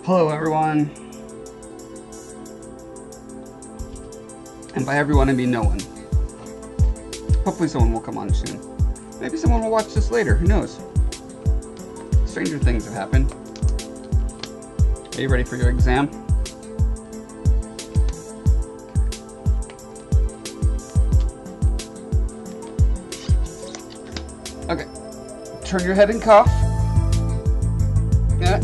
Hello everyone, and by everyone I mean no one. Hopefully someone will come on soon. Maybe someone will watch this later, who knows? Stranger things have happened. Are you ready for your exam? Okay, turn your head and cough. Yeah.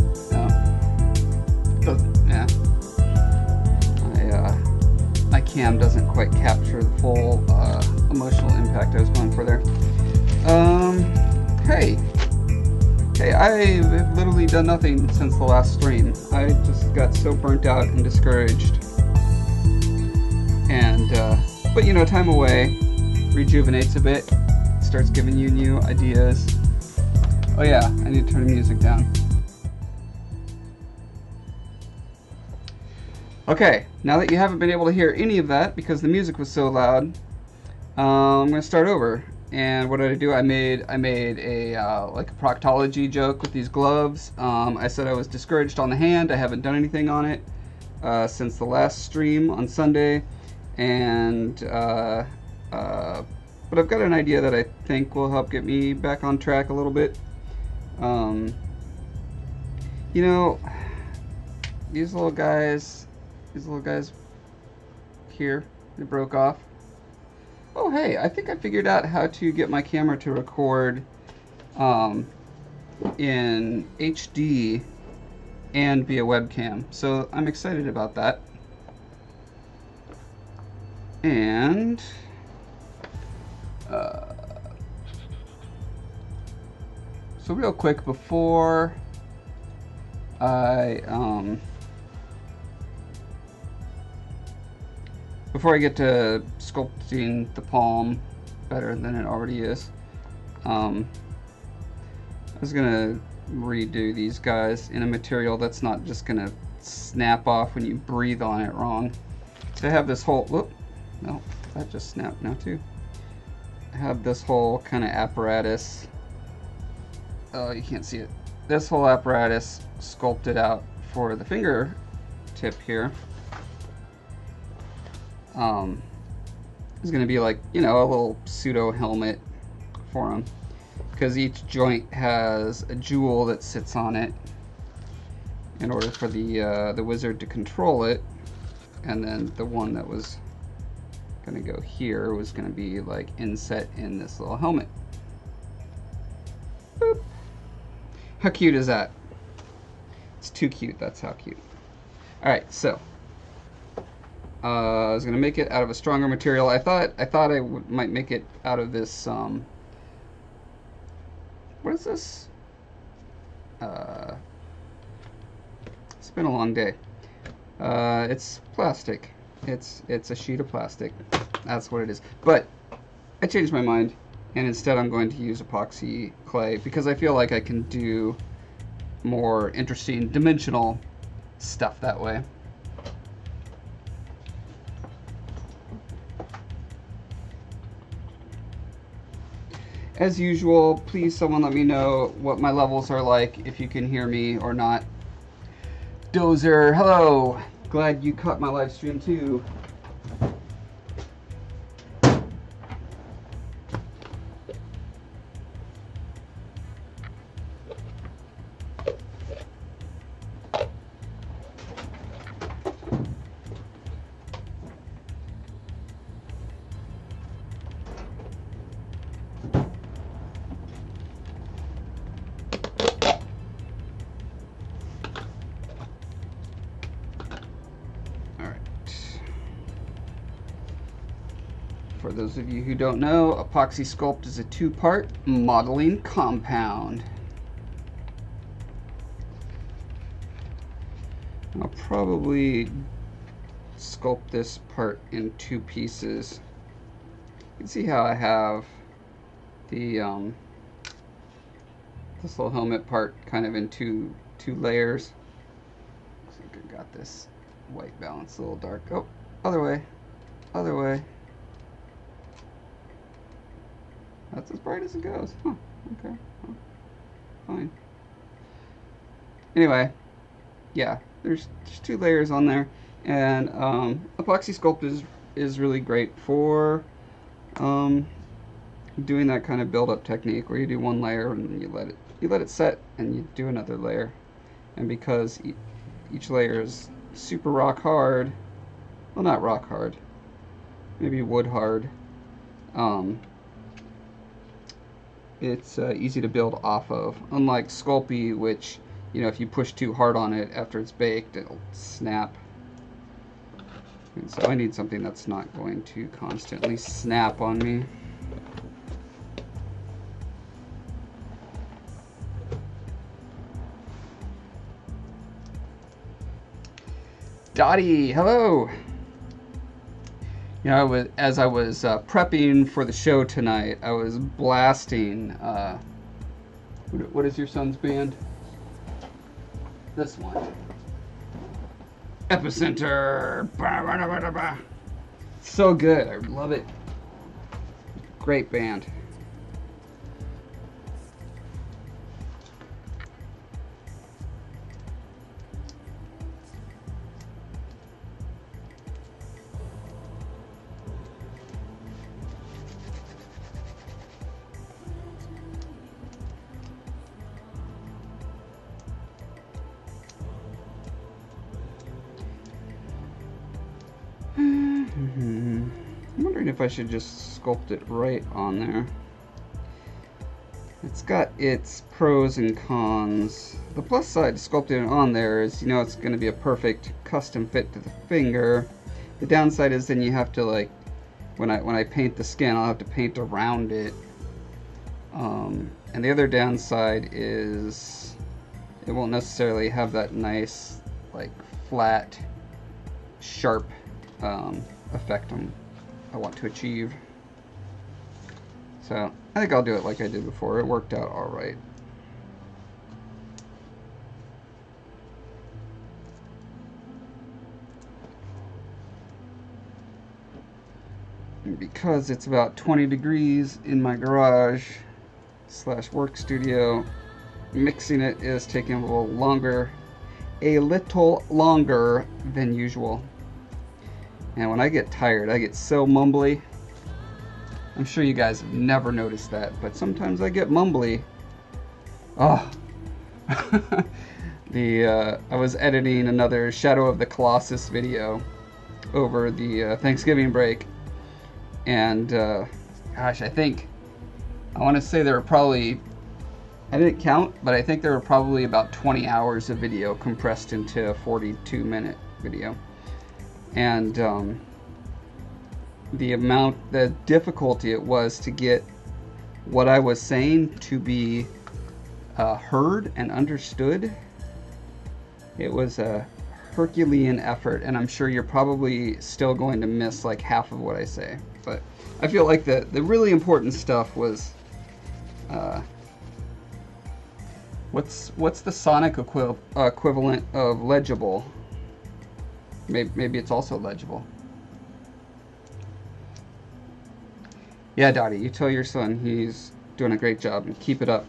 My cam doesn't quite capture the full emotional impact I was going for there. Hey, I've literally done nothing since the last stream. I just got so burnt out and discouraged. And, but you know, time away rejuvenates a bit, starts giving you new ideas. Oh yeah, I need to turn the music down. Okay, now that you haven't been able to hear any of that because the music was so loud, I'm going to start over. And what did I do? I made a like a proctology joke with these gloves. I said I was discouraged on the hand. I haven't done anything on it since the last stream on Sunday, and but I've got an idea that I think will help get me back on track a little bit. You know, these little guys here, they broke off. Oh hey, I think I figured out how to get my camera to record in HD and via webcam, so I'm excited about that. And so real quick before I get to sculpting the palm better than it already is, I was gonna redo these guys in a material that's not just gonna snap off when you breathe on it wrong. So I have this whole, whoop, no, that just snapped now too. I have this whole kind of apparatus, oh you can't see it, this whole apparatus sculpted out for the finger tip here. Is going to be like, you know, a little pseudo helmet for him, because each joint has a jewel that sits on it in order for the wizard to control it, and then the one that was going to go here was going to be like inset in this little helmet. Boop. How cute is that? It's too cute. That's how cute. All right, so I was gonna make it out of a stronger material. I thought I might make it out of this. What is this? It's been a long day. It's plastic. It's a sheet of plastic. That's what it is. But I changed my mind, and instead I'm going to use epoxy clay because I feel like I can do more interesting dimensional stuff that way. As usual, please someone let me know what my levels are like, if you can hear me or not. Dozer, hello! Glad you caught my live stream too. For those of you who don't know, Epoxy Sculpt is a two-part modeling compound. I'll probably sculpt this part in two pieces. You can see how I have the this little helmet part kind of in two layers. I think I got this white balance a little dark. Oh, other way, other way. That's as bright as it goes. Huh, okay. Huh. Fine. Anyway, yeah, there's just 2 layers on there, and epoxy sculpt is really great for um, doing that kind of build up technique where you do 1 layer and you let it set and you do another layer. And because each layer is super rock hard, well, not rock hard, maybe wood hard, it's easy to build off of. Unlike Sculpey, which, you know, if you push too hard on it after it's baked, it'll snap. And so I need something that's not going to constantly snap on me. Dottie, hello. You know, as I was prepping for the show tonight, I was blasting. What is your son's band? This one. Epicenter. So good. I love it. Great band. I'm wondering if I should just sculpt it right on there. It's got its pros and cons. The plus side to sculpting it on there is, you know, it's going to be a perfect custom fit to the finger. The downside is then you have to, like, when I paint the skin, I'll have to paint around it. And the other downside is it won't necessarily have that nice, like, flat, sharp effect I want to achieve. So I think I'll do it like I did before. It worked out all right. And because it's about 20 degrees in my garage / work studio, mixing it is taking a little longer than usual. And when I get tired, I get so mumbly. I'm sure you guys have never noticed that, but sometimes I get mumbly. Oh. I was editing another Shadow of the Colossus video over the Thanksgiving break, and gosh, I want to say there were probably, I didn't count, but I think there were probably about 20 hours of video compressed into a 42-minute video. And the difficulty it was to get what I was saying to be heard and understood. It was a Herculean effort, and I'm sure you're probably still going to miss like half of what I say. But I feel like the really important stuff was what's the sonic equivalent of legible? Maybe it's also legible. Yeah, Dottie, you tell your son he's doing a great job and keep it up.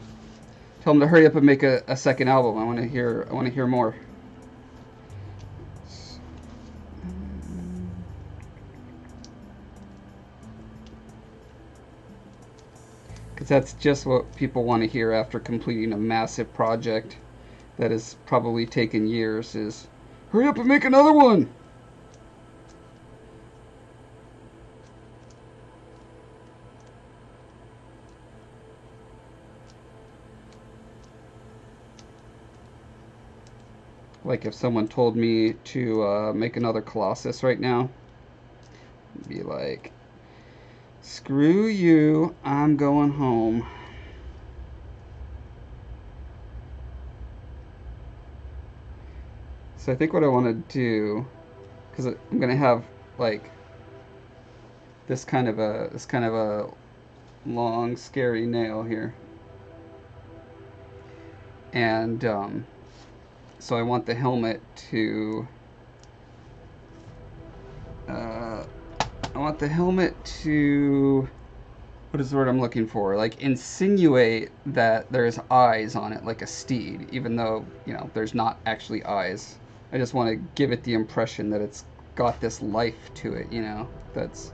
Tell him to hurry up and make a second album. I want to hear more. Because that's just what people want to hear after completing a massive project that has probably taken years is, hurry up and make another one! Like if someone told me to make another Colossus right now, I'd be like, screw you, I'm going home. So I think what I want to do, because I'm gonna have like this kind of a long, scary nail here, and so I want the helmet to what is the word I'm looking for? Like insinuate that there's eyes on it, like a steed, even though, you know, there's not actually eyes. I just want to give it the impression that it's got this life to it, you know, that's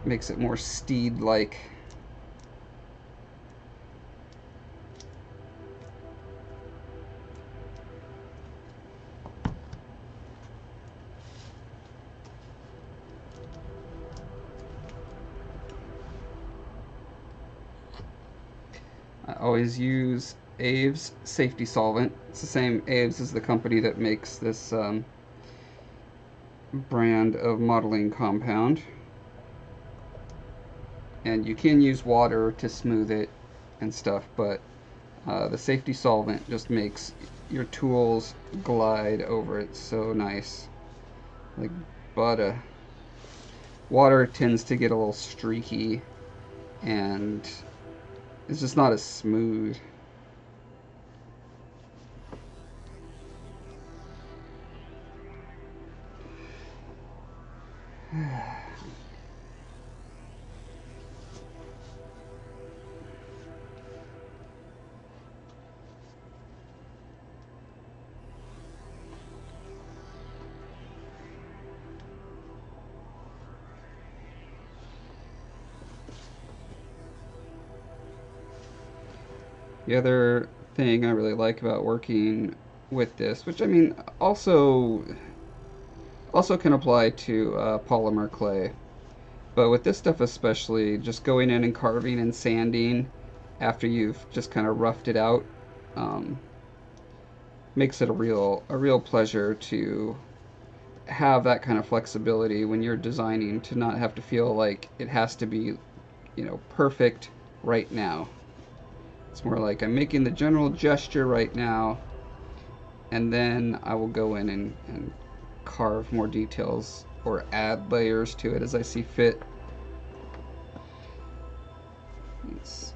makes it more steed-like. I always use Aves safety solvent. It's the same Aves as the company that makes this brand of modeling compound. And you can use water to smooth it and stuff, but the safety solvent just makes your tools glide over it so nice. Like butter. Water tends to get a little streaky and it's just not as smooth. The other thing I really like about working with this, which I mean also can apply to polymer clay, but with this stuff especially, just going in and carving and sanding after you've just kind of roughed it out makes it a real pleasure to have that kind of flexibility when you're designing, to not have to feel like it has to be, you know, perfect right now. It's more like I'm making the general gesture right now, and then I will go in and carve more details or add layers to it as I see fit. It's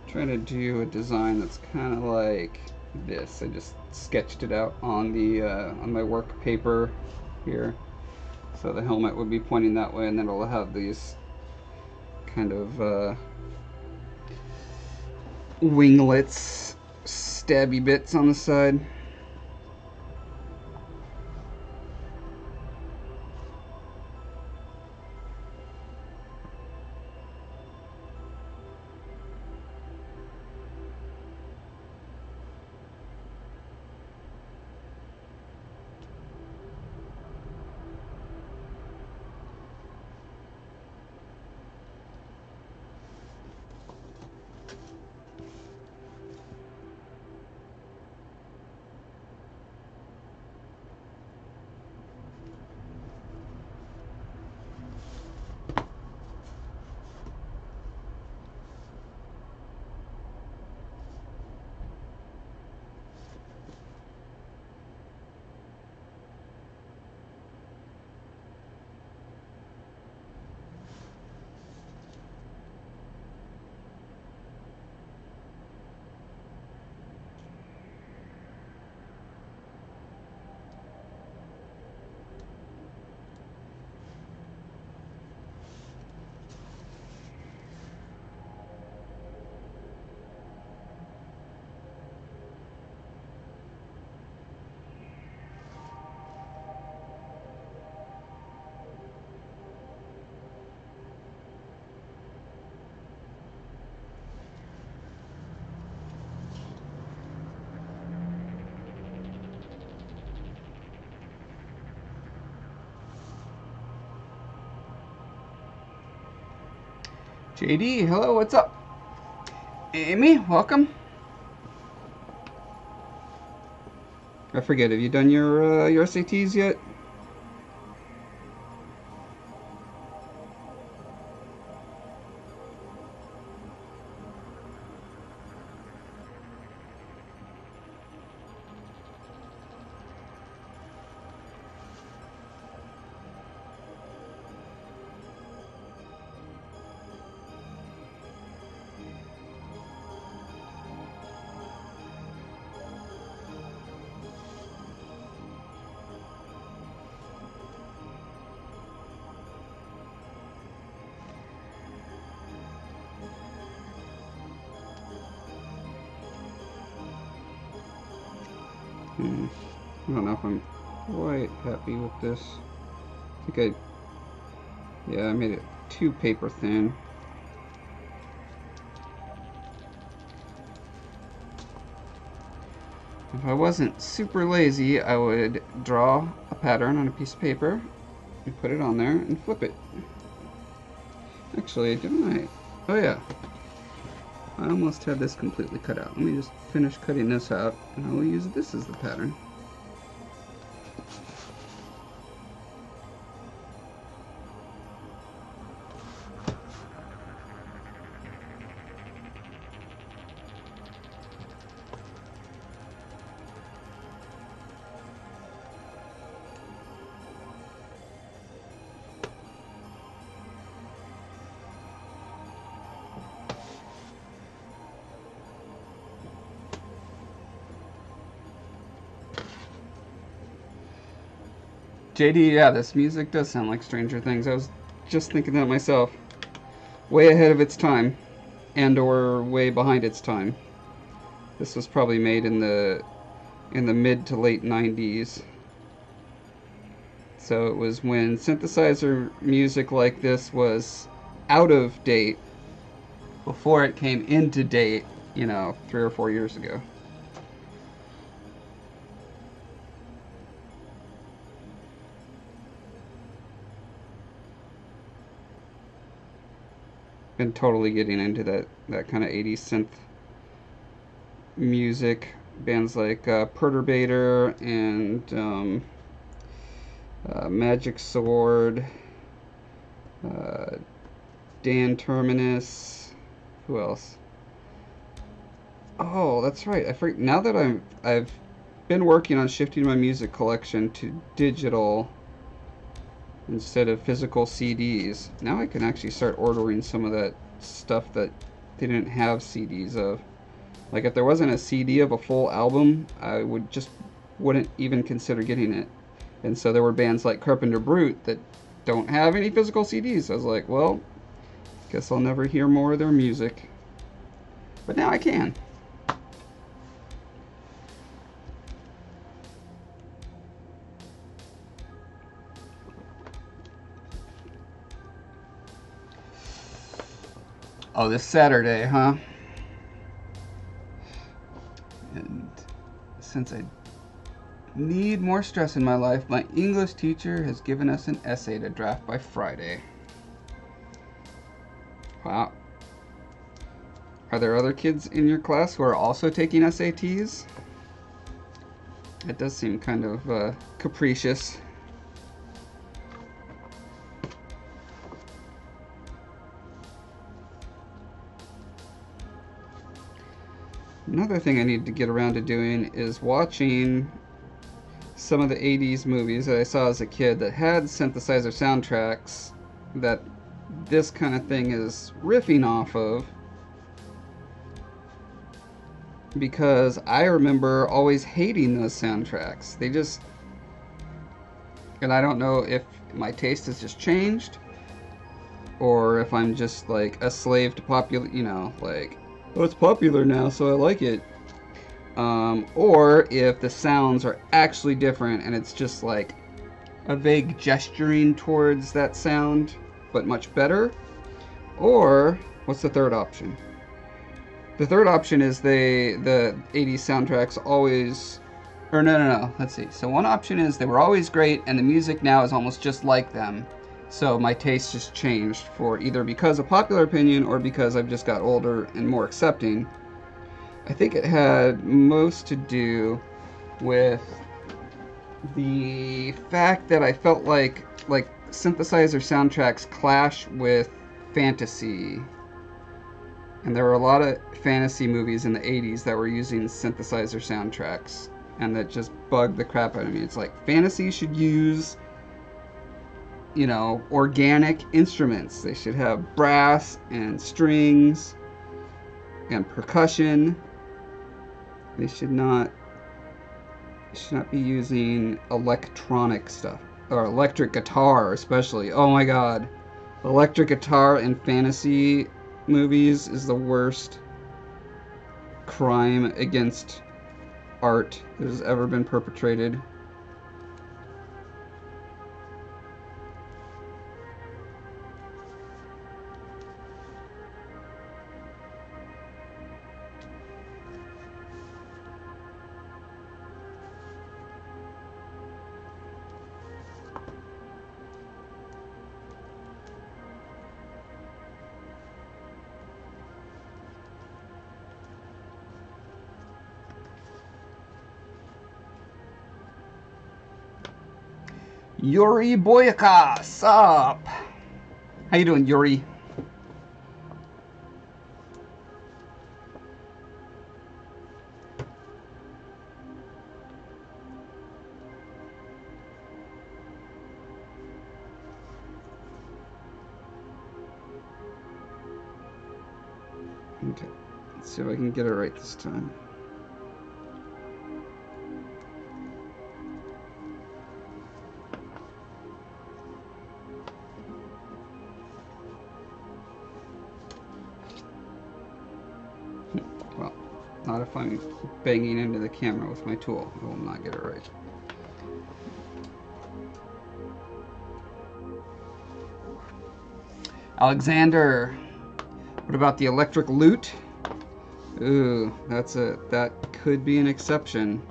trying to do a design that's kind of like this. I just sketched it out on the on my work paper here, so the helmet would be pointing that way, and then it'll have these kind of winglets, stabby bits on the side. JD, hello, what's up? Amy, welcome. I forget, have you done your SATs yet? I don't know if I'm quite happy with this. I think yeah, I made it too paper thin. If I wasn't super lazy, I would draw a pattern on a piece of paper and put it on there and flip it. Actually, didn't I? Oh yeah. I almost had this completely cut out. Let me just finish cutting this out, and I will use this as the pattern. JD, yeah, this music does sound like Stranger Things. I was just thinking that myself. Way ahead of its time, and or way behind its time. This was probably made in the mid to late 90s. So it was when synthesizer music like this was out of date before it came into date, you know, 3 or 4 years ago. Been totally getting into that kind of 80s synth music. Bands like Perturbator and Magic Sword, Dan Terminus. Who else? Oh, that's right. I forget. Now that I've been working on shifting my music collection to digital instead of physical CDs. Now I can actually start ordering some of that stuff that they didn't have CDs of. Like if there wasn't a CD of a full album, I wouldn't even consider getting it. And so there were bands like Carpenter Brute that don't have any physical CDs. I was like, well, guess I'll never hear more of their music. But now I can. Oh, this Saturday, huh? And since I need more stress in my life, my English teacher has given us an essay to draft by Friday. Wow. Are there other kids in your class who are also taking SATs? It does seem kind of capricious. Another thing I need to get around to doing is watching some of the 80s movies that I saw as a kid that had synthesizer soundtracks that this kind of thing is riffing off of, because I remember always hating those soundtracks. They just, and I don't know if my taste has just changed or if I'm just like a slave to popular, you know, like, oh, it's popular now, so I like it. Or if the sounds are actually different and it's just like a vague gesturing towards that sound, but much better. Or, what's the third option? The third option is the 80s soundtracks always, or no, let's see. So one option is they were always great and the music now is almost just like them. So my taste just changed for either because of popular opinion or because I've just got older and more accepting. I think it had most to do with the fact that I felt like synthesizer soundtracks clash with fantasy. And there were a lot of fantasy movies in the 80s that were using synthesizer soundtracks, and that just bugged the crap out of me. It's like, fantasy should use, you know, organic instruments. They should have brass and strings and percussion. They should not be using electronic stuff, or electric guitar especially. Oh my god, electric guitar in fantasy movies is the worst crime against art that has ever been perpetrated. Yuri Boyaka, sup? How you doing, Yuri? Okay, let's see if I can get it right this time. Well, not if I'm banging into the camera with my tool. I will not get it right. Alexander, what about the electric lute? Ooh, that could be an exception.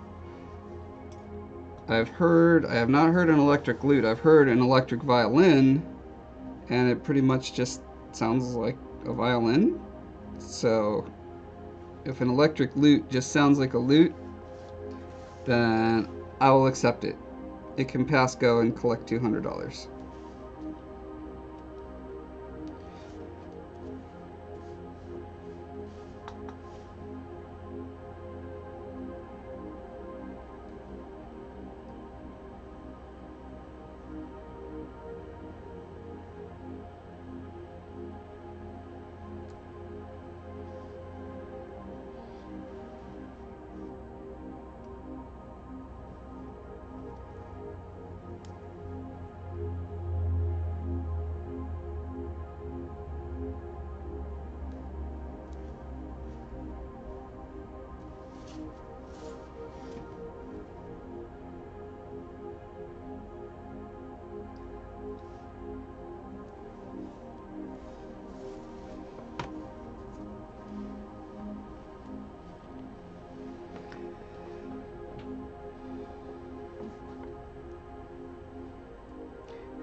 I have not heard an electric lute. I've heard an electric violin, and it pretty much just sounds like a violin. So, if an electric lute just sounds like a lute, then I will accept it. It can pass go and collect $200.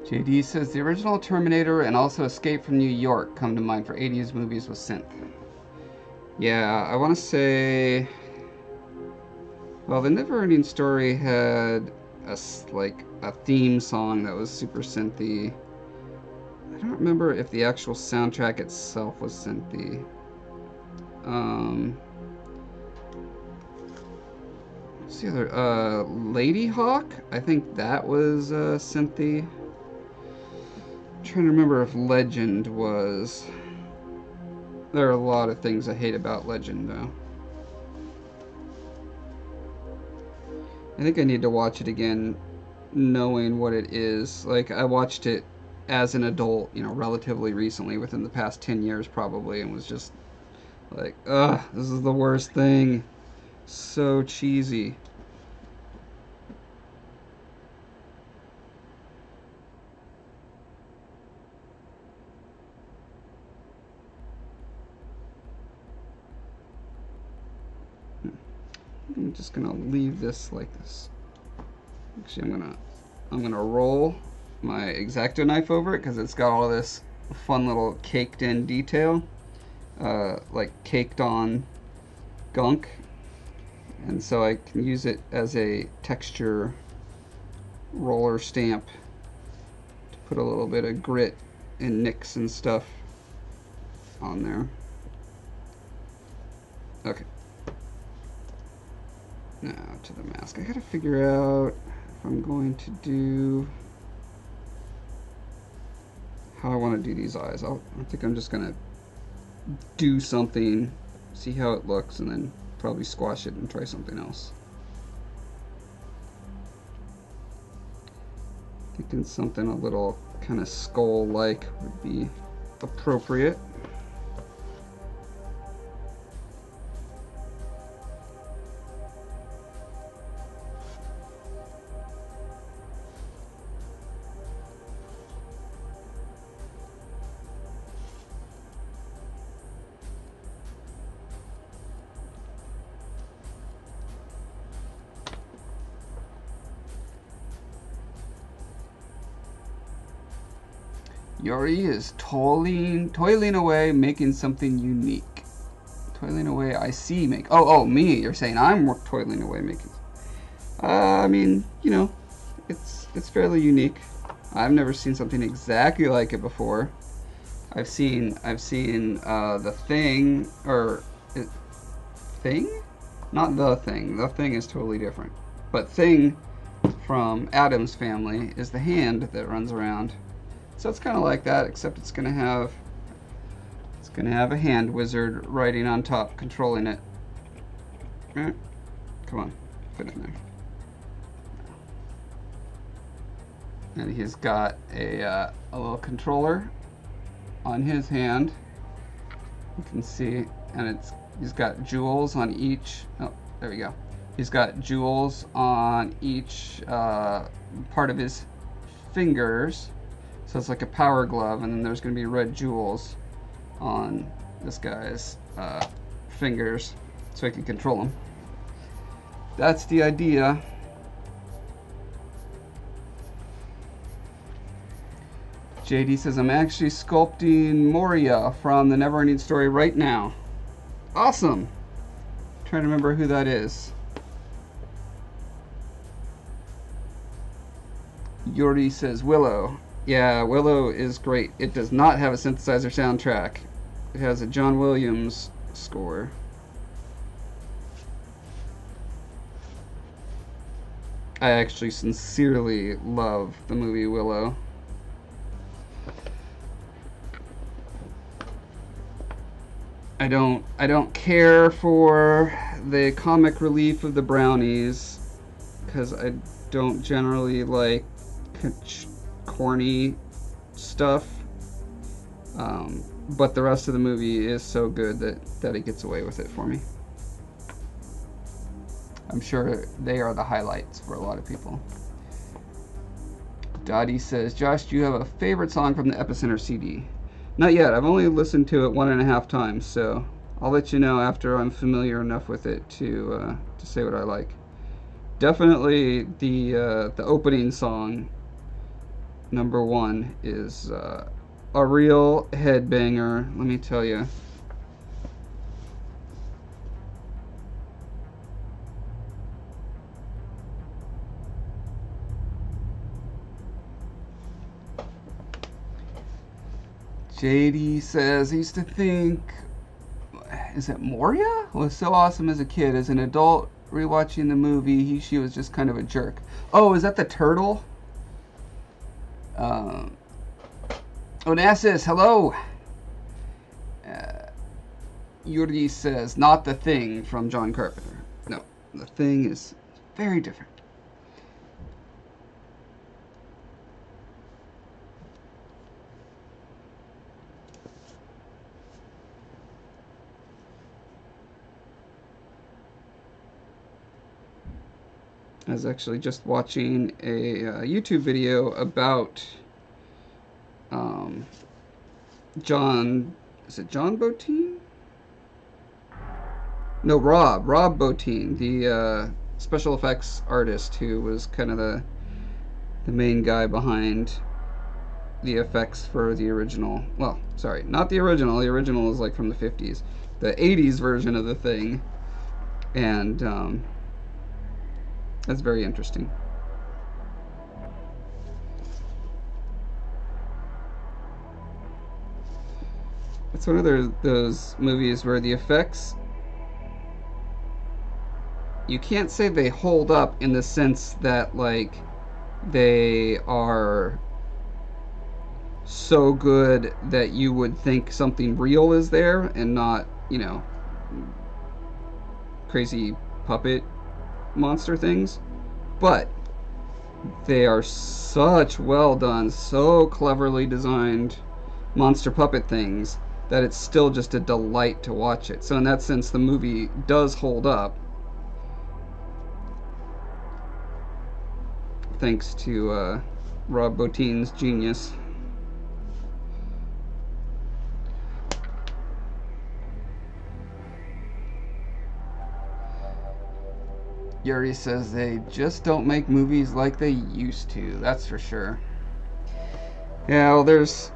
JD says the original Terminator and also Escape from New York come to mind for 80s movies with synth. Yeah, I want to say... Well, the Neverending Story had a theme song that was super synthy. I don't remember if the actual soundtrack itself was synthy. What's the other? Lady Hawk? I think that was synthy. I'm trying to remember if Legend was. There are a lot of things I hate about Legend, though. I think I need to watch it again, knowing what it is. Like, I watched it as an adult, you know, relatively recently, within the past 10 years probably, and was just like, ugh, this is the worst thing. So cheesy. I'm just gonna leave this like this. Actually, I'm gonna roll my X-Acto knife over it because it's got all this fun little caked in detail, like caked on gunk, and so I can use it as a texture roller stamp to put a little bit of grit and nicks and stuff on there. Okay. Now to the mask. I gotta figure out if I'm going to do how I want to do these eyes. I think I'm just gonna do something, see how it looks, and then probably squash it and try something else. Thinking something a little kind of skull-like would be appropriate. Yuri is toiling away, making something unique. Toiling away, I see, me, you're saying I'm toiling away, making... I mean, you know, it's fairly unique. I've never seen something exactly like it before. I've seen The Thing, or... Thing? Not The Thing. The Thing is totally different. But Thing from Addams Family is the hand that runs around. So it's kind of like that, except it's gonna have a hand wizard riding on top, controlling it. Come on, fit in there. And he's got a little controller on his hand. You can see, and he's got jewels on each. Oh, there we go. He's got jewels on each part of his fingers. So it's like a power glove, and then there's going to be red jewels on this guy's fingers so he can control them. That's the idea. JD says, I'm actually sculpting Moria from the Neverending Story right now. Awesome. I'm trying to remember who that is. Yuri says, Willow. Yeah, Willow is great. It does not have a synthesizer soundtrack. It has a John Williams score. I actually sincerely love the movie Willow. I don't care for the comic relief of the brownies, because I don't generally like corny stuff, but the rest of the movie is so good that it gets away with it for me. I'm sure they are the highlights for a lot of people. Dottie says, Josh, do you have a favorite song from the Epicenter CD? Not yet. I've only listened to it 1.5 times, so I'll let you know after I'm familiar enough with it to say what I like. Definitely the opening song, number 1, is a real headbanger, let me tell you. JD says, I used to think, is it Moria? Was so awesome as a kid. As an adult, rewatching the movie, she was just kind of a jerk. Oh, is that the turtle? Onassis, hello. Yuri says, not The Thing from John Carpenter. No, The Thing is very different. I was actually just watching a YouTube video about John, is it John Bottin? No, Rob Bottin, the special effects artist who was kind of the main guy behind the effects for the original, well, sorry, not the original is like from the 50s, the 80s version of The Thing, and that's very interesting. It's one of those movies where the effects, you can't say they hold up in the sense that, like, they are so good that you would think something real is there and not, you know, crazy puppet monster things, but they are such well done, so cleverly designed monster puppet things that it's still just a delight to watch it. So in that sense, the movie does hold up, thanks to Rob Bottin's genius. Yuri says they just don't make movies like they used to, that's for sure. Yeah, well, there's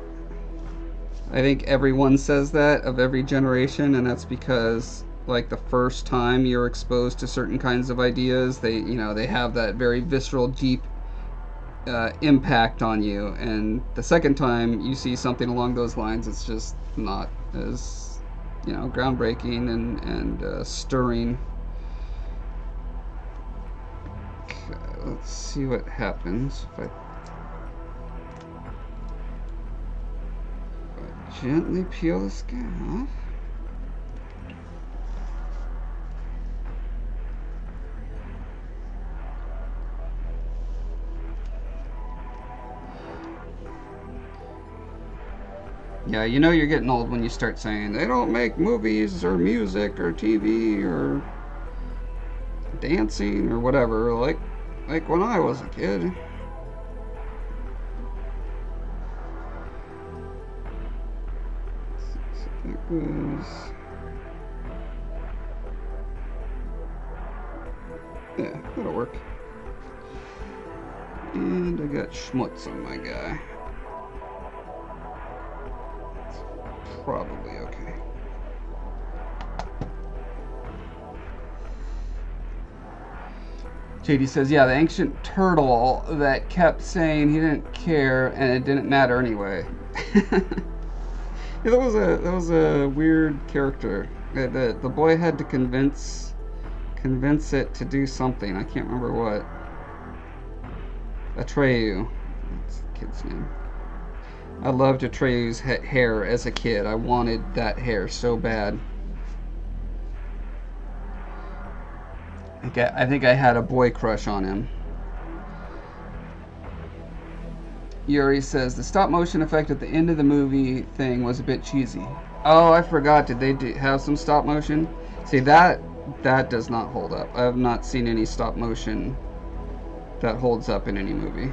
I think everyone says that of every generation, and that's because like the first time you're exposed to certain kinds of ideas, they have that very visceral, deep impact on you, and the second time you see something along those lines, it's just not as groundbreaking and stirring. Okay, let's see what happens if I gently peel this guy off. Yeah, you're getting old when you start saying they don't make movies or music or TV or dancing or whatever like when I was a kid. That was... yeah, that'll work. And I got schmutz on my guy. It's probably okay. JD says, yeah, the ancient turtle that kept saying he didn't care and it didn't matter anyway. Yeah, that was a weird character. The boy had to convince it to do something. I can't remember what. Atreyu. That's the kid's name. I loved Atreyu's hair as a kid. I wanted that hair so bad. I think I had a boy crush on him. Yuri says the stop motion effect at the end of the movie thing was a bit cheesy. Oh, I forgot. Did they have some stop motion? See, that does not hold up. I have not seen any stop motion that holds up in any movie.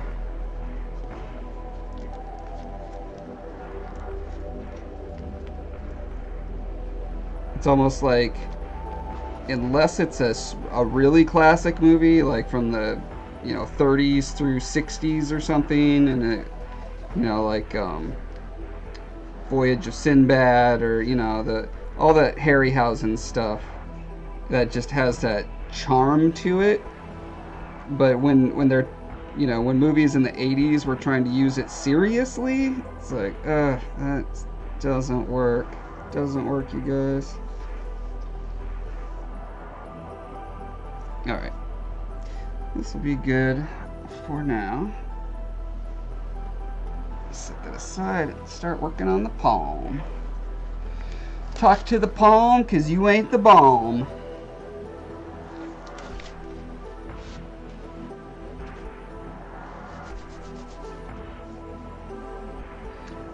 It's almost like, unless it's a really classic movie, like from the 30s through 60s or something, and it, like Voyage of Sinbad, or all that Harryhausen stuff that just has that charm to it. But when they're when movies in the 80s were trying to use it seriously, it's like that doesn't work. Doesn't work, you guys. Alright. This will be good for now. Set that aside and start working on the palm. Talk to the palm, 'cause you ain't the bomb.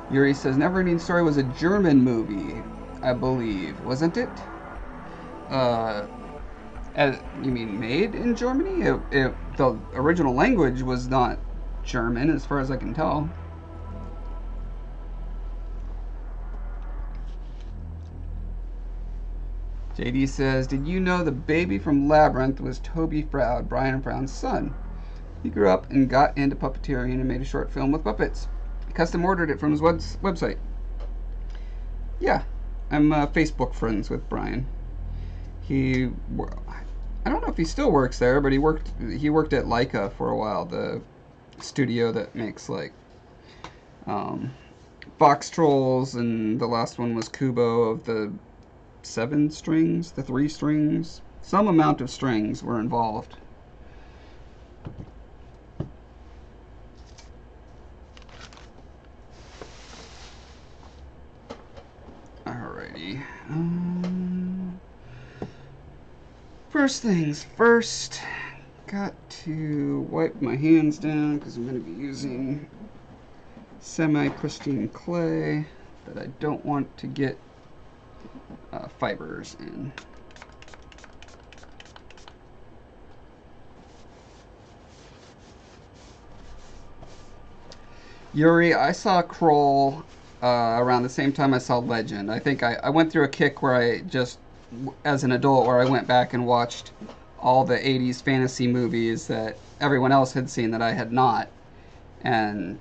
Yuri says Neverending Story was a German movie, I believe, wasn't it? You mean made in Germany? The original language was not German, as far as I can tell. JD says, did you know the baby from Labyrinth was Toby Froud, Brian Froud's son? He grew up and got into puppeteering and made a short film with puppets. He custom ordered it from his website. Yeah, I'm Facebook friends with Brian. I don't know if he still works there, but he worked at Leica for a while, the studio that makes like Box Trolls, and the last one was Kubo of the 7 strings, the 3 strings. Some amount of strings were involved. Alrighty. First things first, got to wipe my hands down because I'm going to be using semi-pristine clay that I don't want to get fibers in. Yuri, I saw Kroll around the same time I saw Legend. I think I went through a kick where I just, as an adult, where I went back and watched all the 80s fantasy movies that everyone else had seen that I had not. And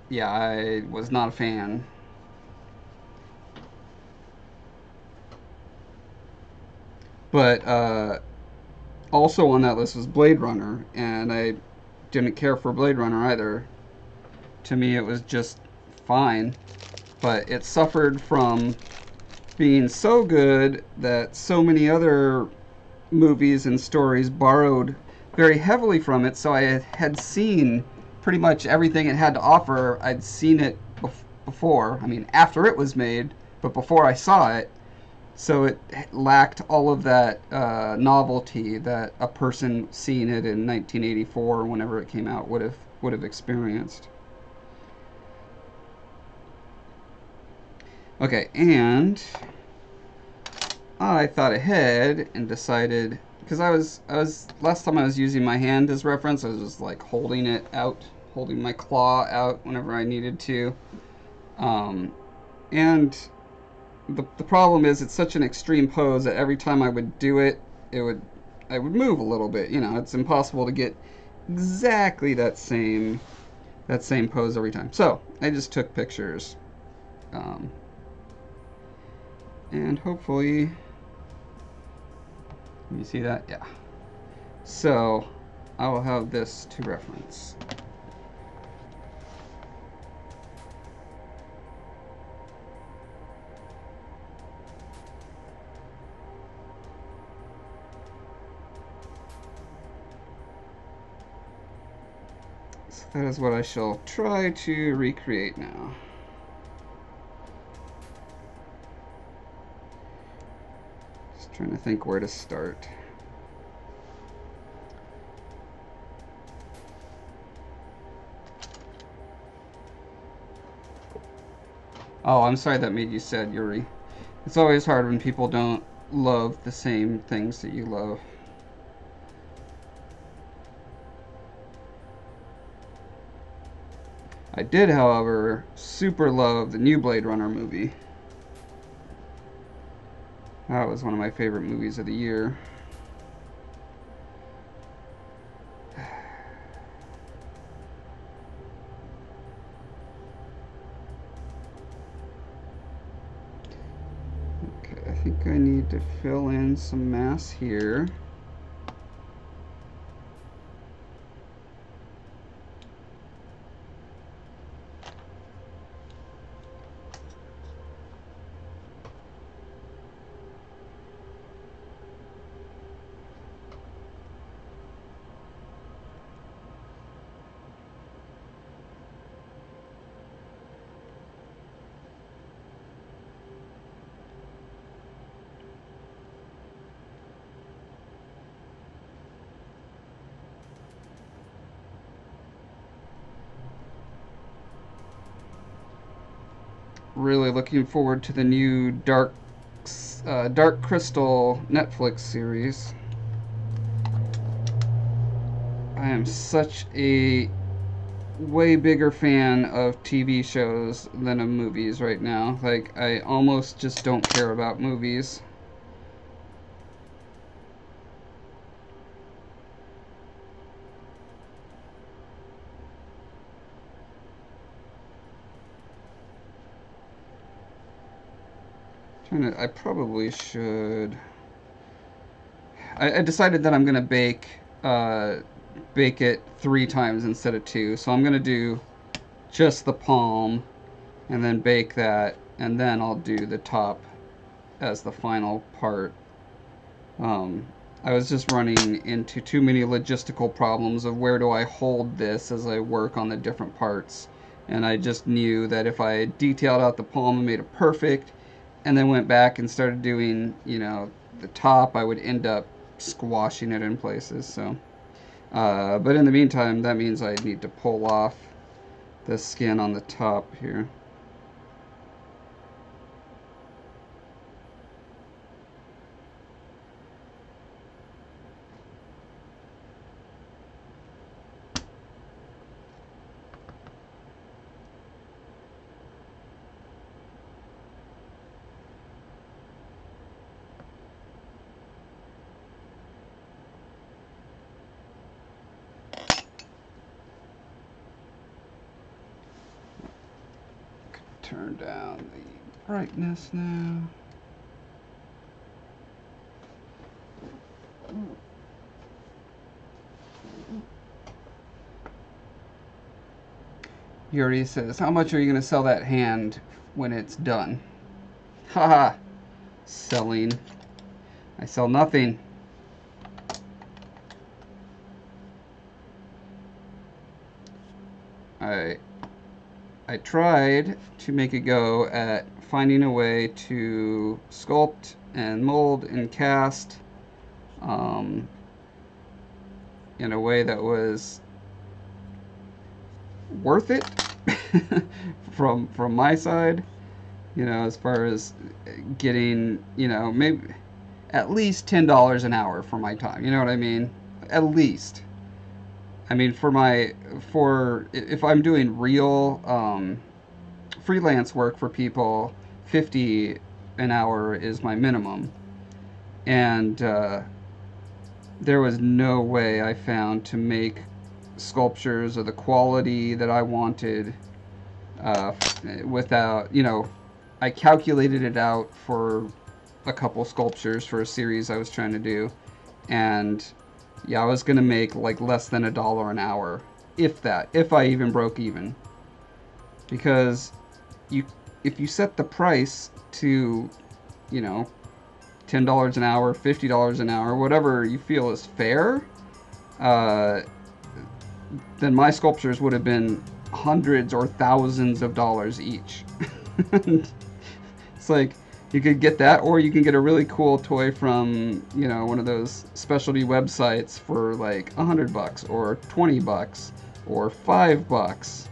yeah, I was not a fan. But also on that list was Blade Runner, and I didn't care for Blade Runner either. To me, it was just fine, but it suffered from being so good that so many other movies and stories borrowed very heavily from it. So I had seen pretty much everything it had to offer. I'd seen it before. I mean, after it was made, but before I saw it. So it lacked all of that novelty that a person seeing it in 1984 or whenever it came out would have experienced. Okay, and I thought ahead and decided, because I was last time I was using my hand as reference, I was just like holding it out, holding my claw out whenever I needed to, and the problem is it's such an extreme pose that every time I would do it, I would move a little bit. You know, it's impossible to get exactly that same pose every time. So I just took pictures, um, and hopefully you see that, yeah. So I will have this to reference. So that is what I shall try to recreate now. Just trying to think where to start. Oh, I'm sorry that made you sad, Yuri. It's always hard when people don't love the same things that you love. I did, however, super love the new Blade Runner movie. That was one of my favorite movies of the year. Okay, I think I need to fill in some mass here. Really looking forward to the new Dark Crystal Netflix series. I am such a way bigger fan of TV shows than of movies right now. Like, I almost just don't care about movies. I probably should. I decided that I'm gonna bake it 3 times instead of 2. So I'm gonna do just the palm, and then bake that, and then I'll do the top as the final part. I was just running into too many logistical problems of where do I hold this as I work on the different parts. And I just knew that if I detailed out the palm and made it perfect, and then went back and started doing, the top, I would end up squashing it in places. So, but in the meantime, that means I need to pull off the skin on the top here. Turn down the brightness now. Yuri says, how much are you going to sell that hand when it's done? Haha. Selling. I sell nothing. I tried to make a go at finding a way to sculpt and mold and cast in a way that was worth it from my side, you know, as far as getting, you know, maybe at least $10 an hour for my time, you know what I mean? At least. I mean, for if I'm doing real freelance work for people, 50 an hour is my minimum. And there was no way I found to make sculptures of the quality that I wanted without, you know, I calculated it out for a couple sculptures for a series I was trying to do, and yeah, I was gonna make like less than $1 an hour, if that, if I even broke even, because if you set the price to, you know, $10 an hour, $50 an hour, whatever you feel is fair, then my sculptures would have been hundreds or thousands of dollars each. It's like, you could get that, or you can get a really cool toy from, you know, one of those specialty websites for like $100 or $20 or $5.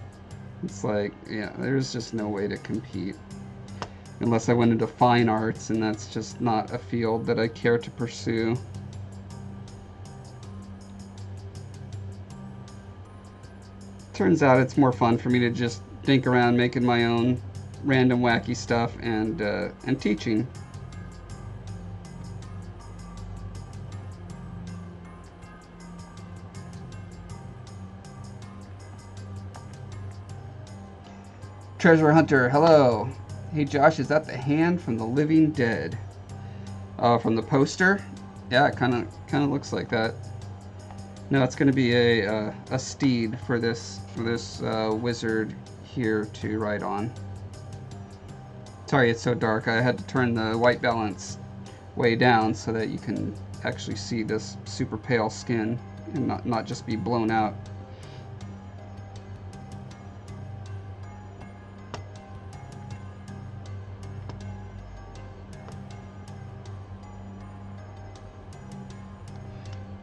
It's like, yeah, there's just no way to compete unless I went into fine arts, and that's just not a field that I care to pursue. Turns out it's more fun for me to just think around making my own random wacky stuff and teaching. Treasure Hunter, hello. Hey Josh, is that the hand from the Living Dead? From the poster? Yeah, it kind of looks like that. No, it's going to be a steed for this wizard here to ride on. Sorry, it's so dark. I had to turn the white balance way down so that you can actually see this super pale skin and not just be blown out.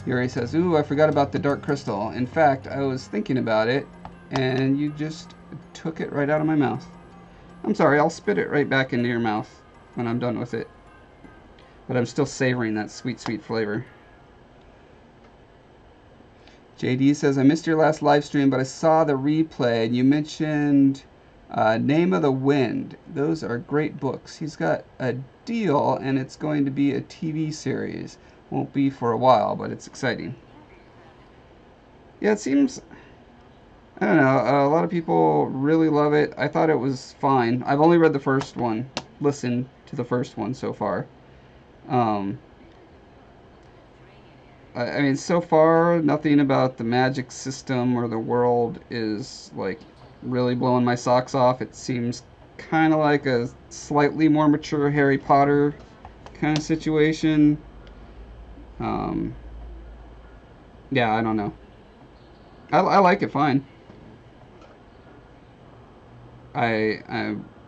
Yuri says, ooh, I forgot about the dark crystal. In fact, I was thinking about it, and you just took it right out of my mouth. I'm sorry, I'll spit it right back into your mouth when I'm done with it. But I'm still savoring that sweet, sweet flavor. JD says, I missed your last live stream, but I saw the replay, and you mentioned Name of the Wind. Those are great books. He's got a deal, and it's going to be a TV series. Won't be for a while, but it's exciting. Yeah, it seems, I don't know, a lot of people really love it. I thought it was fine. I've only read the first one, listened to the first one so far. I mean, so far, nothing about the magic system or the world is, like, really blowing my socks off. It seems kind of like a slightly more mature Harry Potter kind of situation. Yeah, I don't know. I like it fine. I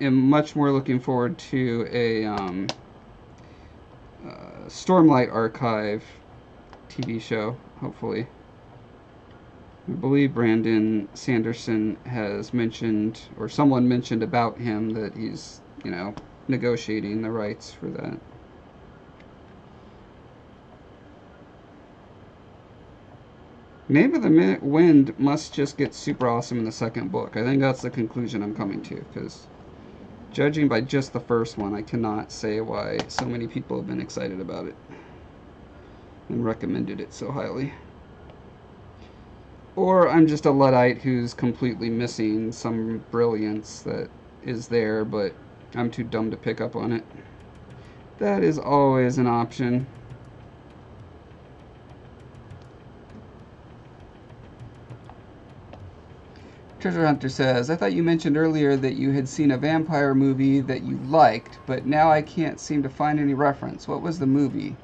am much more looking forward to a Stormlight Archive TV show, hopefully. I believe Brandon Sanderson has mentioned, or someone mentioned about him, that he's, you know, negotiating the rights for that. Name of the Wind must just get super awesome in the second book. I think that's the conclusion I'm coming to, because judging by just the first one, I cannot say why so many people have been excited about it and recommended it so highly. Or I'm just a Luddite who's completely missing some brilliance that is there, but I'm too dumb to pick up on it. That is always an option. Treasure Hunter says, I thought you mentioned earlier that you had seen a vampire movie that you liked, but now I can't seem to find any reference. What was the movie?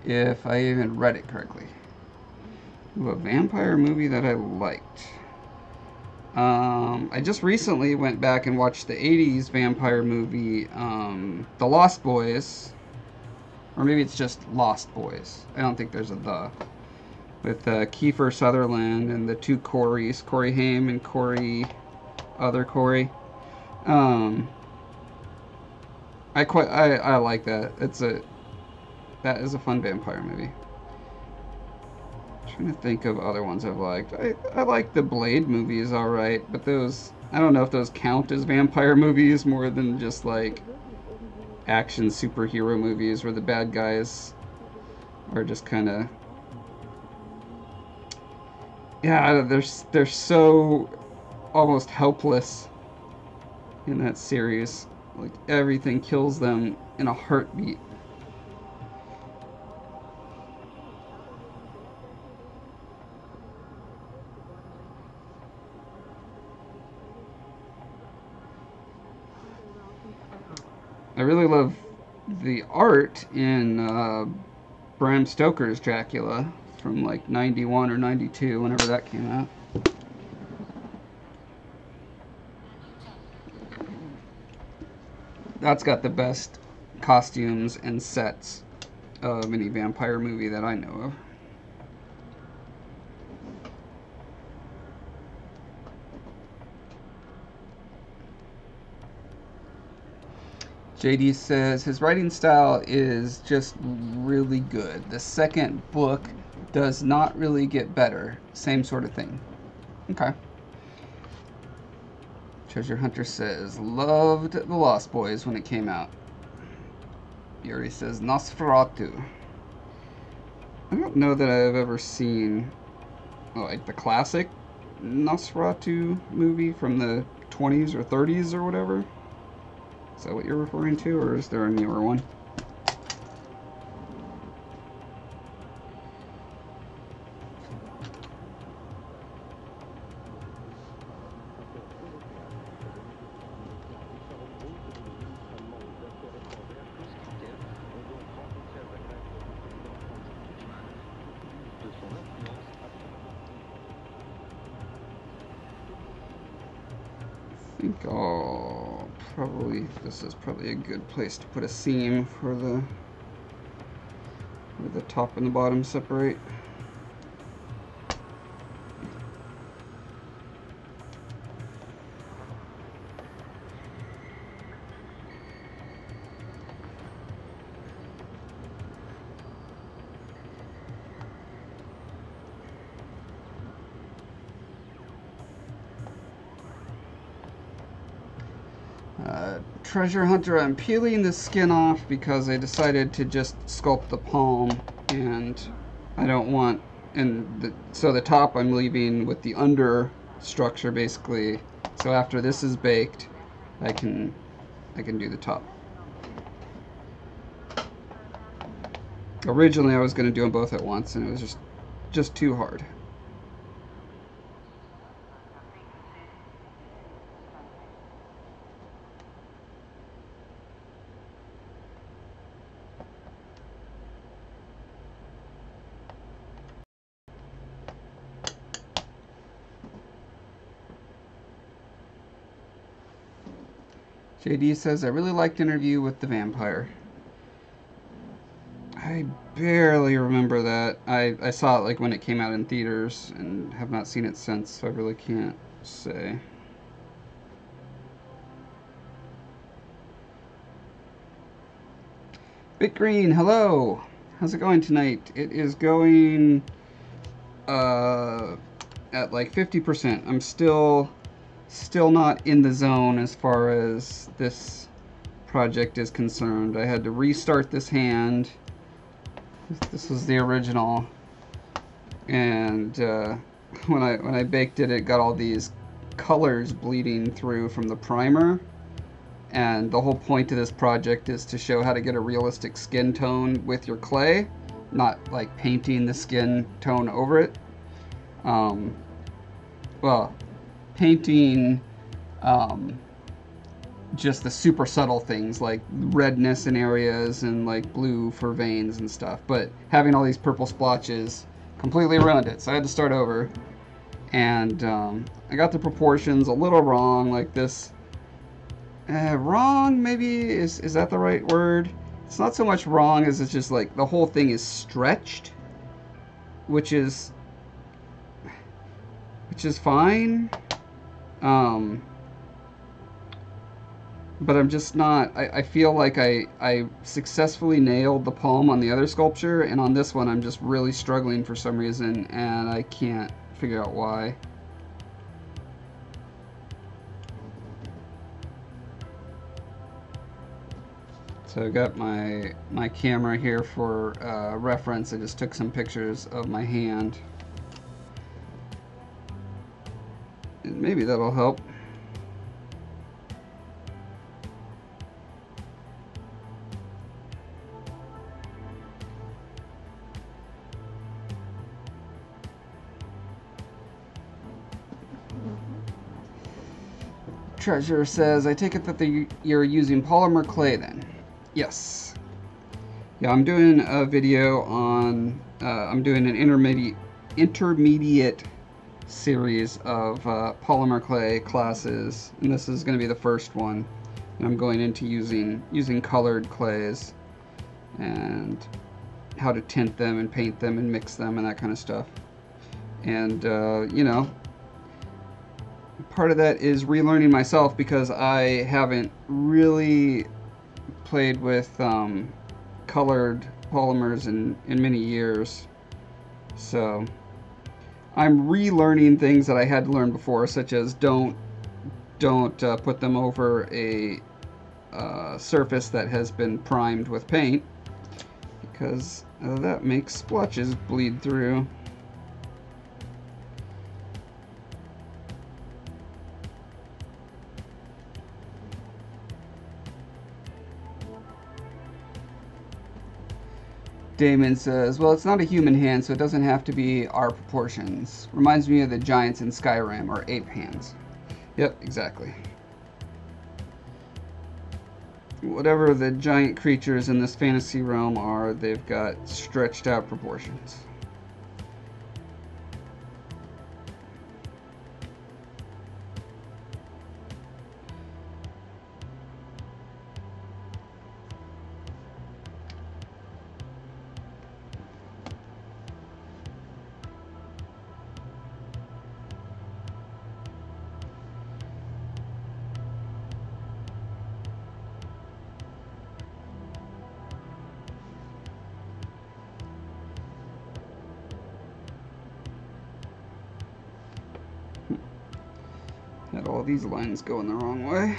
If I even read it correctly. Ooh, a vampire movie that I liked. I just recently went back and watched the 80s vampire movie, The Lost Boys. Or maybe it's just Lost Boys. I don't think there's a the. With Kiefer Sutherland and the two Corys, Corey Haim and other Corey. I like that. That is a fun vampire movie. I'm trying to think of other ones I've liked. I like the Blade movies, alright, but those, I don't know if those count as vampire movies more than just like action superhero movies where the bad guys are just kind of, yeah, they're so almost helpless in that series. Like everything kills them in a heartbeat. I really love the art in Bram Stoker's Dracula from like 91 or 92, whenever that came out. That's got the best costumes and sets of any vampire movie that I know of. JD says his writing style is just really good. The second book does not really get better. Same sort of thing. Okay. Treasure Hunter says loved The Lost Boys when it came out. Yuri says Nosferatu. I don't know that I've ever seen like the classic Nosferatu movie from the 20s or 30s or whatever. Is that what you're referring to, or is there a newer one? I think this is probably a good place to put a seam for where the top and the bottom separate. Treasure Hunter, I'm peeling the skin off because I decided to just sculpt the palm, and I don't want, so the top I'm leaving with the under structure basically, so after this is baked I can do the top. Originally I was going to do them both at once and it was just too hard. JD says, I really liked Interview with the Vampire. I barely remember that. I saw it like when it came out in theaters and have not seen it since, so I really can't say. Bitgreen, hello! How's it going tonight? It is going at like 50%. I'm still not in the zone as far as this project is concerned. I had to restart this hand. This was the original, and when I baked it, it got all these colors bleeding through from the primer. And the whole point of this project is to show how to get a realistic skin tone with your clay, not like painting the skin tone over it. Well, painting just the super subtle things like redness in areas and like blue for veins and stuff. But having all these purple splotches completely ruined it, so I had to start over. And I got the proportions a little wrong, like this. Wrong, maybe, is that the right word? It's not so much wrong as it's just like the whole thing is stretched, which is fine. But I'm just not, I feel like I successfully nailed the palm on the other sculpture, and on this one I'm just really struggling for some reason, and I can't figure out why. So I got my camera here for reference. I just took some pictures of my hand. And maybe that'll help. Treasure says, I take it that you're using polymer clay then? Yes. Yeah, I'm doing a video on, I'm doing an intermediate series of polymer clay classes, and this is going to be the first one. And I'm going into using colored clays and how to tint them and paint them and mix them and that kind of stuff. And, you know, part of that is relearning myself because I haven't really played with colored polymers in many years. So I'm relearning things that I had to learn before, such as don't put them over a surface that has been primed with paint, because that makes splotches bleed through. Damon says, well, it's not a human hand, so it doesn't have to be our proportions. Reminds me of the giants in Skyrim, or ape hands. Yep, exactly. Whatever the giant creatures in this fantasy realm are, they've got stretched out proportions. Had all these lines going the wrong way.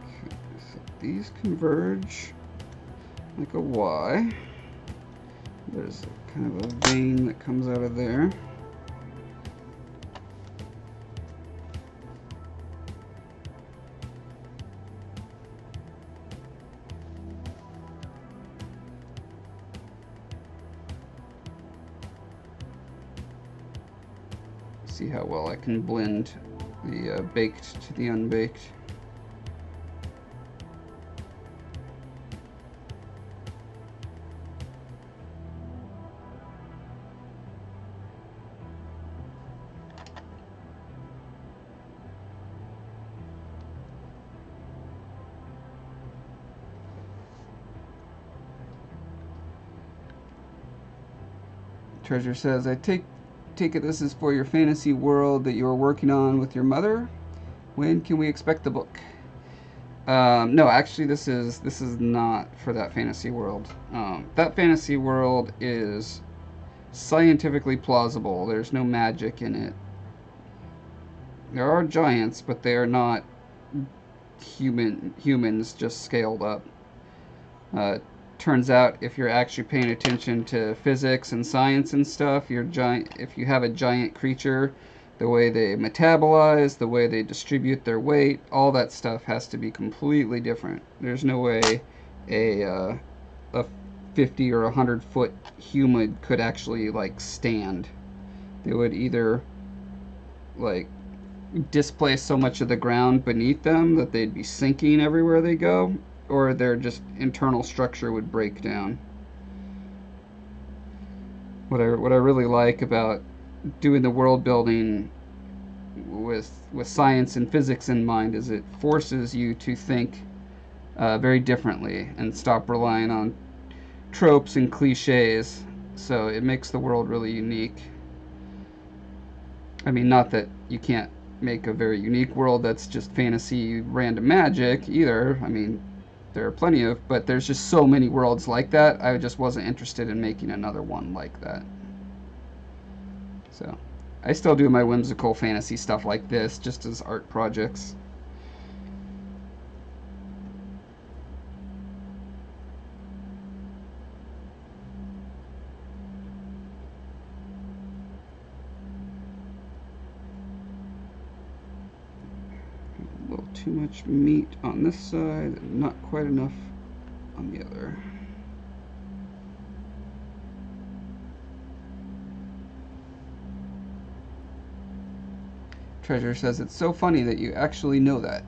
Okay, so these converge like a Y. There's a kind of a vein that comes out of there. See how well I can blend the baked to the unbaked. Treasure says, I take it this is for your fantasy world that you are working on with your mother. When can we expect the book? No, actually this is not for that fantasy world. That fantasy world is scientifically plausible. There's no magic in it. There are giants, but they are not humans just scaled up. Turns out if you're actually paying attention to physics and science and stuff, if you have a giant creature, the way they metabolize, the way they distribute their weight, all that stuff has to be completely different. There's no way a 50 or 100-foot humid could actually like stand. They would either like displace so much of the ground beneath them that they'd be sinking everywhere they go, or their just internal structure would break down. What I really like about doing the world building with science and physics in mind is it forces you to think very differently and stop relying on tropes and cliches. So it makes the world really unique. I mean, not that you can't make a very unique world that's just fantasy random magic either. I mean, there are plenty of, but there's just so many worlds like that. I just wasn't interested in making another one like that. So I still do my whimsical fantasy stuff like this just as art projects. A little too much meat on this side, and not quite enough on the other. Treasure says it's so funny that you actually know that.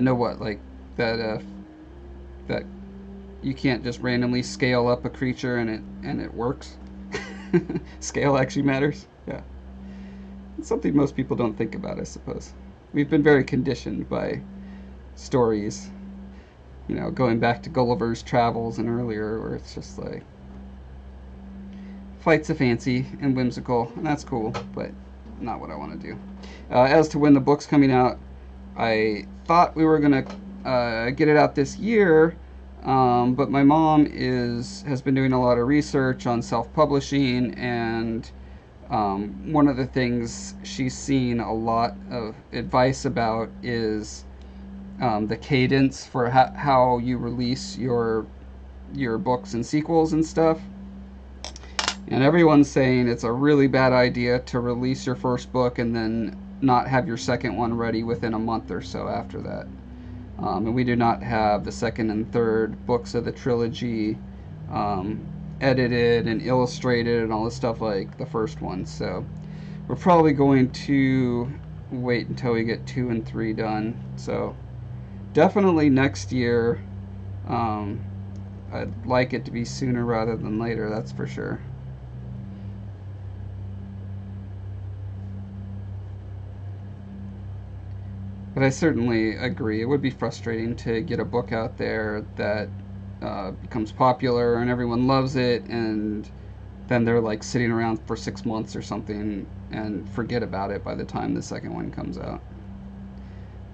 Know what? Like that that you can't just randomly scale up a creature and it works. Scale actually matters. Yeah. It's something most people don't think about, I suppose. We've been very conditioned by stories, you know, going back to Gulliver's Travels and earlier, where it's just like flight's a fancy and whimsical, and that's cool, but not what I want to do. As to when the book's coming out, I thought we were going to get it out this year, but my mom has been doing a lot of research on self-publishing, and one of the things she's seen a lot of advice about is the cadence for how you release your books and sequels and stuff. And everyone's saying it's a really bad idea to release your first book and then not have your second one ready within a month or so after that. And we do not have the second and third books of the trilogy edited and illustrated and all this stuff like the first one. So we're probably going to wait until we get 2 and 3 done. So definitely next year. I'd like it to be sooner rather than later, that's for sure. But I certainly agree. It would be frustrating to get a book out there that becomes popular and everyone loves it, and then they're like sitting around for 6 months or something and forget about it by the time the second one comes out.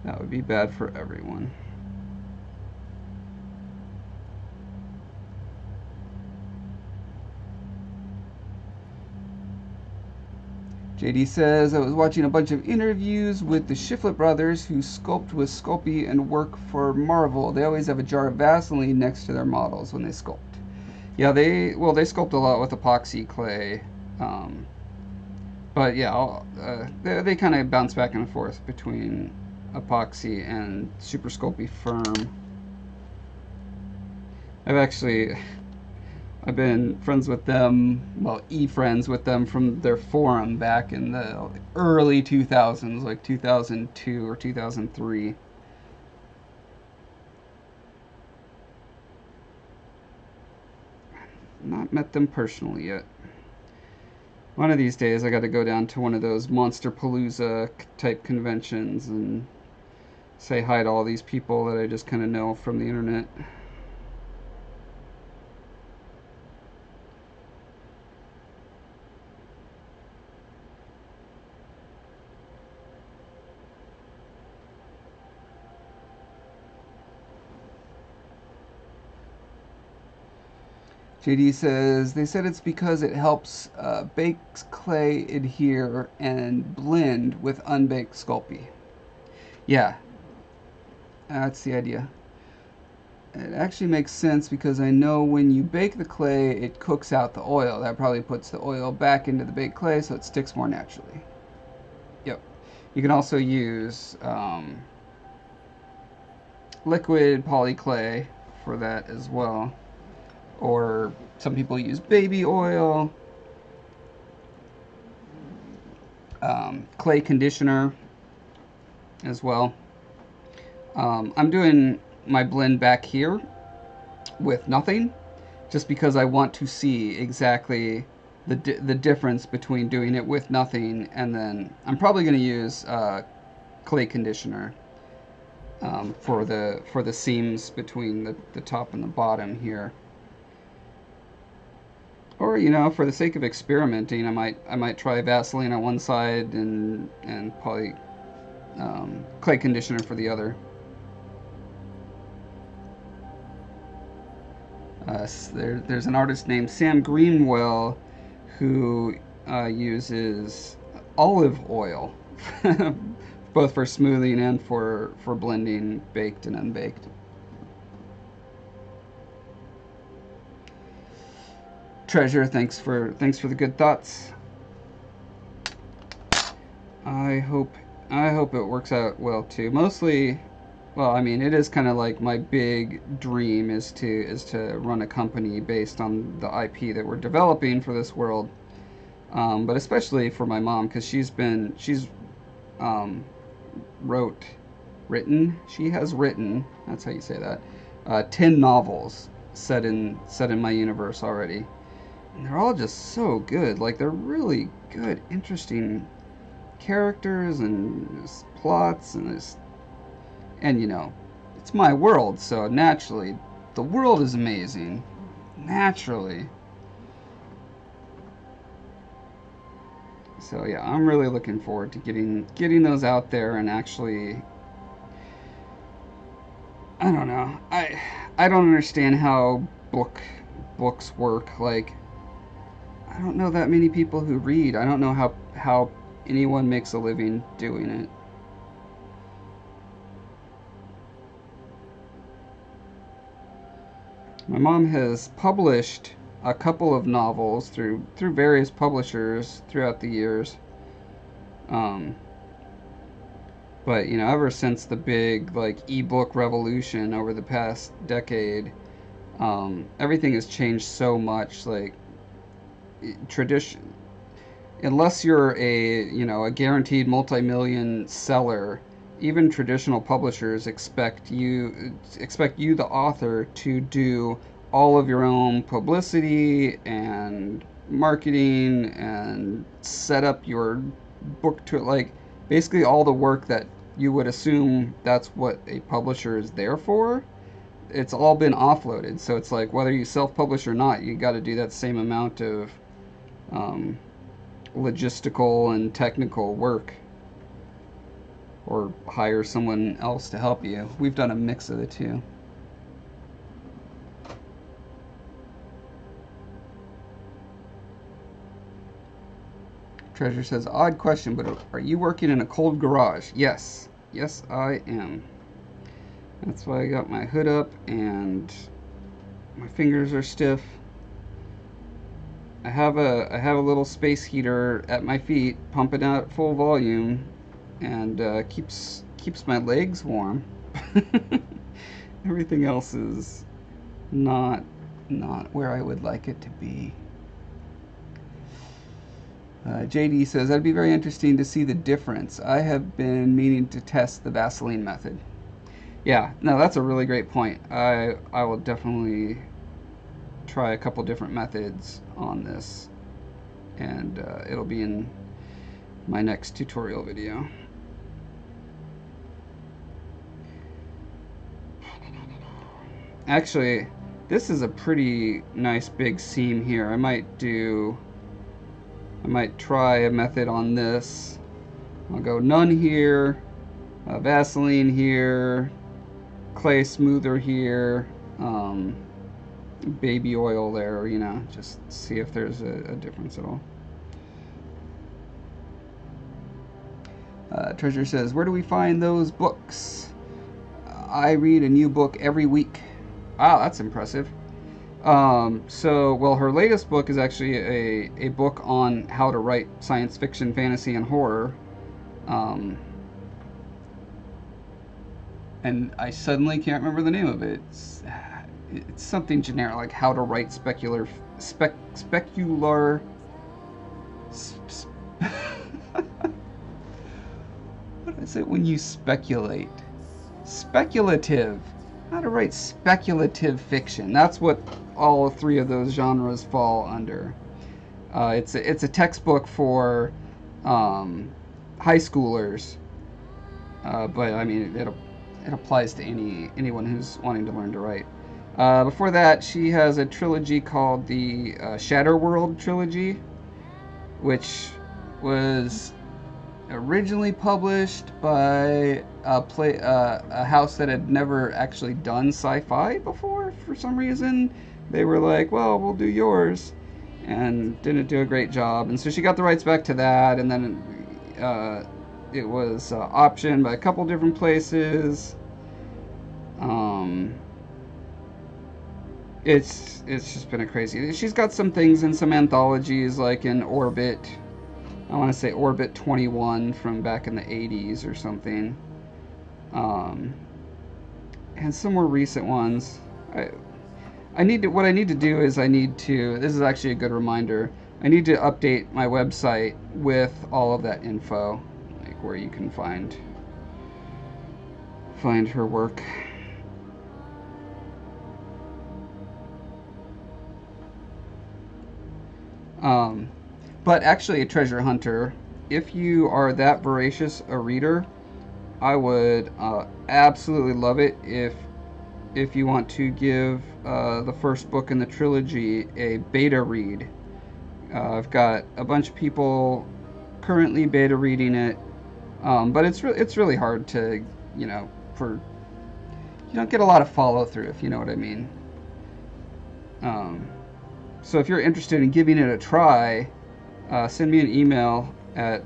That would be bad for everyone. JD says, I was watching a bunch of interviews with the Shiflett brothers who sculpt with Sculpey and work for Marvel. They always have a jar of Vaseline next to their models when they sculpt. Yeah, they sculpt a lot with epoxy clay. But yeah, they kind of bounce back and forth between epoxy and Super Sculpey firm. I've been friends with them, well, friends with them from their forum back in the early 2000s, like 2002 or 2003. Not met them personally yet. One of these days I got to go down to one of those Monster Palooza type conventions and say hi to all these people that I just kind of know from the internet. JD says, they said it's because it helps baked clay adhere and blend with unbaked Sculpey. Yeah, that's the idea. It actually makes sense because I know when you bake the clay, it cooks out the oil. That probably puts the oil back into the baked clay so it sticks more naturally. Yep. You can also use liquid polyclay for that as well. Or some people use baby oil, clay conditioner as well. I'm doing my blend back here with nothing, just because I want to see exactly the difference between doing it with nothing, and then I'm probably going to use clay conditioner for the seams between the top and the bottom here. Or, you know, for the sake of experimenting, I might try Vaseline on one side and clay conditioner for the other. There's an artist named Sam Greenwell who uses olive oil, both for smoothing and for blending baked and unbaked. Treasure, thanks for the good thoughts. I hope it works out well too. Mostly, well, I mean, it is kind of like my big dream is to run a company based on the IP that we're developing for this world. But especially for my mom, because she has written, that's how you say that, 10 novels set in my universe already. And they're all just so good. Like, they're really good, interesting characters and plots and you know, it's my world, so naturally the world is amazing. Naturally. So yeah, I'm really looking forward to getting those out there and actually, I don't know. I don't understand how books work. Like, I don't know that many people who read. I don't know how anyone makes a living doing it. My mom has published a couple of novels through various publishers throughout the years. But you know, ever since the big like ebook revolution over the past decade, everything has changed so much. Like, tradition, unless you're a guaranteed multi-million seller, even traditional publishers expect you the author to do all of your own publicity and marketing and set up your book to, like, basically all the work that you would assume that's what a publisher is there for. It's all been offloaded, so it's like whether you self-publish or not, you got to do that same amount of logistical and technical work, or hire someone else to help you. We've done a mix of the two. Treasure says, odd question, but are you working in a cold garage? Yes. Yes, I am. That's why I got my hood up and my fingers are stiff. I have a little space heater at my feet, pumping out at full volume, and keeps my legs warm. Everything else is not where I would like it to be. JD says, that'd be very interesting to see the difference. I have been meaning to test the Vaseline method. Yeah, no, that's a really great point. I will definitely try a couple different methods on this, and it'll be in my next tutorial video. Actually, this is a pretty nice big seam here. I might try a method on this. I'll go none here, Vaseline here, clay smoother here, baby oil there, you know, just see if there's a difference at all. Treasure says, where do we find those books? I read a new book every week. Wow, that's impressive. Well, her latest book is actually a book on how to write science fiction, fantasy, and horror. and I suddenly can't remember the name of it. It's something generic, like how to write specular. Sp- what is it when you speculate? Speculative. How to write speculative fiction. That's what all three of those genres fall under. It's a textbook for high schoolers, but I mean it applies to anyone who's wanting to learn to write. Before that, she has a trilogy called the Shatterworld trilogy, which was originally published by a house that had never actually done sci-fi before. For some reason, they were like, "Well, we'll do yours," and didn't do a great job. And so she got the rights back to that, and then it was optioned by a couple different places. It's just been a crazy. She's got some things in some anthologies, like in Orbit. I want to say Orbit 21 from back in the 80s or something. And some more recent ones. What I need to do is this is actually a good reminder. I need to update my website with all of that info, like where you can find her work. But actually, a treasure hunter, if you are that voracious a reader, I would absolutely love it if you want to give the first book in the trilogy a beta read. I've got a bunch of people currently beta reading it, but it's really hard to, you don't get a lot of follow through, if you know what I mean. So if you're interested in giving it a try, send me an email at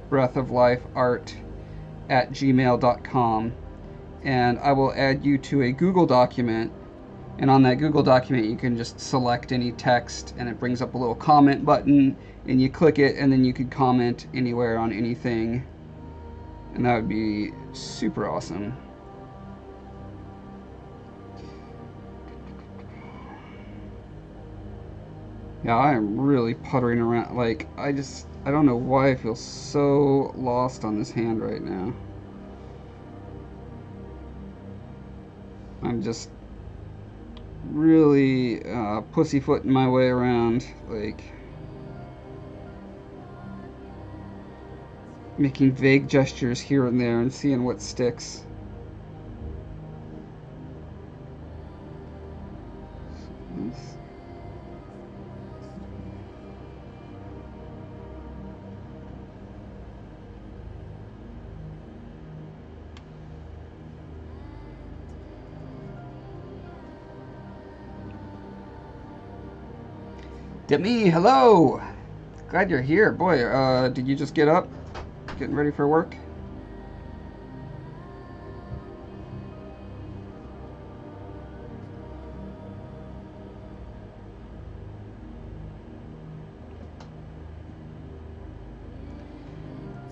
breathoflifeart@gmail.com, and I will add you to a Google document. And on that Google document, you can just select any text, and it brings up a little comment button, and you click it, and then you can comment anywhere on anything, and that would be super awesome. Yeah, I am really puttering around. Like, I don't know why I feel so lost on this hand right now. I'm just really pussyfooting my way around, like making vague gestures here and there and seeing what sticks. Demi, hello! Glad you're here. Boy, did you just get up? Getting ready for work?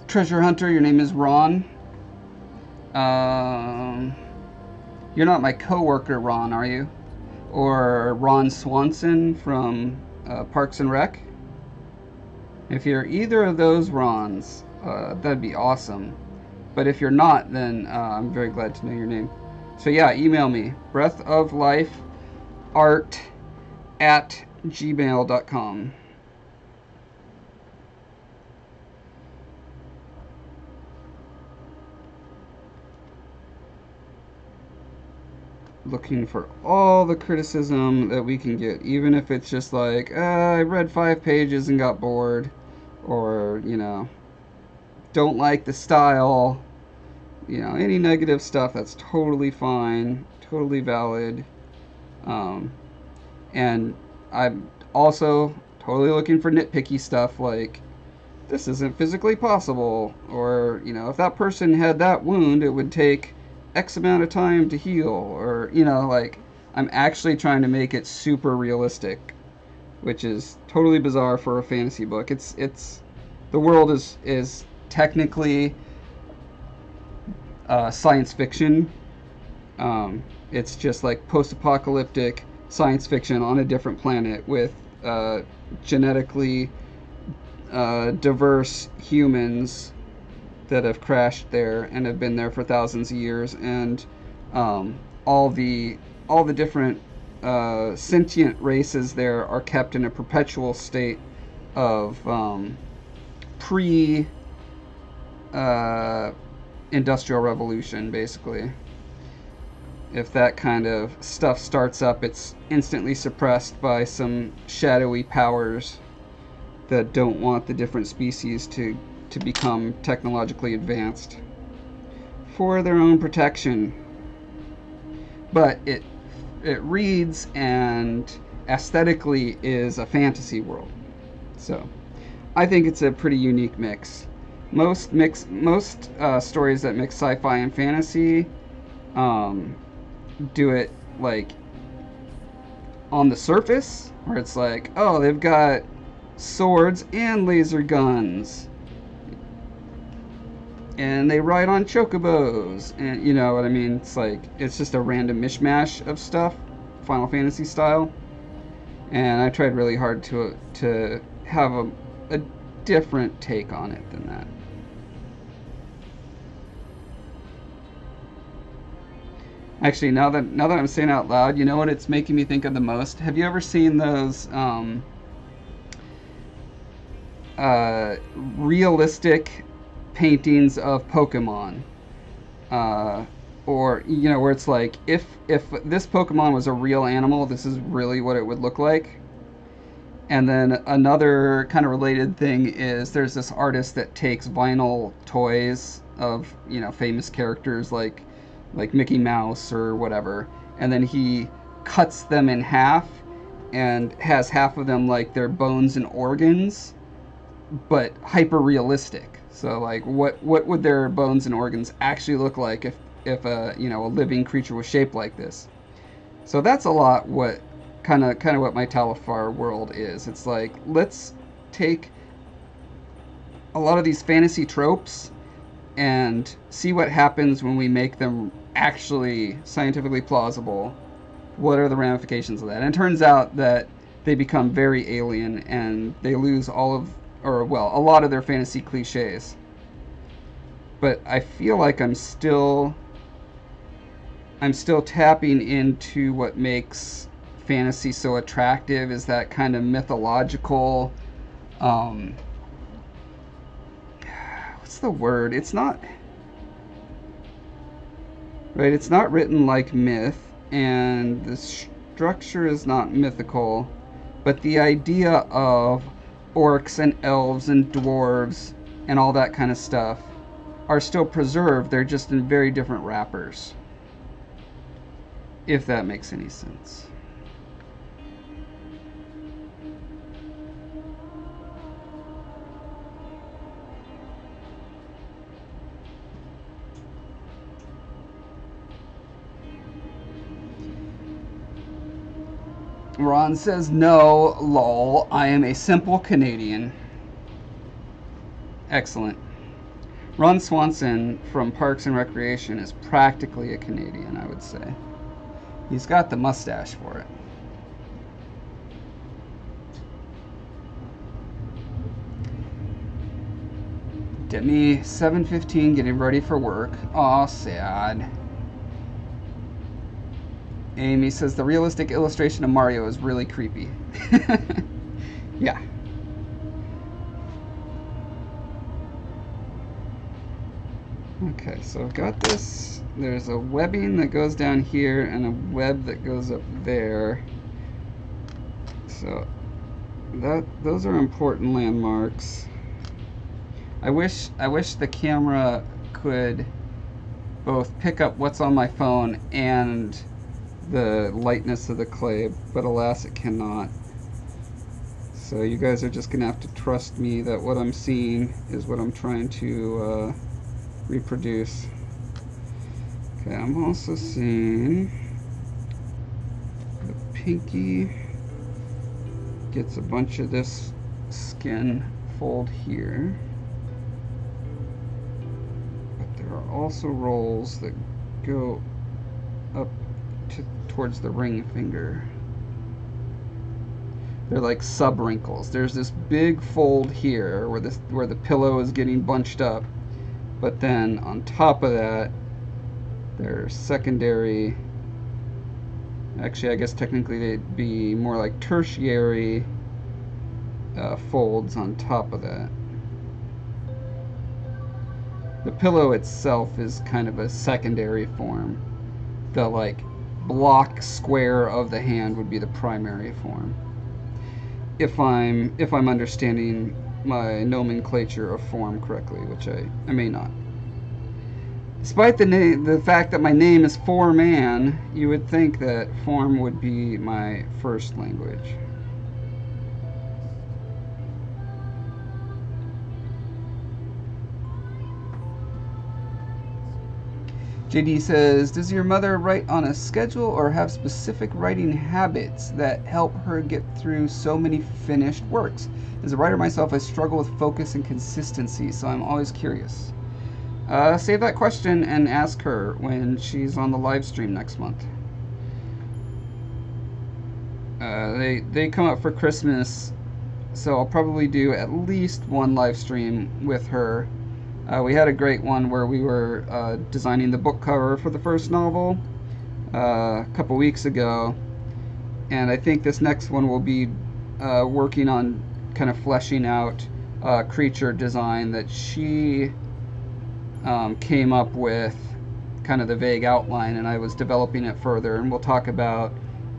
Treasure hunter, your name is Ron. You're not my coworker, Ron, are you? Or Ron Swanson from Parks and Rec? If you're either of those Rons, that'd be awesome. But if you're not, then I'm very glad to know your name. So yeah, email me, breathoflifeart@gmail.com. Looking for all the criticism that we can get, even if it's just like, I read 5 pages and got bored, or, don't like the style, any negative stuff, that's totally fine, totally valid. And I'm also totally looking for nitpicky stuff like, this isn't physically possible, or, if that person had that wound, it would take X amount of time to heal, or I'm actually trying to make it super realistic, which is totally bizarre for a fantasy book. It's the world is technically science fiction. It's just like post-apocalyptic science fiction on a different planet with genetically diverse humans that have crashed there and have been there for thousands of years, and all the different sentient races there are kept in a perpetual state of pre industrial revolution, basically. If that kind of stuff starts up, it's instantly suppressed by some shadowy powers that don't want the different species to become technologically advanced for their own protection. But it reads and aesthetically is a fantasy world. So I think it's a pretty unique mix. Most stories that mix sci-fi and fantasy do it like on the surface, where it's like, oh, they've got swords and laser guns, and they ride on chocobos, and you know what I mean. It's like, it's just a random mishmash of stuff, Final Fantasy style. And I tried really hard to have a different take on it than that. Actually, now that I'm saying it out loud, you know what it's making me think of the most? Have you ever seen those realistic paintings of Pokemon? Or, you know, where it's like, if this Pokemon was a real animal, this is really what it would look like. And then another kind of related thing is there's this artist that takes vinyl toys of, you know, famous characters like Mickey Mouse or whatever, and then he cuts them in half and has half of them like their bones and organs, but hyper realistic. So like, what would their bones and organs actually look like if a, you know, a living creature was shaped like this? So that's a lot what kind of what my Talifar world is. It's like, let's take a lot of these fantasy tropes and see what happens when we make them actually scientifically plausible. What are the ramifications of that? And it turns out that they become very alien, and they lose all of, or well, a lot of their fantasy cliches. But I feel like I'm still tapping into what makes fantasy so attractive, is that kind of mythological, what's the word? It's not right. It's not written like myth, and the structure is not mythical, but the idea of orcs and elves and dwarves and all that kind of stuff are still preserved. They're just in very different wrappers, if that makes any sense. Ron says, no, lol, I am a simple Canadian. Excellent. Ron Swanson from Parks and Recreation is practically a Canadian, I would say. He's got the mustache for it. Get me 7:15, getting ready for work. Aw, sad. Amy says the realistic illustration of Mario is really creepy. Yeah. Okay, so I've got this. There's a webbing that goes down here and a web that goes up there. So those are important landmarks. I wish the camera could both pick up what's on my phone and the lightness of the clay, but alas, it cannot. So you guys are just gonna have to trust me that what I'm seeing is what I'm trying to reproduce. Okay, I'm also seeing the pinky gets a bunch of this skin fold here, but there are also rolls that go up towards the ring finger. They're like sub-wrinkles. There's this big fold here where the pillow is getting bunched up, but then on top of that, there's secondary. Actually, I guess technically they'd be more like tertiary folds on top of that. The pillow itself is kind of a secondary form. The like block square of the hand would be the primary form. If I'm understanding my nomenclature of form correctly, which I may not. Despite the fact that my name is Foreman, you would think that form would be my first language. JD says, does your mother write on a schedule or have specific writing habits that help her get through so many finished works? As a writer myself, I struggle with focus and consistency, so I'm always curious. Save that question and ask her when she's on the live stream next month. They come up for Christmas, so I'll probably do at least one live stream with her. We had a great one where we were designing the book cover for the first novel a couple weeks ago, and I think this next one will be working on kind of fleshing out creature design that she came up with, kind of the vague outline, and I was developing it further, and we'll talk about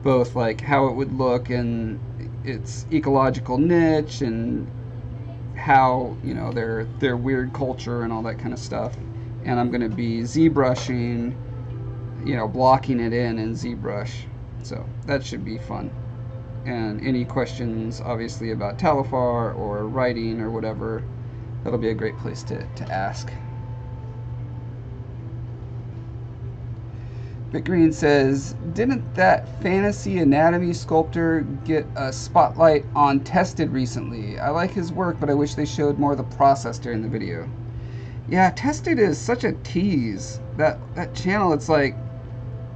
both like how it would look and its ecological niche and how, you know, their weird culture and all that kind of stuff. And I'm going to be ZBrushing, you know, blocking it in ZBrush, so that should be fun. And any questions obviously about Talifar or writing or whatever, that'll be a great place to ask. Green says, didn't that fantasy anatomy sculptor get a spotlight on Tested recently? I like his work, but I wish they showed more of the process during the video. Yeah, Tested is such a tease. That channel, it's like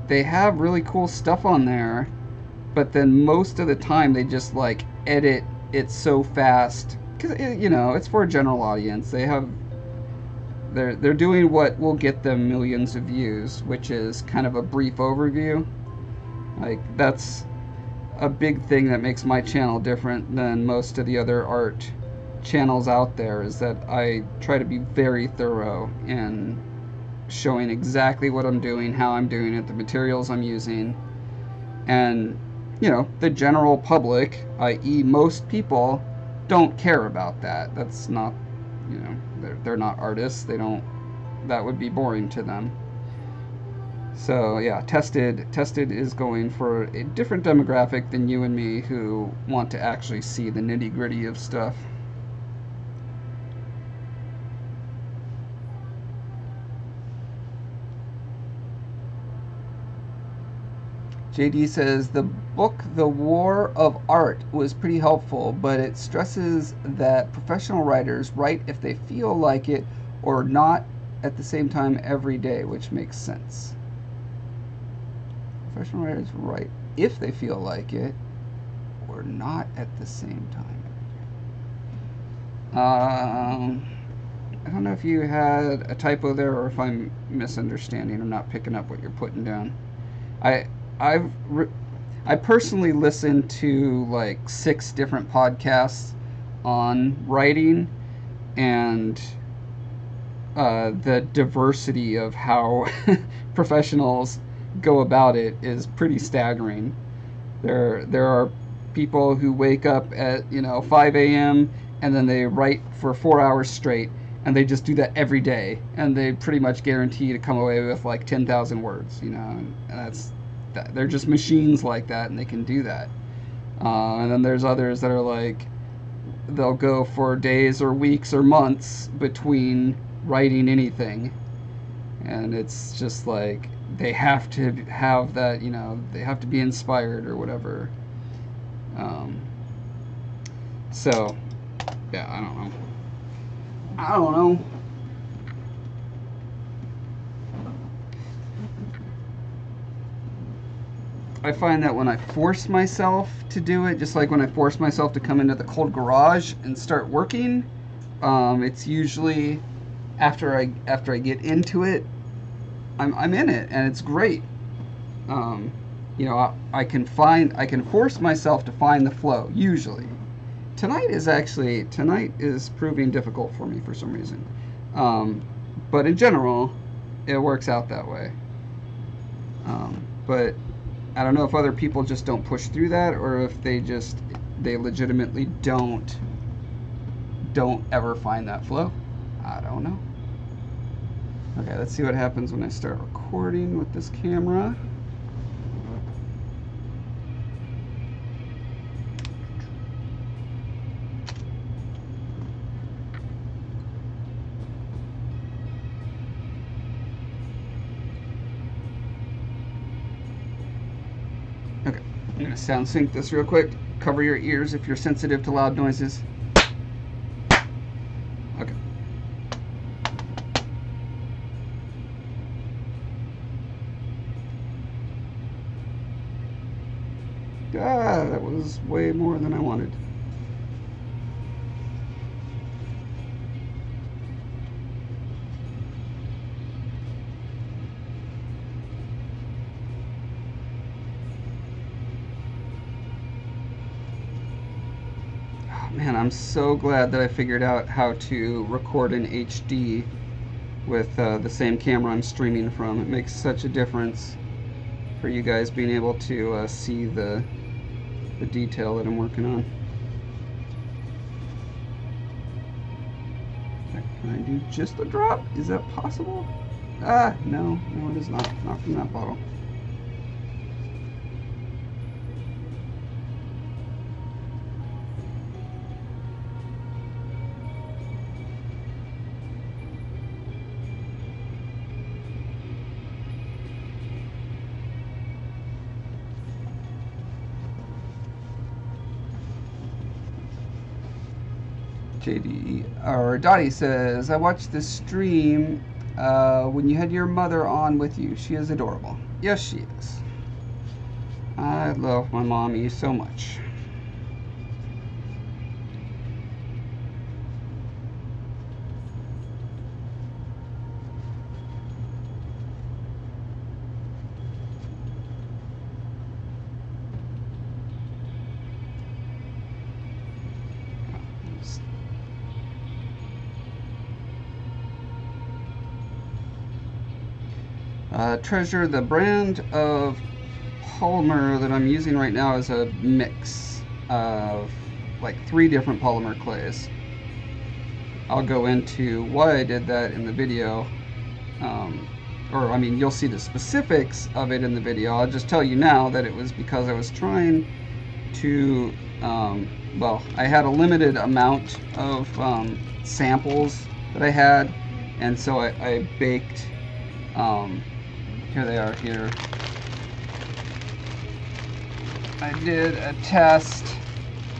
they have really cool stuff on there, but then most of the time they just like edit it so fast because you know, it's for a general audience. They're doing what will get them millions of views, which is kind of a brief overview. Like, that's a big thing that makes my channel different than most of the other art channels out there, is that I try to be very thorough in showing exactly what I'm doing, how I'm doing it, the materials I'm using. And, you know, the general public, i.e. most people, don't care about that. That's not, you know, they're not artists. They don't, that would be boring to them. So yeah, Tested is going for a different demographic than you and me, who want to actually see the nitty-gritty of stuff. JD says, the book The War of Art was pretty helpful, but it stresses that professional writers write if they feel like it or not at the same time every day, which makes sense. Professional writers write if they feel like it or not at the same time every day. I don't know if you had a typo there or if I'm misunderstanding. I'm not picking up what you're putting down. I personally listen to like 6 different podcasts on writing, and the diversity of how professionals go about it is pretty staggering. There are people who wake up at 5 a.m. and then they write for 4 hours straight, and they just do that every day, and they pretty much guarantee to come away with like 10,000 words, and they're just machines like that, and they can do that. And then there's others that are like, they'll go for days or weeks or months between writing anything, and it's just like they have to have that, they have to be inspired or whatever. So yeah, I don't know. I find that when I force myself to do it, just like when I force myself to come into the cold garage and start working, it's usually after I get into it, I'm in it and it's great. You know, I can force myself to find the flow usually. Tonight is proving difficult for me for some reason, but in general, it works out that way. But I don't know if other people just don't push through that, or if they legitimately don't ever find that flow. I don't know. Okay, let's see what happens when I start recording with this camera. Okay, I'm gonna sound sync this real quick. Cover your ears if you're sensitive to loud noises. Okay. Ah, that was way more than I wanted. Man, I'm so glad that I figured out how to record in HD with the same camera I'm streaming from. It makes such a difference for you guys being able to see the detail that I'm working on. Can I do just a drop? Is that possible? Ah, no, it is not. Not from that bottle. JD or Dottie says, I watched this stream when you had your mother on with you. She is adorable. Yes, she is. I love my mommy so much. Treasure, the brand of polymer that I'm using right now is a mix of like 3 different polymer clays. I'll go into why I did that in the video, or I mean you'll see the specifics of it in the video. I'll just tell you now that it was because I was trying to, well, I had a limited amount of samples that I had, and so I baked, here they are here. I did a test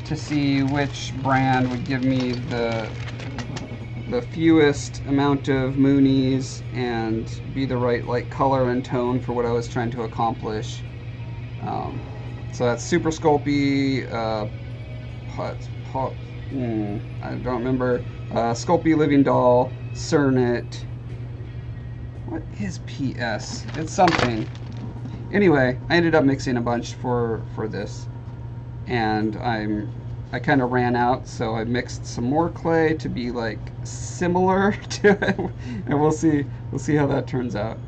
to see which brand would give me the fewest amount of moonies and be the right like color and tone for what I was trying to accomplish. So that's Super Sculpey, I don't remember, Sculpey Living Doll, Cernet. What is PS? It's something. Anyway, I ended up mixing a bunch for this, and I kind of ran out, so I mixed some more clay to be like similar to it, and we'll see how that turns out.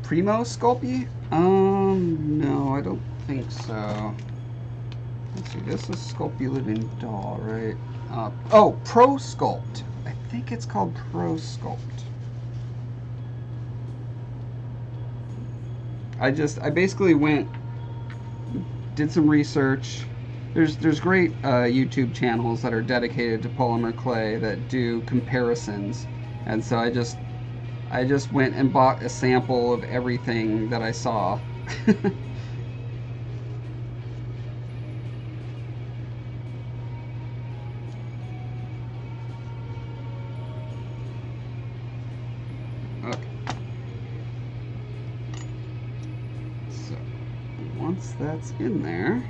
Primo Sculpey? No, I don't think so. Let's see, this is Sculpey Living Doll, right? Oh, Pro Sculpt. I think it's called Pro Sculpt. I basically did some research, there's great YouTube channels that are dedicated to polymer clay that do comparisons, and so I just went and bought a sample of everything that I saw. Okay. So once that's in there,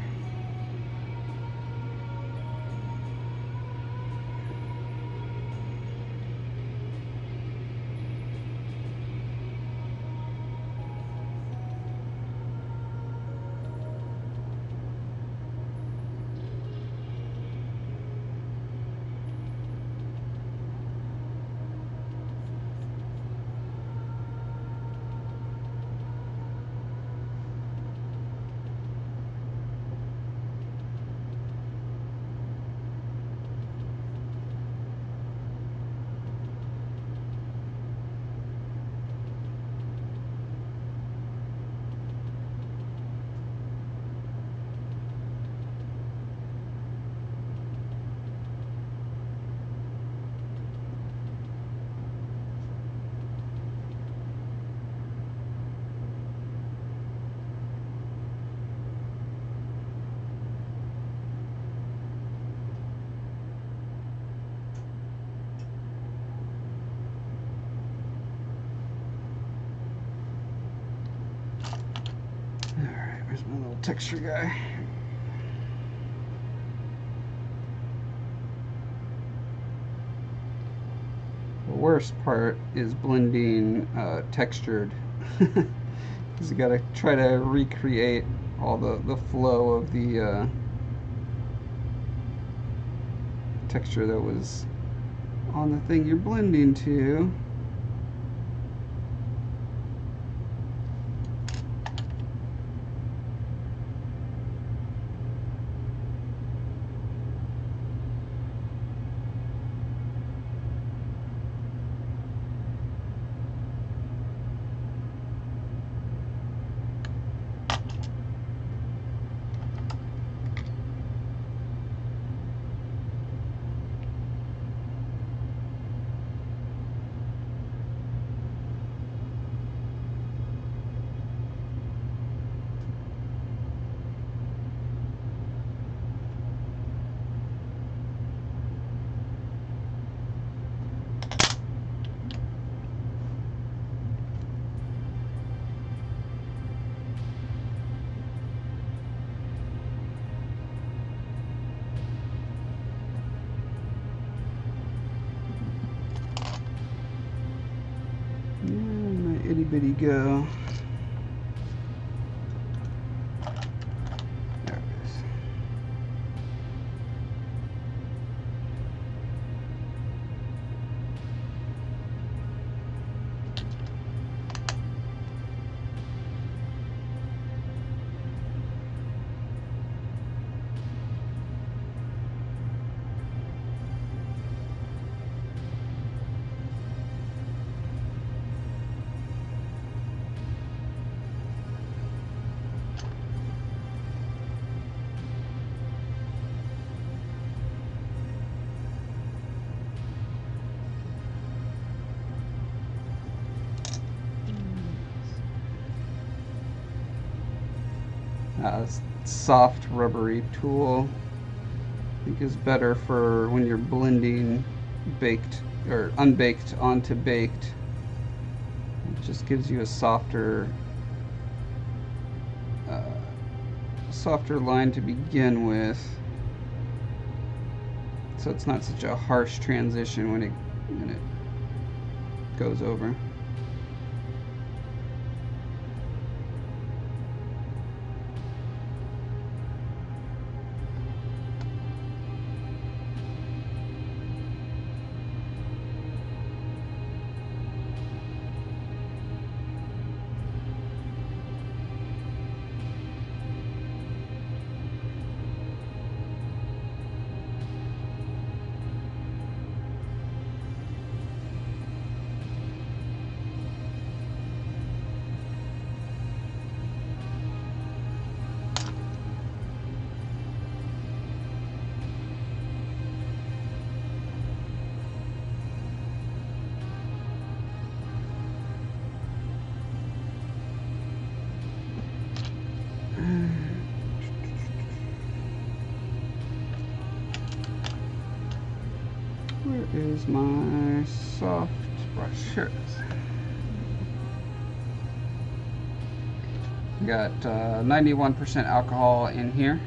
where's my little texture guy? The worst part is blending textured, because you gotta try to recreate all the flow of the texture that was on the thing you're blending to. Itty bitty go. There it is. Soft rubbery tool I think is better for when you're blending baked or unbaked onto baked. It just gives you a softer line to begin with, so it's not such a harsh transition when it goes over. Where is my soft brush? Here it is. We got 91% alcohol in here.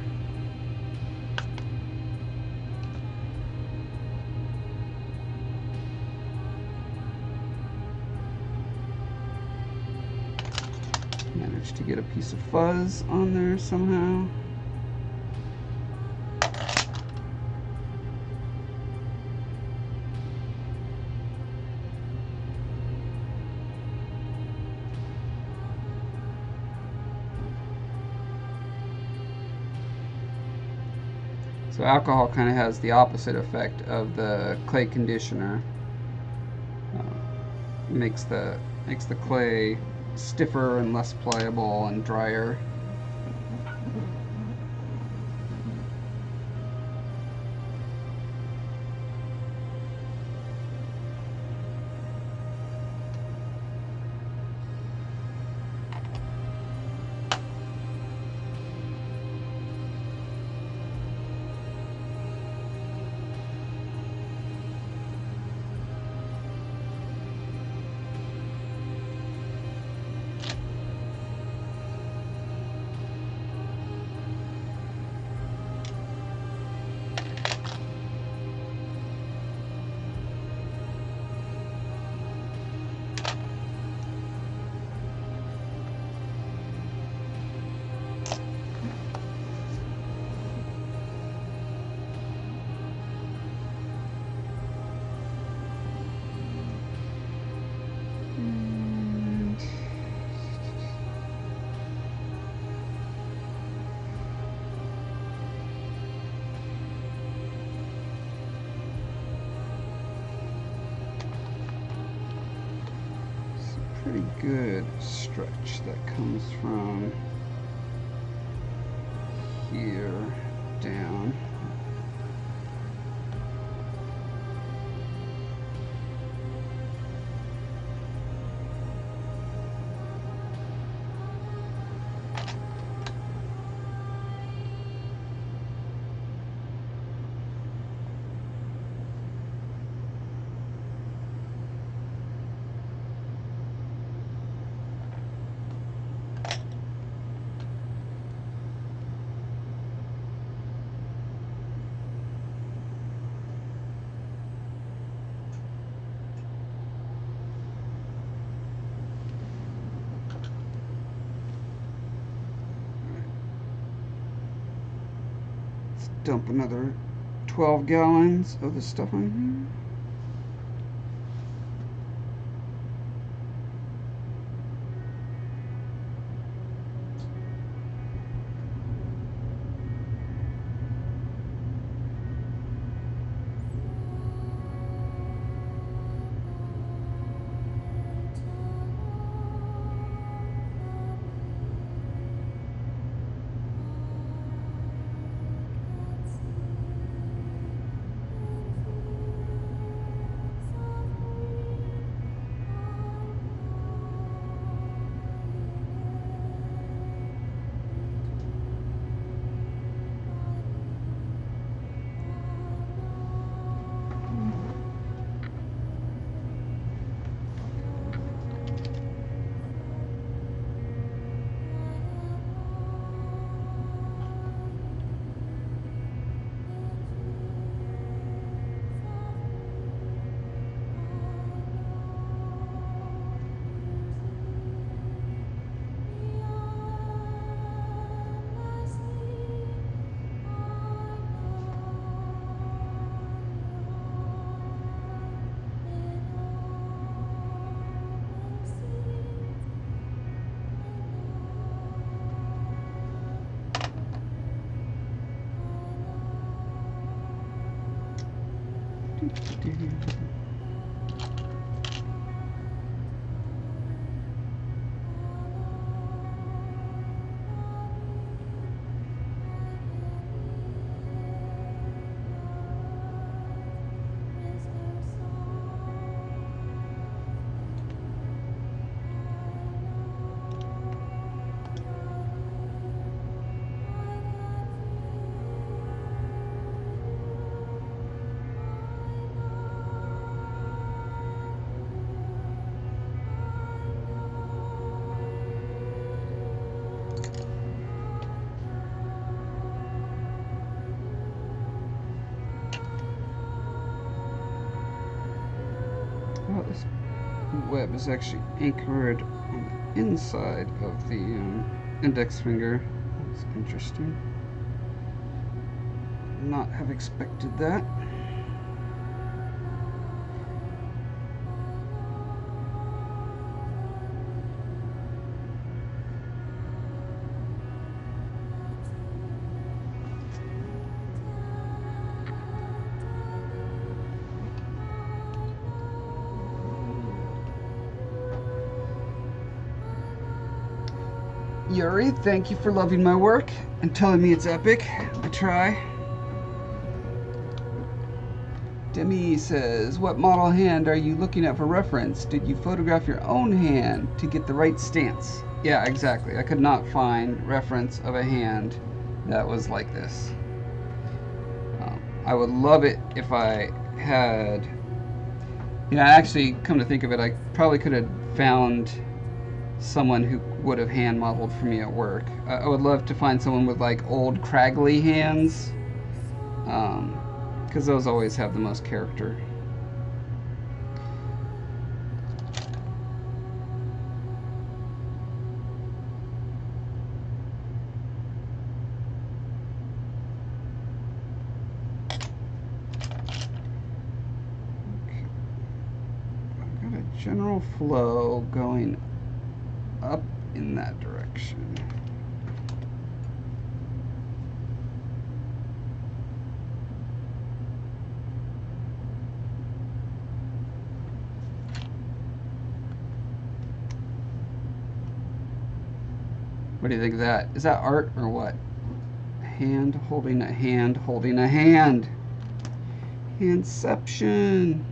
Managed to get a piece of fuzz on there somehow. So alcohol kind of has the opposite effect of the clay conditioner. Makes the clay stiffer and less pliable and drier. Pretty good stretch that comes from here down. Dump another 12 gallons of the stuff on here. web is actually anchored on the inside of the index finger. That's interesting. Not have expected that. Yuri, thank you for loving my work and telling me it's epic. I try. Demi says, what model hand are you looking at for reference? Did you photograph your own hand to get the right stance? Yeah, exactly. I could not find reference of a hand that was like this. I would love it if I had, actually, come to think of it, I probably could have found someone who would have hand modeled for me at work. I would love to find someone with like old craggly hands, because those always have the most character. Okay. I've got a general flow going up in that direction. What do you think of that? Is that art or what? Hand holding a hand holding a hand. Handception.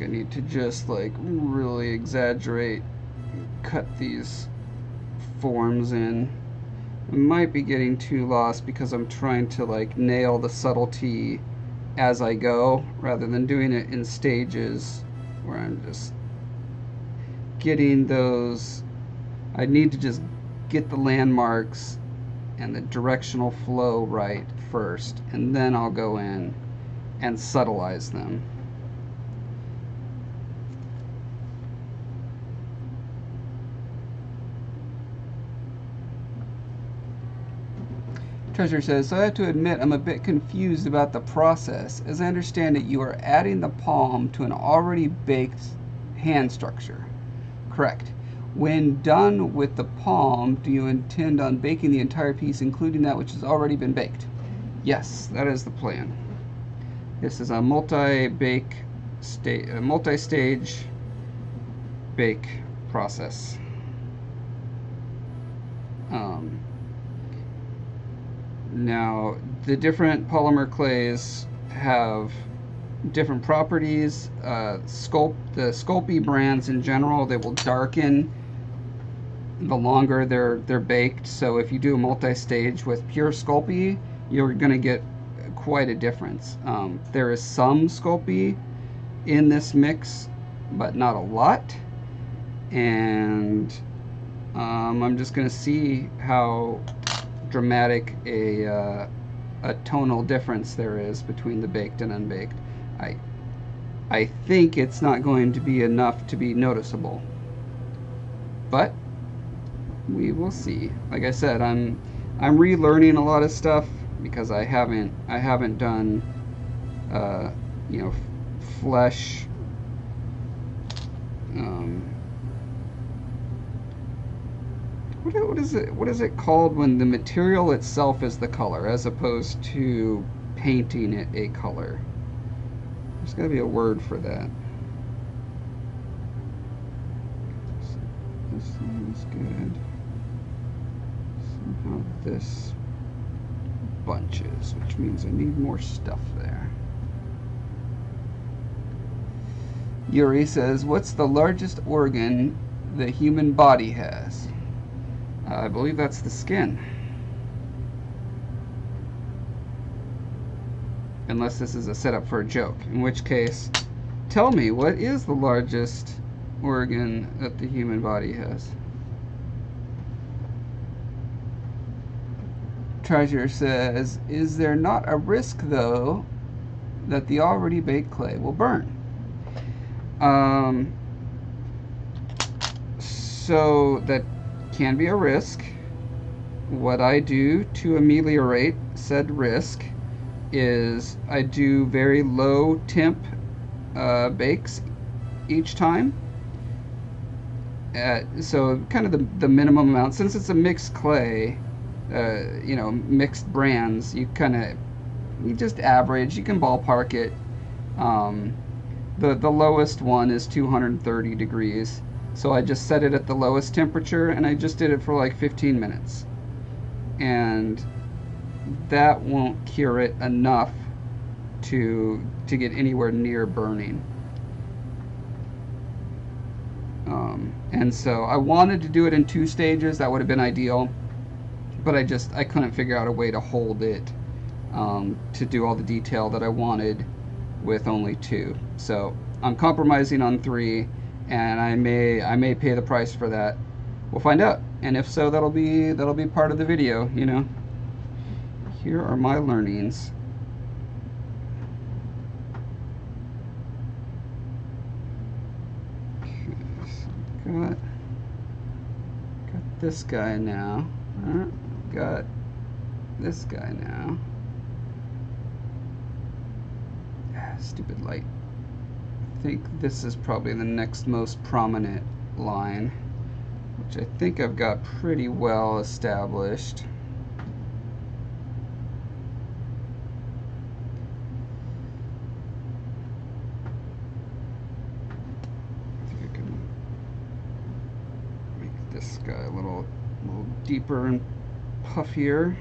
I need to just like really exaggerate, cut these forms in. I might be getting too lost because I'm trying to like nail the subtlety as I go rather than doing it in stages where I'm just getting those. I need to just get the landmarks and the directional flow right first, and then I'll go in and subtleize them. Treasure says, so I have to admit I'm a bit confused about the process. As I understand it, you are adding the palm to an already baked hand structure. Correct. When done with the palm, do you intend on baking the entire piece, including that which has already been baked? Yes, that is the plan. This is a multi-stage bake process. Now, the different polymer clays have different properties. The Sculpting brands in general, they will darken the longer they're baked. So if you do a multi-stage with pure Sculpting, you're going to get quite a difference. There is some Sculpting in this mix, but not a lot. And I'm just going to see how dramatic a tonal difference there is between the baked and unbaked. I think it's not going to be enough to be noticeable, but we will see. Like I said, I'm relearning a lot of stuff because I haven't done flesh what is it called when the material itself is the color as opposed to painting it a color? There's got to be a word for that. This one is good. Somehow this bunches, which means I need more stuff there. Yuri says, what's the largest organ the human body has? I believe that's the skin. Unless this is a setup for a joke, in which case, tell me, what is the largest organ that the human body has? Treasure says, is there not a risk, though, that the already baked clay will burn? So that can be a risk. What I do to ameliorate said risk is I do very low temp bakes each time. So kind of the minimum amount. Since it's a mixed clay, you know, mixed brands, you just average, you can ballpark it. The lowest one is 230 degrees. So I just set it at the lowest temperature, and I just did it for like 15 minutes. And that won't cure it enough to get anywhere near burning. And so I wanted to do it in 2 stages. That would have been ideal, but I couldn't figure out a way to hold it to do all the detail that I wanted with only 2. So I'm compromising on 3, and I may pay the price for that. We'll find out, and if so, that'll be part of the video. You know, here are my learnings. Okay, so got this guy now. Got this guy now. Stupid light. I think this is probably the next most prominent line, which I think I've got pretty well established. I think I can make this guy a little deeper and puffier.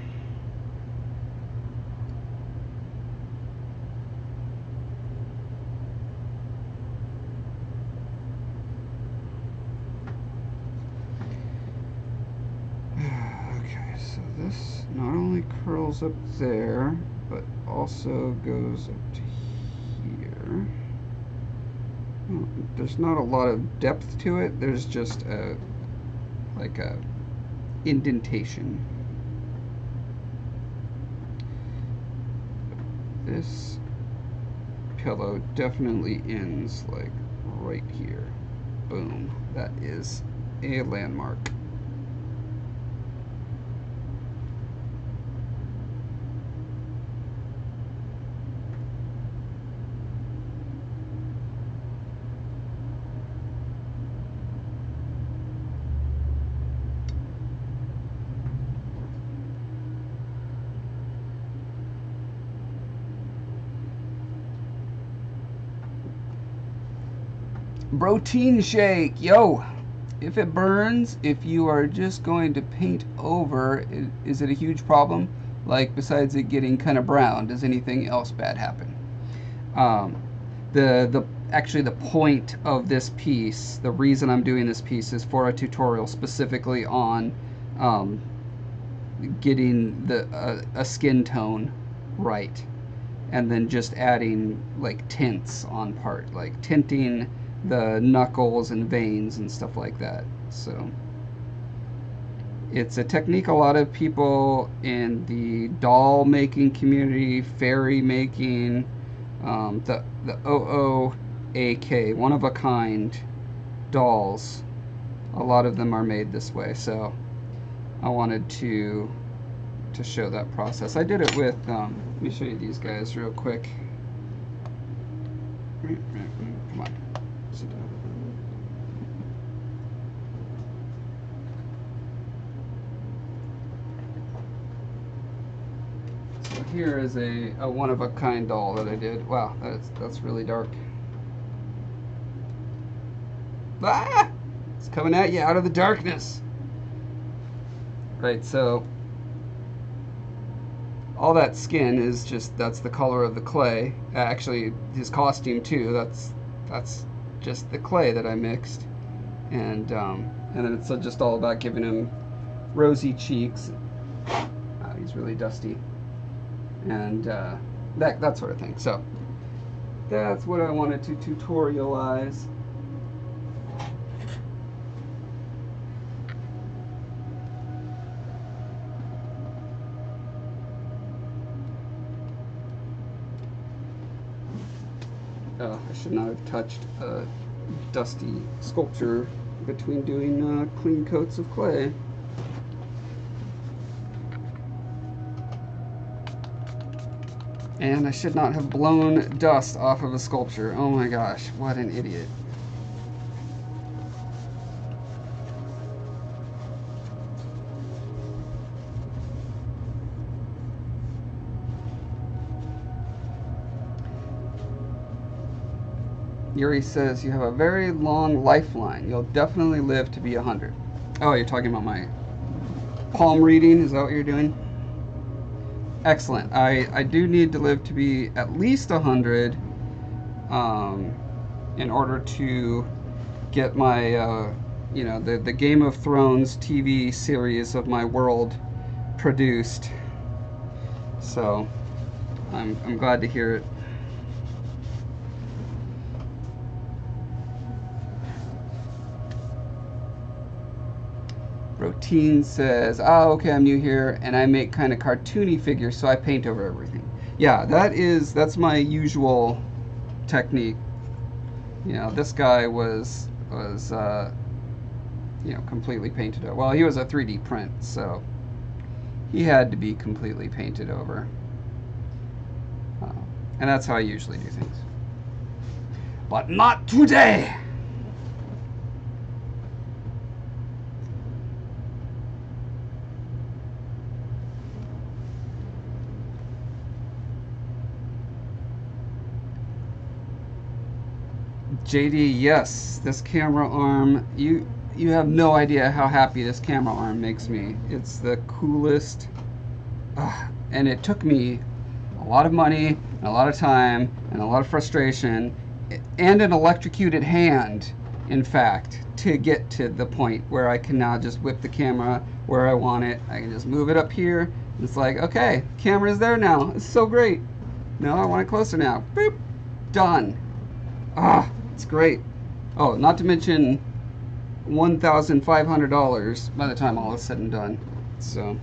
This not only curls up there, but also goes up to here. Well, there's not a lot of depth to it. There's just like a indentation. This pillow definitely ends like right here. Boom. That is a landmark. Protein shake, yo! If it burns, if you are just going to paint over, is it a huge problem? Like, besides it getting kind of brown, does anything else bad happen? Actually the point of this piece, the reason I'm doing this piece is for a tutorial specifically on getting a skin tone right, and then just adding like tints on part, like tinting the knuckles and veins and stuff like that. So it's a technique a lot of people in the doll making community, fairy making, the OOAK, one of a kind dolls, a lot of them are made this way. So I wanted to show that process. I did it with let me show you these guys real quick. Come on. So here is a one-of-a-kind doll that I did. Wow, that's really dark. Ah! It's coming at you out of the darkness. Right, so all that skin is just, that's the color of the clay. Actually, his costume too, that's just the clay that I mixed. And then it's just all about giving him rosy cheeks. He's really dusty. And that sort of thing. So that's what I wanted to tutorialize. I should not have touched a dusty sculpture between doing clean coats of clay. And I should not have blown dust off of a sculpture. Oh my gosh, what an idiot. Yuri says, you have a very long lifeline. You'll definitely live to be 100. Oh, you're talking about my palm reading? Is that what you're doing? Excellent. I do need to live to be at least 100 in order to get my, you know, the Game of Thrones TV series of my world produced. So I'm glad to hear it. Routine says, oh, okay, I'm new here, and I make kind of cartoony figures, so I paint over everything. Yeah, that's my usual technique. You know, this guy was you know, completely painted over. Well, he was a 3D print, so he had to be completely painted over. And that's how I usually do things. But not today! JD, yes, this camera arm, you have no idea how happy this camera arm makes me. It's the coolest, and it took me a lot of money, and a lot of time, and a lot of frustration, and an electrocuted hand, in fact, to get to the point where I can now just whip the camera where I want it. I can just move it up here, and it's like, okay, camera's there now. It's so great. No, I want it closer now. Boop, done. It's great. Oh, not to mention $1,500 by the time all is said and done. So,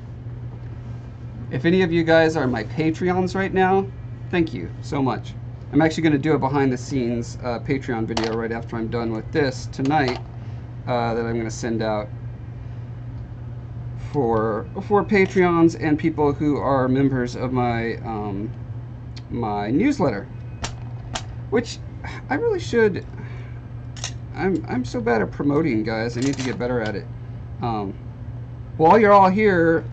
if any of you guys are my Patreons right now, thank you so much. I'm actually going to do a behind the scenes Patreon video right after I'm done with this tonight that I'm going to send out for Patreons and people who are members of my my newsletter, which I really should. I'm so bad at promoting, guys. I need to get better at it. While you're all here,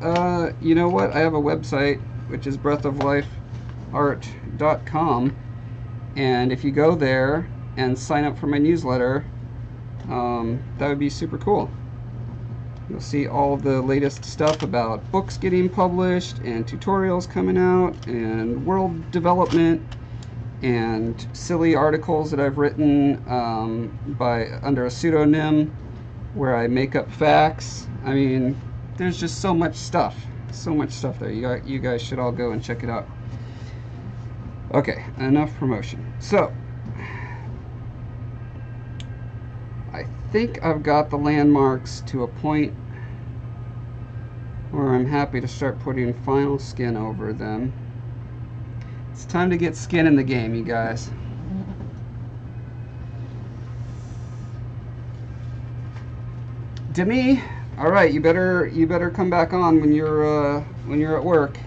you know what? I have a website, which is breathoflifeart.com, and if you go there and sign up for my newsletter, that would be super cool. You'll see all the latest stuff about books getting published and tutorials coming out and world development and silly articles that I've written under a pseudonym where I make up facts. I mean, there's just so much stuff there. You guys should all go and check it out. Okay, enough promotion. So, I think I've got the landmarks to a point where I'm happy to start putting final skin over them. It's time to get skin in the game, you guys. Demi, all right, you better come back on when you're at work.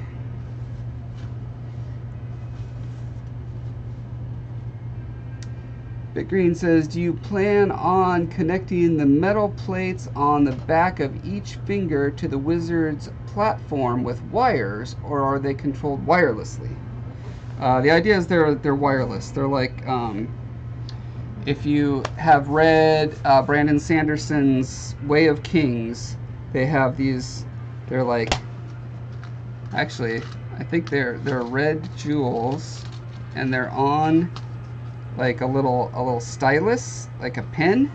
Big Green says, do you plan on connecting the metal plates on the back of each finger to the wizard's platform with wires, or are they controlled wirelessly? The idea is they're wireless. They're like, if you have read Brandon Sanderson's Way of Kings, they have these, they're like, actually, I think they're red jewels, and they're on like a little stylus, like a pen.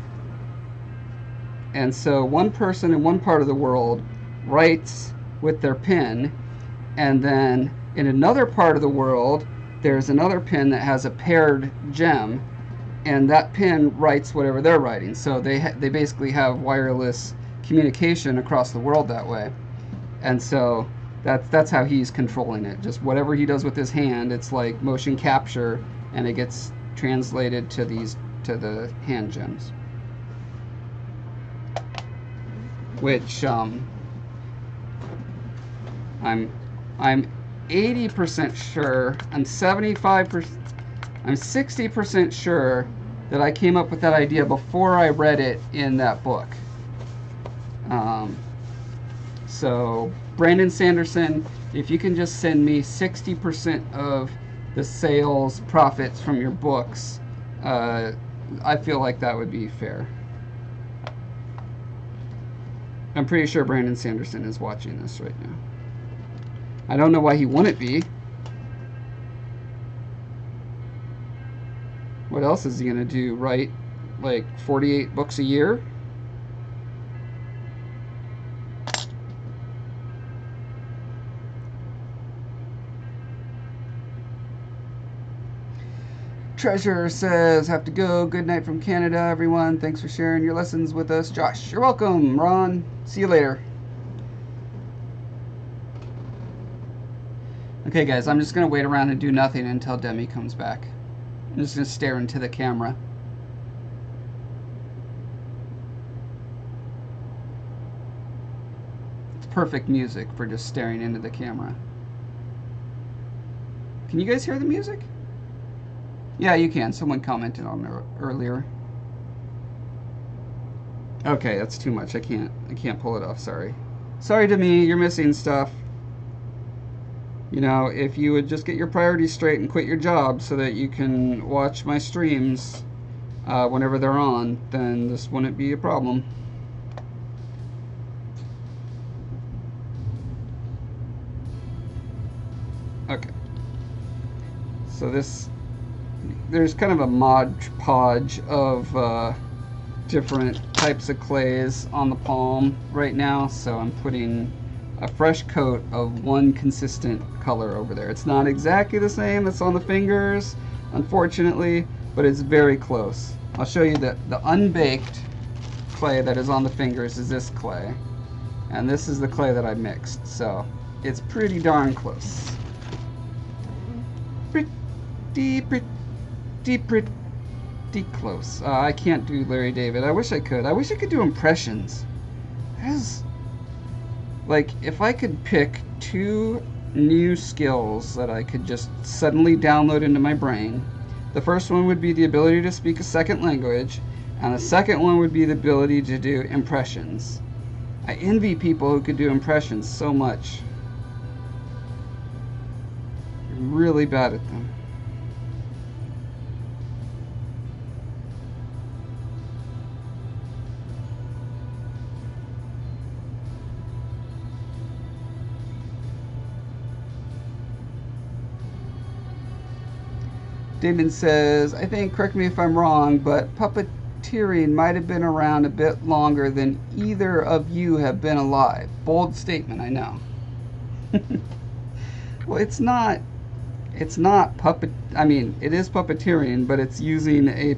And so one person in one part of the world writes with their pen, and then in another part of the world there's another pen that has a paired gem, and that pen writes whatever they're writing. So they basically have wireless communication across the world that way. And so that's how he's controlling it. Just whatever he does with his hand, it's like motion capture, and it gets translated to the hand gems. Which I'm 80% sure, I'm 75%, I'm 60% sure that I came up with that idea before I read it in that book. So Brandon Sanderson, if you can just send me 60% of the sales profits from your books, I feel like that would be fair. I'm pretty sure Brandon Sanderson is watching this right now. I don't know why he wouldn't be. What else is he gonna do? Write like 48 books a year? Treasure says, have to go. Good night from Canada, everyone. Thanks for sharing your lessons with us. Josh, you're welcome. Ron, see you later. Okay, guys, I'm just going to wait around and do nothing until Demi comes back. I'm just going to stare into the camera. It's perfect music for just staring into the camera. Can you guys hear the music? Yeah, you can. Someone commented on it earlier. Okay, that's too much. I can't pull it off. Sorry. Sorry to me. You're missing stuff. You know, if you would just get your priorities straight and quit your job so that you can watch my streams whenever they're on, then this wouldn't be a problem. Okay. So there's kind of a mod podge of different types of clays on the palm right now, so I'm putting a fresh coat of one consistent color over there. It's not exactly the same that's on the fingers, unfortunately, but it's very close. I'll show you that the unbaked clay that is on the fingers is this clay, and this is the clay that I mixed, so it's pretty darn close. Pretty close. I can't do Larry David. I wish I could. I wish I could do impressions. Like, if I could pick two new skills that I could just suddenly download into my brain, the first one would be the ability to speak a second language, and the second one would be the ability to do impressions. I envy people who could do impressions so much. I'm really bad at them. Damon says, I think, correct me if I'm wrong, but puppeteering might have been around a bit longer than either of you have been alive. Bold statement, I know. Well, it's not puppet, I mean, it is puppeteering, but it's using a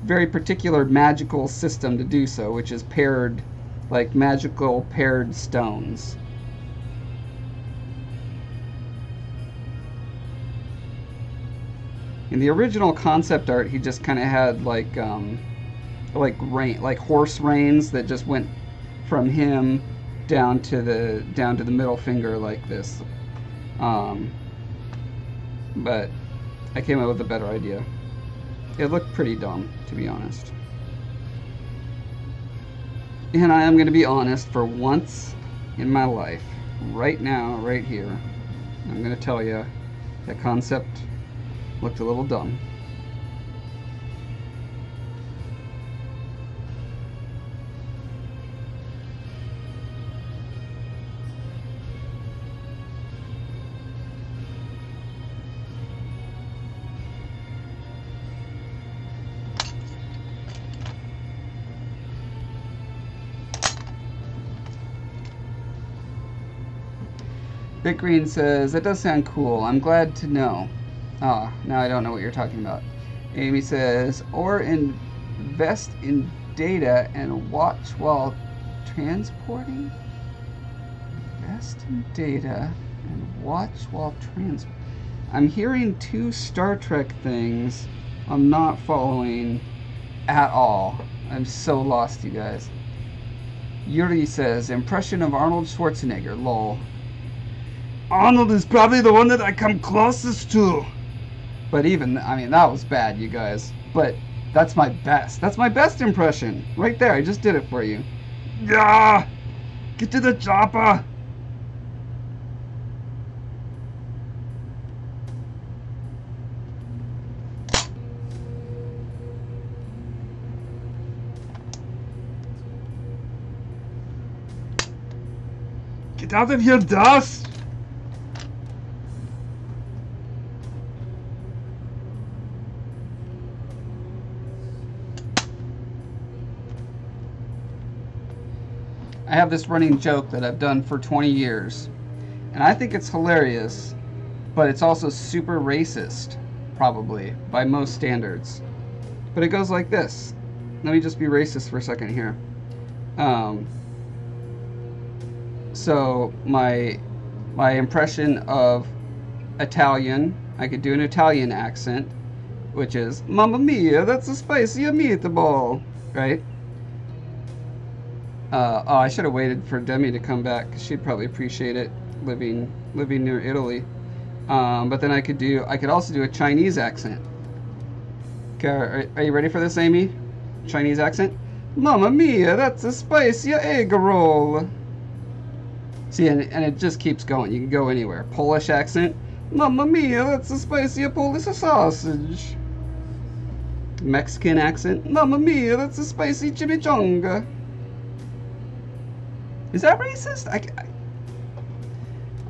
very particular magical system to do so, which is paired, like magical paired stones. In the original concept art, he just kind of had like horse reins that just went from him down to the middle finger like this. But I came up with a better idea. It looked pretty dumb, to be honest. And I am going to be honest for once in my life, right now, right here. I'm going to tell you that concept looked a little dumb. Big Green says, that does sound cool. I'm glad to know. Ah, now I don't know what you're talking about. Amy says, or invest in data and watch while transporting? Invest in data and watch while transporting. I'm hearing two Star Trek things I'm not following at all. I'm so lost, you guys. Yuri says, impression of Arnold Schwarzenegger, lol. Arnold is probably the one that I come closest to. But even, I mean, that was bad, you guys. But that's my best. That's my best impression. Right there, I just did it for you. Yeah! Get to the chopper! Get out of here, dust! I have this running joke that I've done for 20 years, and I think it's hilarious, but it's also super racist, probably, by most standards. But it goes like this. Let me just be racist for a second here. So my impression of Italian, I could do an Italian accent, which is, Mamma mia, that's a spicy meatball, right? Oh, I should have waited for Demi to come back, 'cause she'd probably appreciate it, living near Italy. But then I could also do a Chinese accent. Okay, are you ready for this, Amy? Chinese accent? Mamma mia, that's a spicy egg roll. See, and it just keeps going. You can go anywhere. Polish accent? Mamma mia, that's a spicy Polish sausage. Mexican accent? Mamma mia, that's a spicy chimichanga. Is that racist?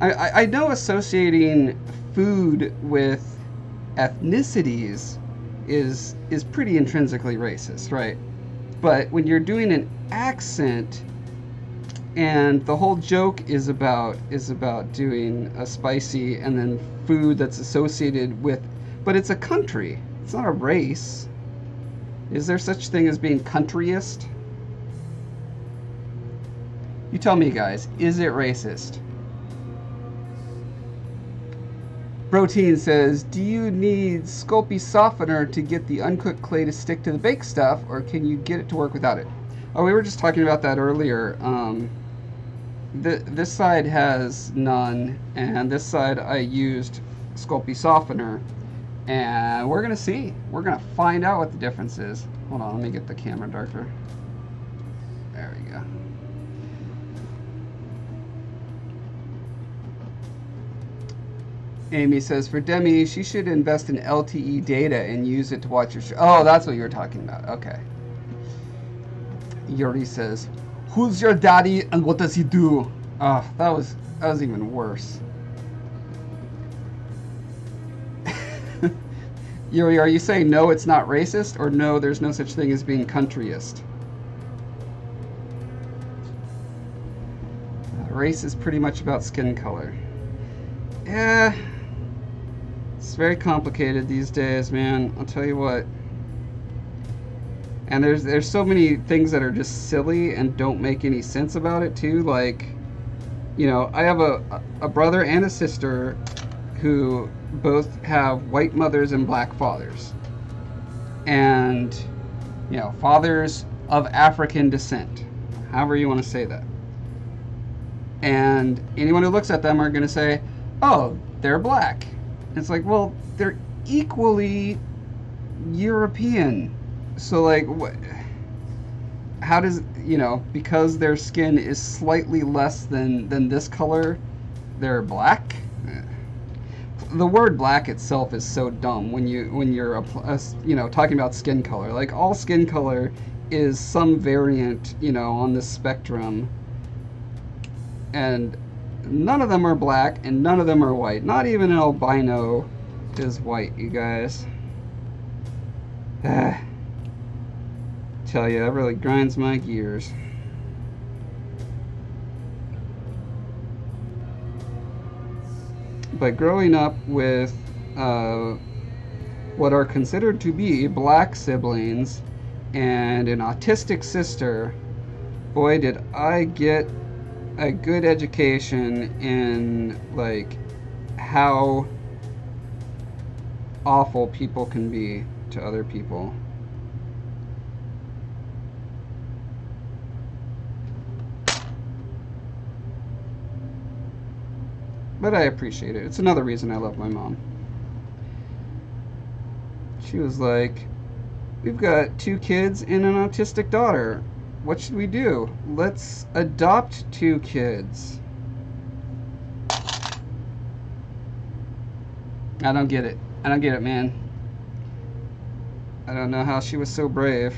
I know associating food with ethnicities is pretty intrinsically racist, right? But when you're doing an accent and the whole joke is about doing a spicy and then food that's associated with, but it's a country. It's not a race. Is there such thing as being countryist? You tell me, guys, is it racist? Protein says, do you need Sculpey softener to get the uncooked clay to stick to the baked stuff, or can you get it to work without it? Oh, we were just talking about that earlier. This side has none, and this side I used Sculpey softener, and we're gonna see. We're gonna find out what the difference is. Hold on, let me get the camera darker. There we go. Amy says, for Demi, she should invest in LTE data and use it to watch your show. Oh, that's what you were talking about. Okay. Yuri says, who's your daddy and what does he do? Oh, that was even worse. Yuri, are you saying no, it's not racist, or no, there's no such thing as being countryist? Race is pretty much about skin color. Yeah. It's very complicated these days, man. I'll tell you what. And there's so many things that are just silly and don't make any sense about it too. Like, you know, I have a brother and a sister who both have white mothers and black fathers. And, you know, fathers of African descent. However you want to say that. And anyone who looks at them are going to say, oh, they're black. It's like, well, they're equally European. So, like, what? How does, you know, because their skin is slightly less than this color, they're black? The word black itself is so dumb when you're you know, talking about skin color. Like, all skin color is some variant, you know, on this spectrum. And none of them are black, and none of them are white. Not even an albino is white, you guys. Tell you, that really grinds my gears. But growing up with what are considered to be black siblings and an autistic sister, boy, did I get a good education in like how awful people can be to other people. But I appreciate it. It's another reason I love my mom. She was like, "We've got 2 kids and an autistic daughter. What should we do? Let's adopt 2 kids." I don't get it. I don't get it, man. I don't know how she was so brave.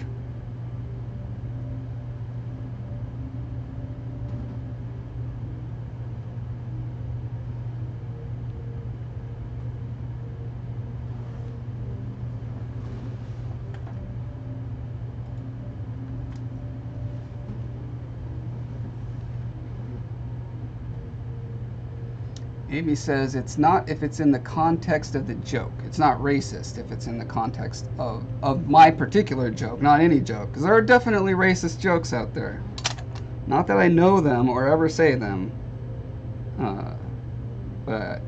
Amy says it's not if it's in the context of the joke. It's not racist if it's in the context of my particular joke, not any joke. Because there are definitely racist jokes out there. Not that I know them or ever say them. But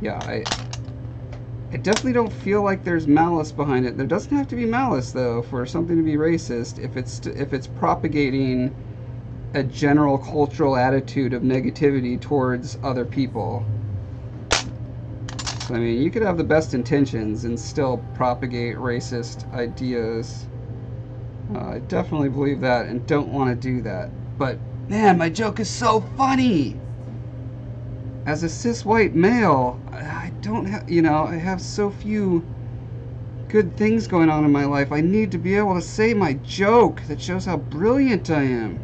yeah, I definitely don't feel like there's malice behind it. There doesn't have to be malice though for something to be racist if it's propagating a general cultural attitude of negativity towards other people. So, I mean, you could have the best intentions and still propagate racist ideas. I definitely believe that and don't want to do that. But, man, my joke is so funny! As a cis white male, I don't have, I have so few good things going on in my life. I need to be able to say my joke that shows how brilliant I am.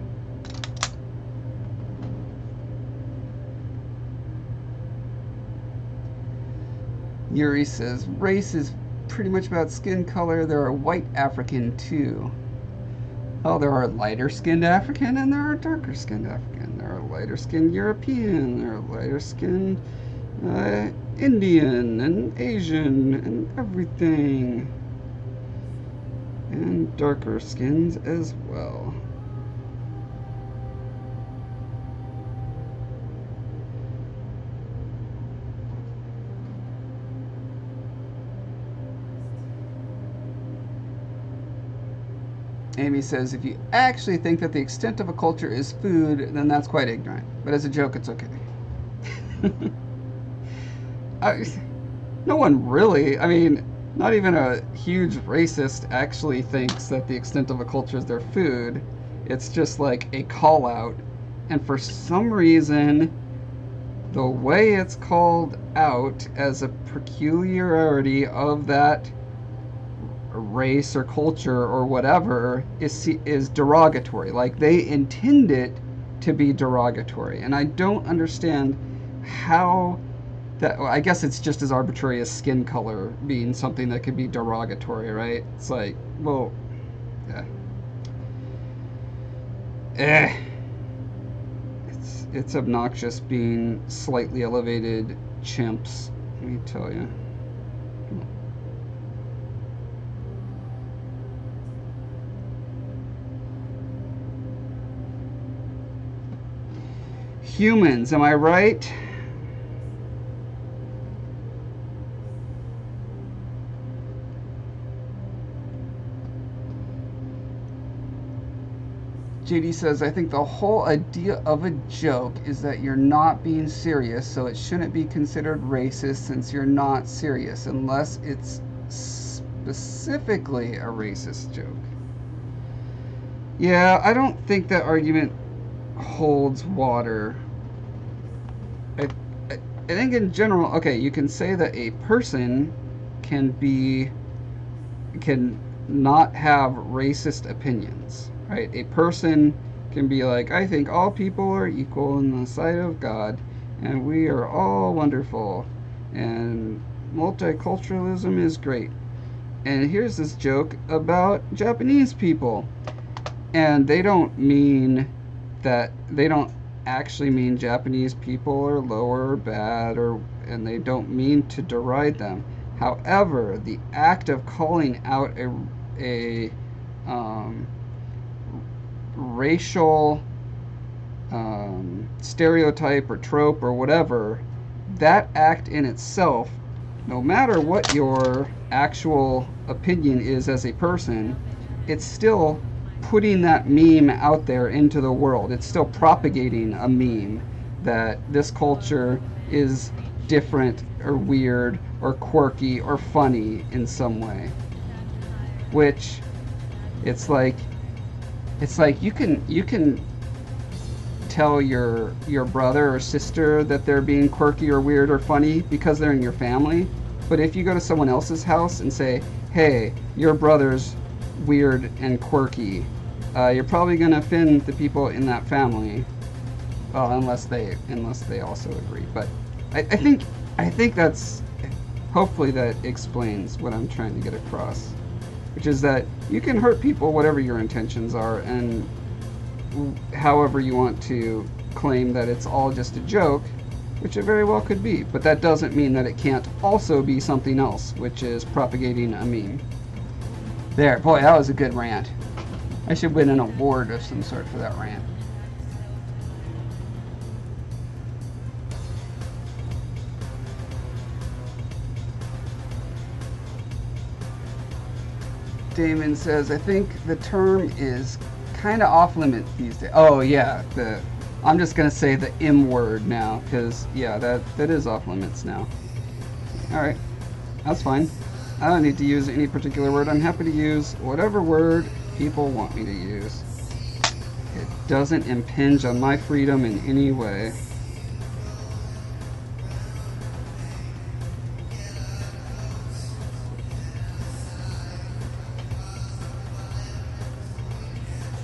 Yuri says, race is pretty much about skin color. There are white African too. Oh, there are lighter skinned African and there are darker skinned African. There are lighter skinned European. There are lighter skinned Indian and Asian and everything. And darker skins as well. Amy says, if you actually think that the extent of a culture is food, then that's quite ignorant. But as a joke, it's okay. No one really, I mean, not even a huge racist actually thinks that the extent of a culture is their food. It's just like a call out. And for some reason, the way it's called out as a peculiarity of that race or culture or whatever is derogatory. Like they intend it to be derogatory, and I don't understand how that. Well, I guess it's just as arbitrary as skin color being something that could be derogatory, right? It's like, well, it's obnoxious being slightly elevated chimps. Let me tell you. Humans, am I right? JD says, I think the whole idea of a joke is that you're not being serious, so it shouldn't be considered racist since you're not serious, unless it's specifically a racist joke. Yeah, I don't think that argument holds water. I think in general, okay, you can say that a person can not have racist opinions, right? A person can be like, I think all people are equal in the sight of God, and we are all wonderful, and multiculturalism is great. And here's this joke about Japanese people, and they don't mean that, they don't actually mean Japanese people are lower or bad, and they don't mean to deride them. However, the act of calling out a racial stereotype or trope or whatever, that act in itself, no matter what your actual opinion is as a person, it's still putting that meme out there into the world. It's still propagating a meme that this culture is different or weird or quirky or funny in some way. Which it's like you can tell your brother or sister that they're being quirky or weird or funny because they're in your family. But if you go to someone else's house and say, hey, your brother's weird and quirky, you're probably going to offend the people in that family. Well, unless they also agree. But I think that's, hopefully that explains what I'm trying to get across, which is that you can hurt people whatever your intentions are, and however you want to claim that it's all just a joke, which it very well could be, but that doesn't mean that it can't also be something else, which is propagating a meme. There, boy, that was a good rant. I should win an award of some sort for that rant. Damon says, I think the term is kind of off limits these days. Oh yeah, I'm just gonna say the M word now, because yeah, that is off limits now. Alright, that's fine. I don't need to use any particular word. I'm happy to use whatever word people want me to use. It doesn't impinge on my freedom in any way.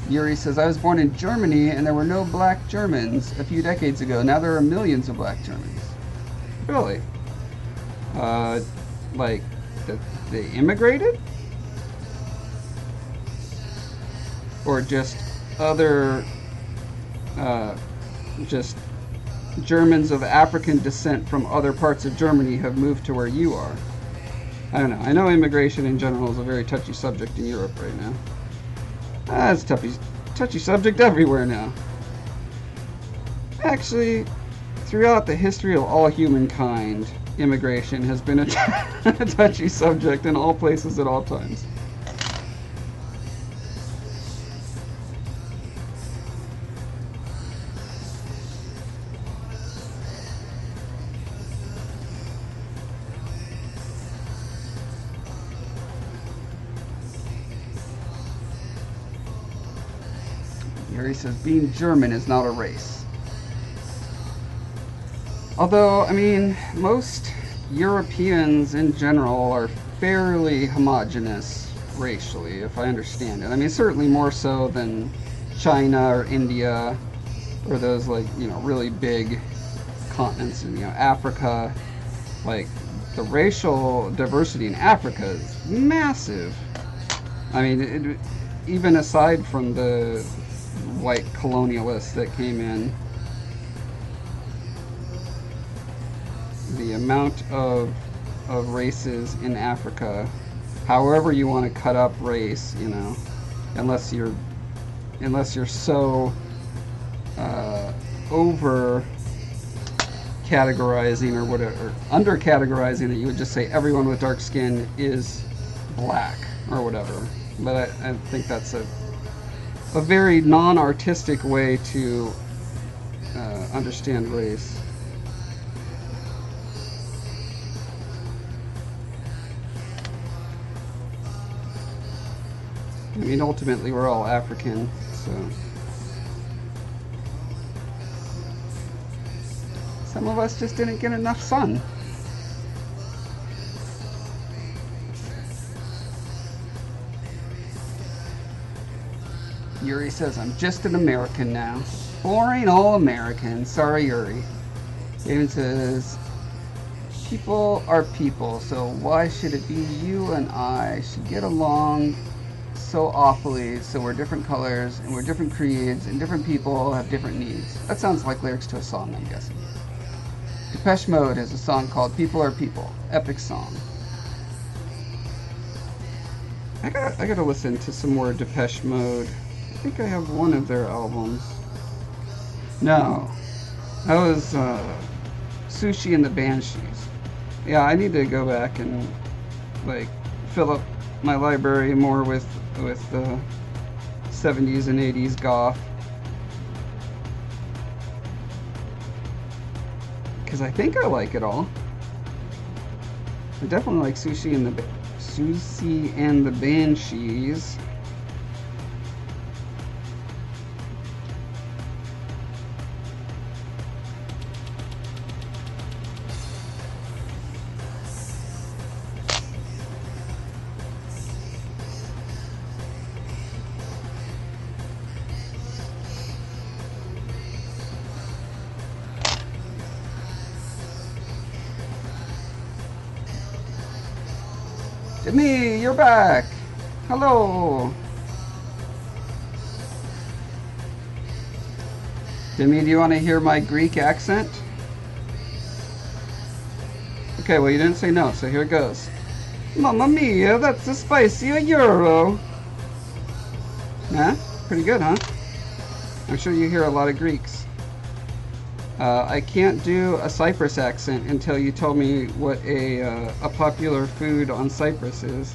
Yuri says, I was born in Germany and there were no black Germans a few decades ago. Now there are millions of black Germans. Really? Like, they immigrated? Or just other, just Germans of African descent from other parts of Germany have moved to where you are? I don't know. I know immigration in general is a very touchy subject in Europe right now. It's a touchy subject everywhere now. Actually, throughout the history of all humankind, immigration has been a touchy subject in all places at all times. He says, being German is not a race. Although, I mean, most Europeans in general are fairly homogenous racially, if I understand it. I mean, certainly more so than China or India, or those, like, you know, really big continents, and, you know, Africa. Like, the racial diversity in Africa is massive. I mean, even aside from the white colonialists that came in, the amount of races in Africa, however you want to cut up race, you know, unless you're so over categorizing or whatever, or under categorizing, that you would just say everyone with dark skin is black or whatever. But I think that's a very non-artistic way to understand race. I mean, ultimately, we're all African, so some of us just didn't get enough sun. Yuri says, I'm just an American now. Boring all American. Sorry, Yuri. David says, people are people, so why should it be you and I should get along so awfully, so we're different colors, and we're different creeds, and different people have different needs. That sounds like lyrics to a song, I'm guessing. Depeche Mode is a song called People Are People. Epic song. I gotta listen to some more Depeche Mode. I think I have one of their albums. No. That was Sushi and the Banshees. Yeah, I need to go back and like fill up my library more with the 70s and 80s goth. Because I think I like it all. I definitely like Sushi and the Banshees. Jimmy, you're back. Hello. Jimmy, do you want to hear my Greek accent? Okay, well you didn't say no, so here it goes. Mamma mia, that's a spicy euro. Nah, pretty good, huh? I'm sure you hear a lot of Greeks. I can't do a Cyprus accent until you tell me what a popular food on Cyprus is.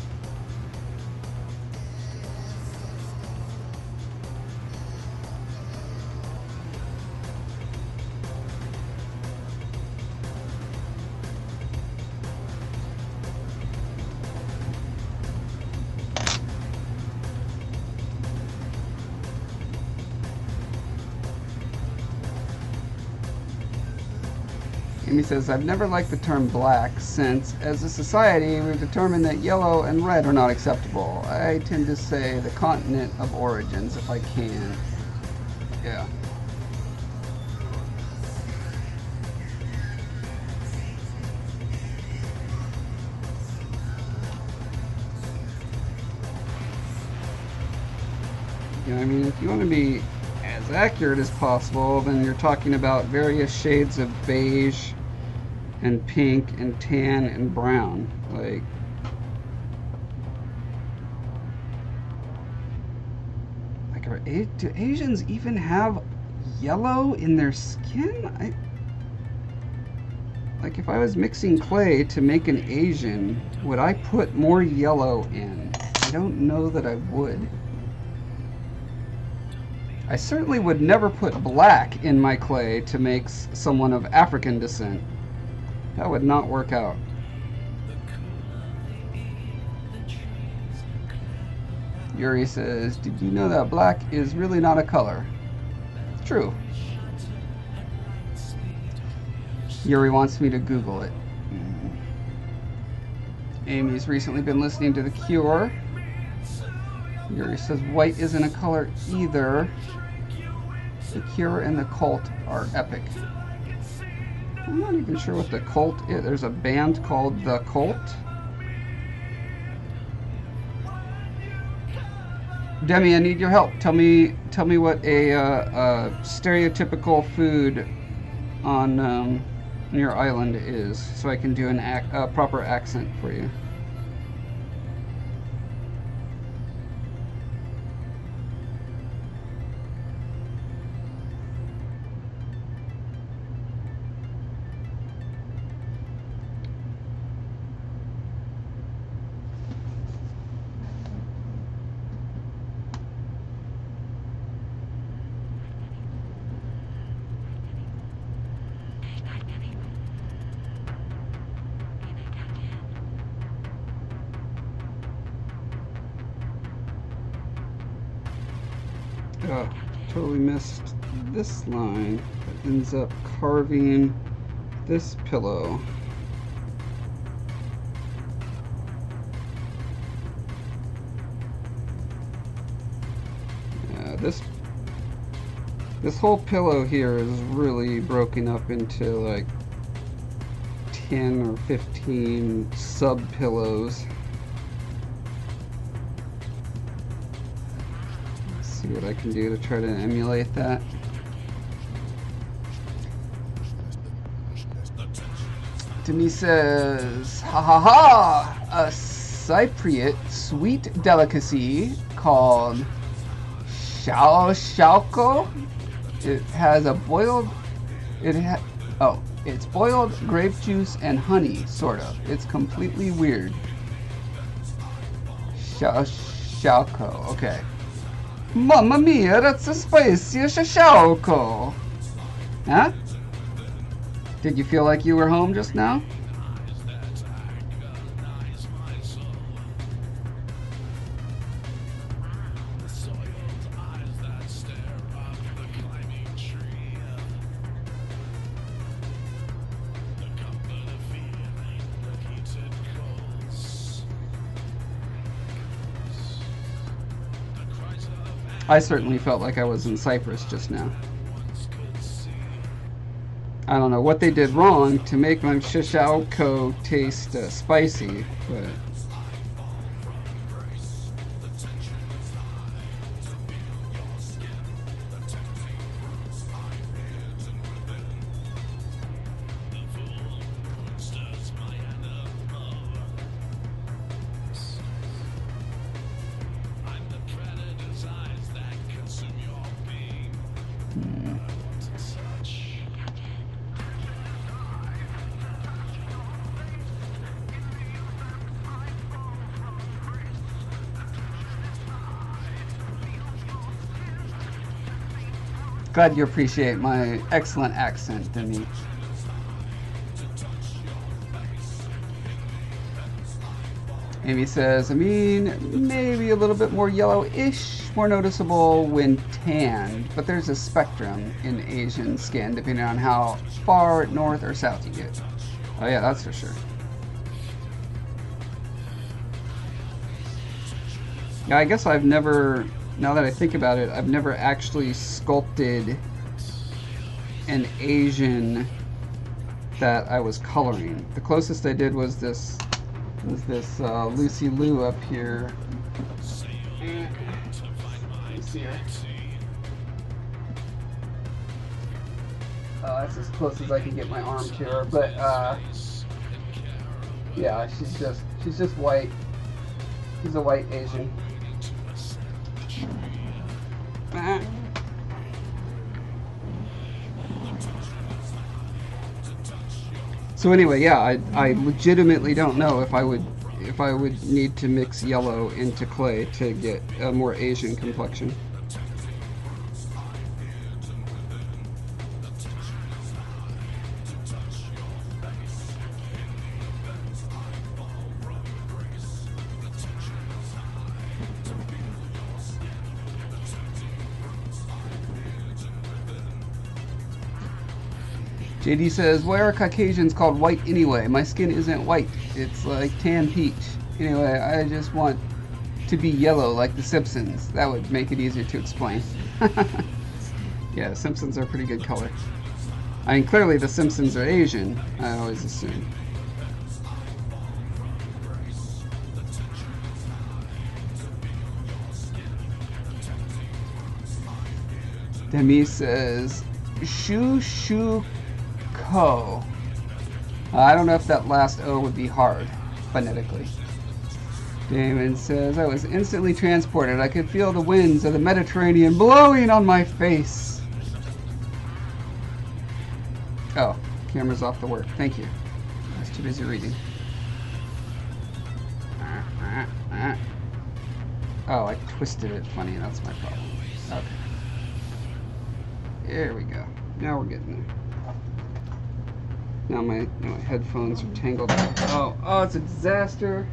Amy says, I've never liked the term black since, as a society, we've determined that yellow and red are not acceptable. I tend to say the continent of origins if I can. Yeah. You know, I mean, if you want to be as accurate as possible, then you're talking about various shades of beige and pink and tan and brown. Like, do Asians even have yellow in their skin? Like, if I was mixing clay to make an Asian, would I put more yellow in? I don't know that I would. I certainly would never put black in my clay to make someone of African descent. That would not work out. Yuri says, did you know that black is really not a color? It's true. Yuri wants me to Google it. Amy's recently been listening to The Cure. Yuri says, white isn't a color either. The Cure and The Cult are epic. I'm not even sure what The Cult is. There's a band called The Cult. Demi, I need your help. Tell me what a stereotypical food on your island is, so I can do a proper accent for you. Oh, totally missed this line that ends up carving this pillow. Yeah, this whole pillow here is really broken up into like 10 or 15 sub pillows. See what I can do to try to emulate that. Denise says, ha ha ha, a Cypriot sweet delicacy called shaoshauko. It has a boiled, it's boiled grape juice and honey, sort of. It's completely weird. Shaoshauko, okay. Mamma mia, that's a spicy shaoshauko. Huh? Did you feel like you were home just now? I certainly felt like I was in Cyprus just now. I don't know what they did wrong to make my shishauko taste spicy, but... Glad you appreciate my excellent accent, Demi. Amy says, I mean, maybe a little bit more yellowish, more noticeable when tanned, but there's a spectrum in Asian skin depending on how far north or south you get. Oh yeah, that's for sure. Yeah, I guess I've never, now that I think about it, I've never actually sculpted an Asian that I was coloring. The closest I did was this Lucy Liu up here. Let's see her. That's as close as I can get my arm to her, but yeah, she's just white. She's a white Asian. So anyway, yeah, I legitimately don't know if I would need to mix yellow into clay to get a more Asian complexion. JD says, why are Caucasians called white anyway? My skin isn't white. It's like tan peach. Anyway, I just want to be yellow like the Simpsons. That would make it easier to explain. Yeah, the Simpsons are a pretty good color. I mean, clearly the Simpsons are Asian, I always assume. Demi says, Shu Ko. I don't know if that last O would be hard phonetically. Damon says, I was instantly transported. I could feel the winds of the Mediterranean blowing on my face. Oh, camera's off the work. Thank you. I was too busy reading. Oh, I twisted it funny. That's my problem. Okay. There we go. Now we're getting there. Now my headphones are tangled up. Oh, it's a disaster.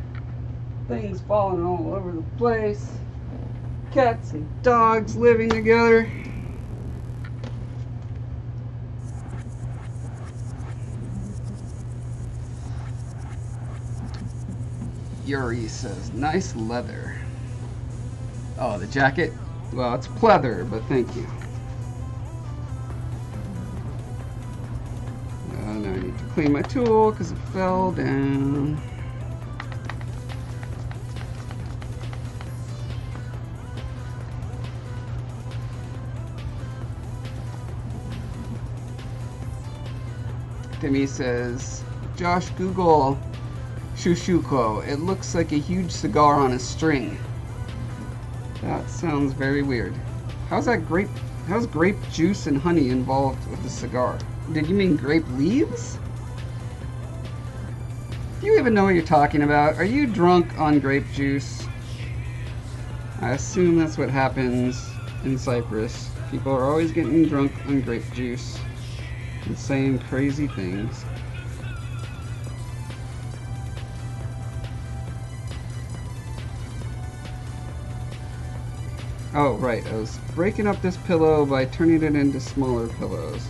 Things falling all over the place. Cats and dogs living together. Yuri says, nice leather. Oh, the jacket? Well, it's pleather, but thank you. Now I need to clean my tool because it fell down. Demi says, Josh, Google shushuko. It looks like a huge cigar on a string. That sounds very weird. How's grape juice and honey involved with the cigar? Did you mean grape leaves? Do you even know what you're talking about? Are you drunk on grape juice? I assume that's what happens in Cyprus. People are always getting drunk on grape juice and saying crazy things. Oh, right. I was breaking up this pillow by turning it into smaller pillows.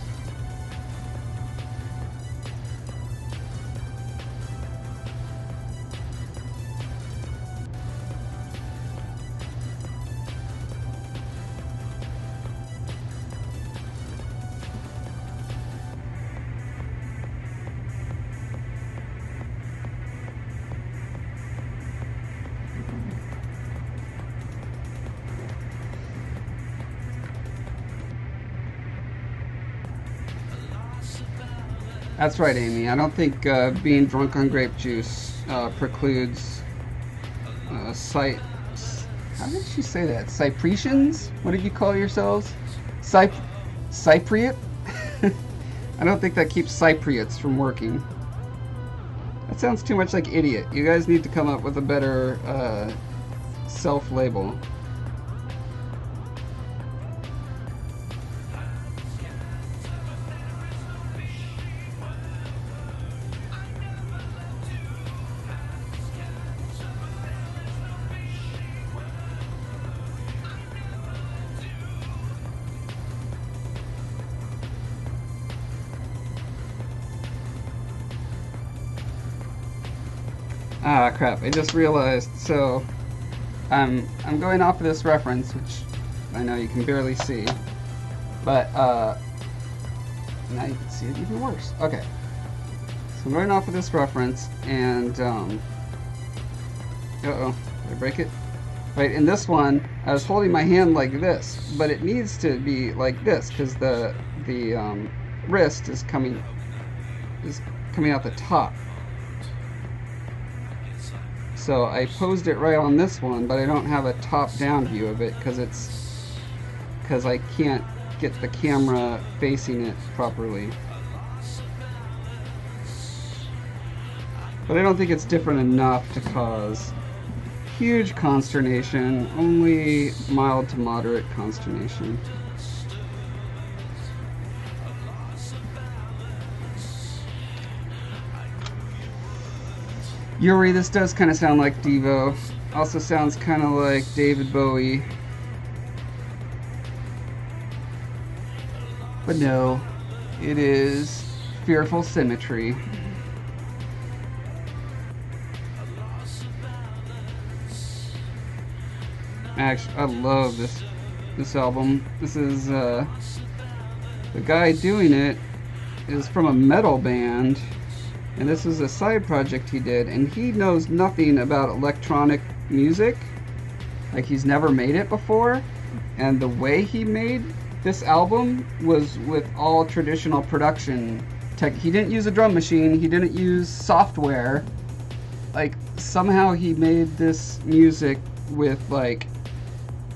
That's right, Amy. I don't think being drunk on grape juice precludes how did she say that? Cypretians? What did you call yourselves? Cypriot? I don't think that keeps Cypriots from working. That sounds too much like idiot. You guys need to come up with a better self-label. Ah, crap, I just realized, so I'm going off of this reference, which I know you can barely see, but now you can see it even worse. Okay, so I'm going off of this reference, and uh-oh, did I break it? Right, in this one, I was holding my hand like this, but it needs to be like this, because the wrist is coming out the top. So I posed it right on this one, but I don't have a top-down view of it because I can't get the camera facing it properly. But I don't think it's different enough to cause huge consternation, only mild to moderate consternation. Yuri, this does kind of sound like Devo. Also sounds kind of like David Bowie. But no, it is Fearful Symmetry. Actually, I love this album. This is the guy doing it is from a metal band. And this is a side project he did, and he knows nothing about electronic music. Like, he's never made it before. And the way he made this album was with all traditional production tech. He didn't use a drum machine, he didn't use software. Like, somehow he made this music with, like,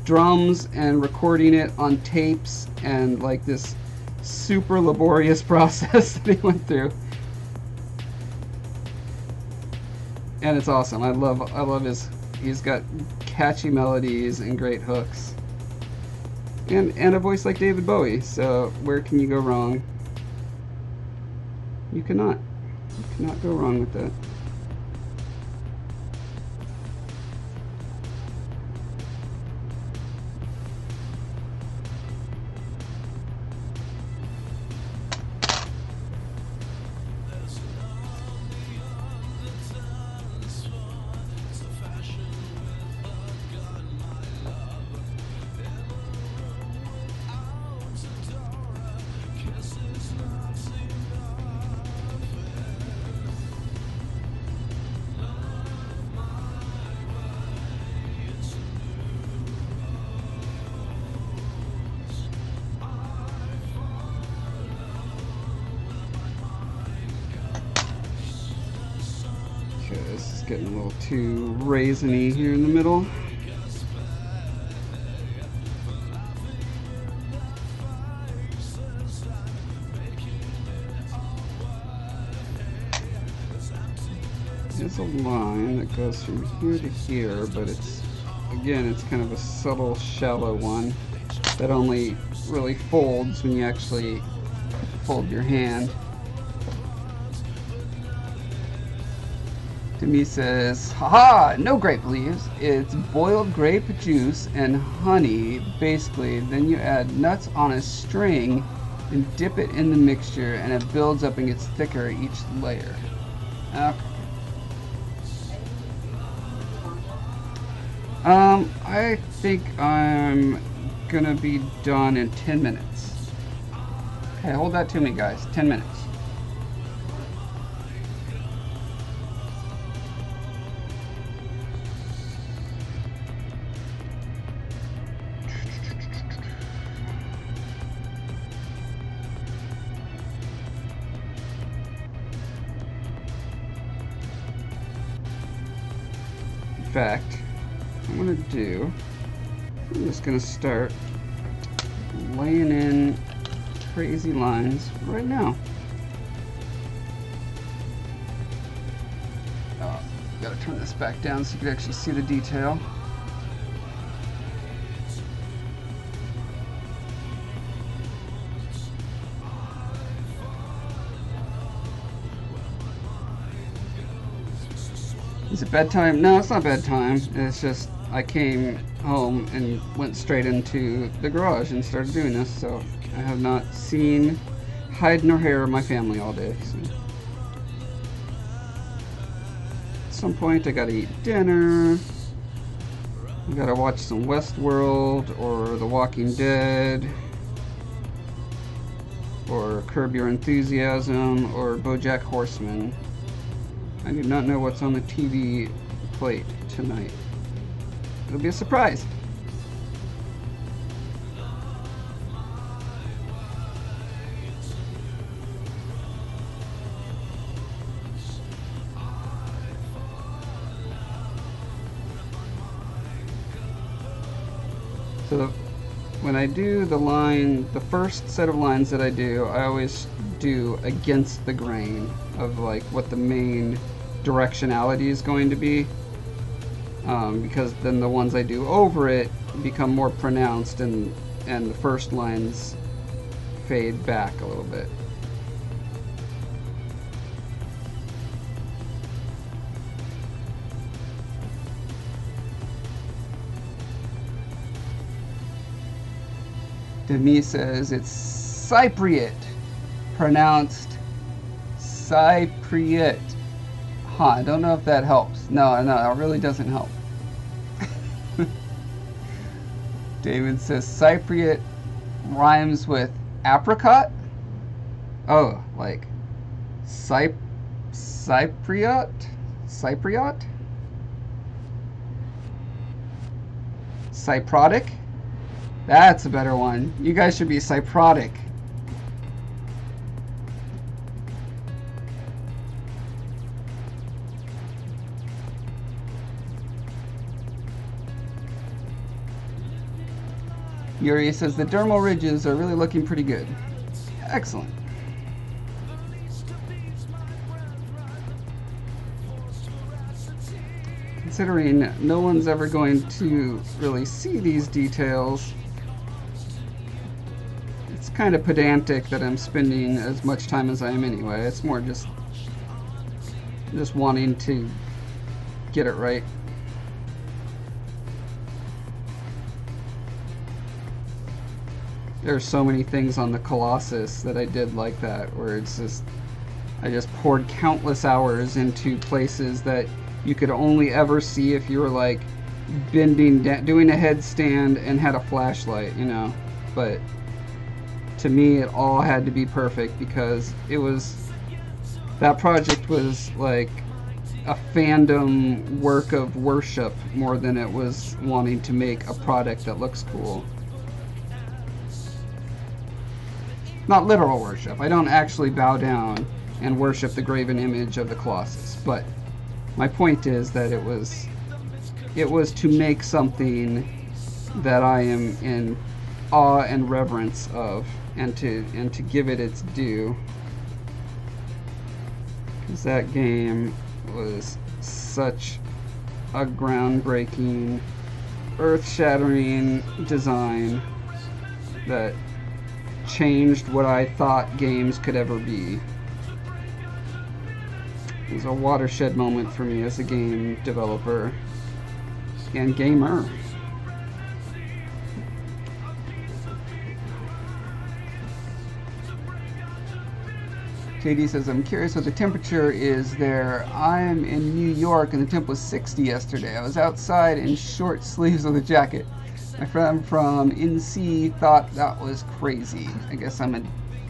drums and recording it on tapes and, like, this super laborious process that he went through. And it's awesome. I love he's got catchy melodies and great hooks. And a voice like David Bowie, so where can you go wrong? You cannot. You cannot go wrong with that. getting a little too raisiny here in the middle. There's a line that goes from here to here, but it's, again, it's kind of a subtle, shallow one that only really folds when you actually fold your hand. Demi says, haha, no grape leaves. It's boiled grape juice and honey, basically. Then you add nuts on a string and dip it in the mixture, and it builds up and gets thicker each layer. Okay. I think I'm gonna be done in 10 minutes. Okay, hold that to me, guys. 10 minutes. In fact, I'm just gonna start laying in crazy lines right now. Oh, gotta turn this back down so you can actually see the detail. Is it bedtime? No, it's not bedtime. It's just I came home and went straight into the garage and started doing this, so I have not seen hide nor hair of my family all day. So. At some point I gotta eat dinner. I gotta watch some Westworld or The Walking Dead or Curb Your Enthusiasm or BoJack Horseman. I do not know what's on the TV plate tonight. It'll be a surprise. So when I do the line, the first set of lines that I do, I always do against the grain of like what the main directionality is going to be. Because then the ones I do over it become more pronounced and the first lines fade back a little bit. Demi says it's Cypriot, pronounced Cypriot. Huh, I don't know if that helps. No, it really doesn't help. David says Cypriot rhymes with apricot. Oh, like Cypriot? Cypriot? Cyprotic? That's a better one. You guys should be cyprotic. Yuri says the dermal ridges are really looking pretty good. Excellent. Considering no one's ever going to really see these details, it's kind of pedantic that I'm spending as much time as I am anyway. It's more just wanting to get it right. There's so many things on the Colossus that I did like that, where it's just, I just poured countless hours into places that you could only ever see if you were like bending down, doing a headstand and had a flashlight, you know. But to me, it all had to be perfect because it was, that project was like a fandom work of worship more than it was wanting to make a product that looks cool. Not literal worship. I don't actually bow down and worship the graven image of the Colossus, but My point is that it was to make something that I am in awe and reverence of, and to give it its due, because that game was such a groundbreaking, earth-shattering design that changed what I thought games could ever be. It was a watershed moment for me as a game developer and gamer. JD says, I'm curious what the temperature is there. I'm in New York and the temp was 60 yesterday. I was outside in short sleeves with a jacket. My friend from NC thought that was crazy. I guess I'm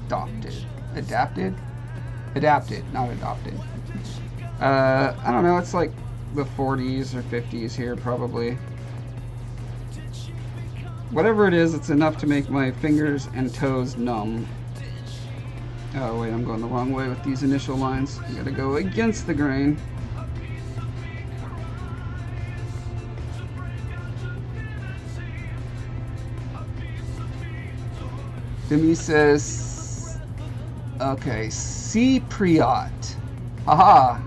adopted. Adapted? Adapted, not adopted. I don't know, it's like the 40s or 50s here probably. Whatever it is, it's enough to make my fingers and toes numb. Oh wait, I'm going the wrong way with these initial lines. I gotta go against the grain. Demi says, okay, Cypriot. Haha,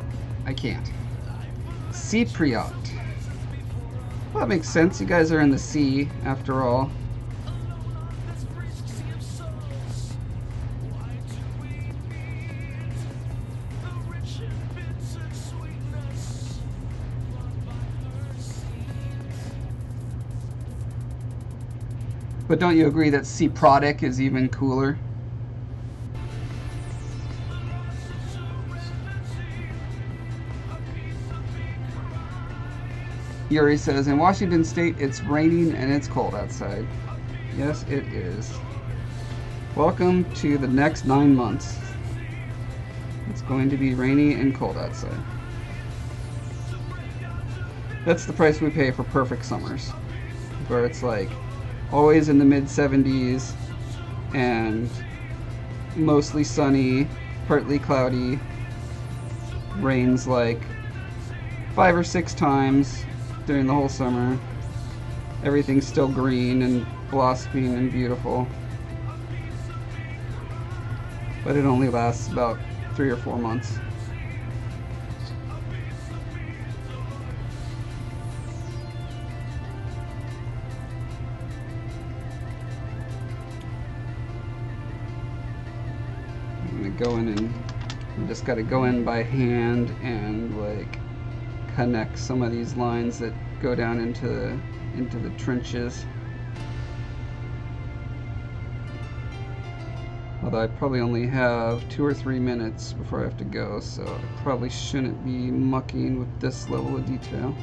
I can't. Cypriot. Well, that makes sense. You guys are in the sea, after all. But don't you agree that Cyprotic is even cooler? Yuri says, in Washington State, it's raining and it's cold outside. Yes, it is. Welcome to the next 9 months. It's going to be rainy and cold outside. That's the price we pay for perfect summers, where it's like always in the mid-70s and mostly sunny, partly cloudy, rains like 5 or 6 times during the whole summer. Everything's still green and blossoming and beautiful, but it only lasts about 3 or 4 months. Go in and you just got to go in by hand and like connect some of these lines that go down into the trenches. Although I probably only have 2 or 3 minutes before I have to go, so I probably shouldn't be mucking with this level of detail.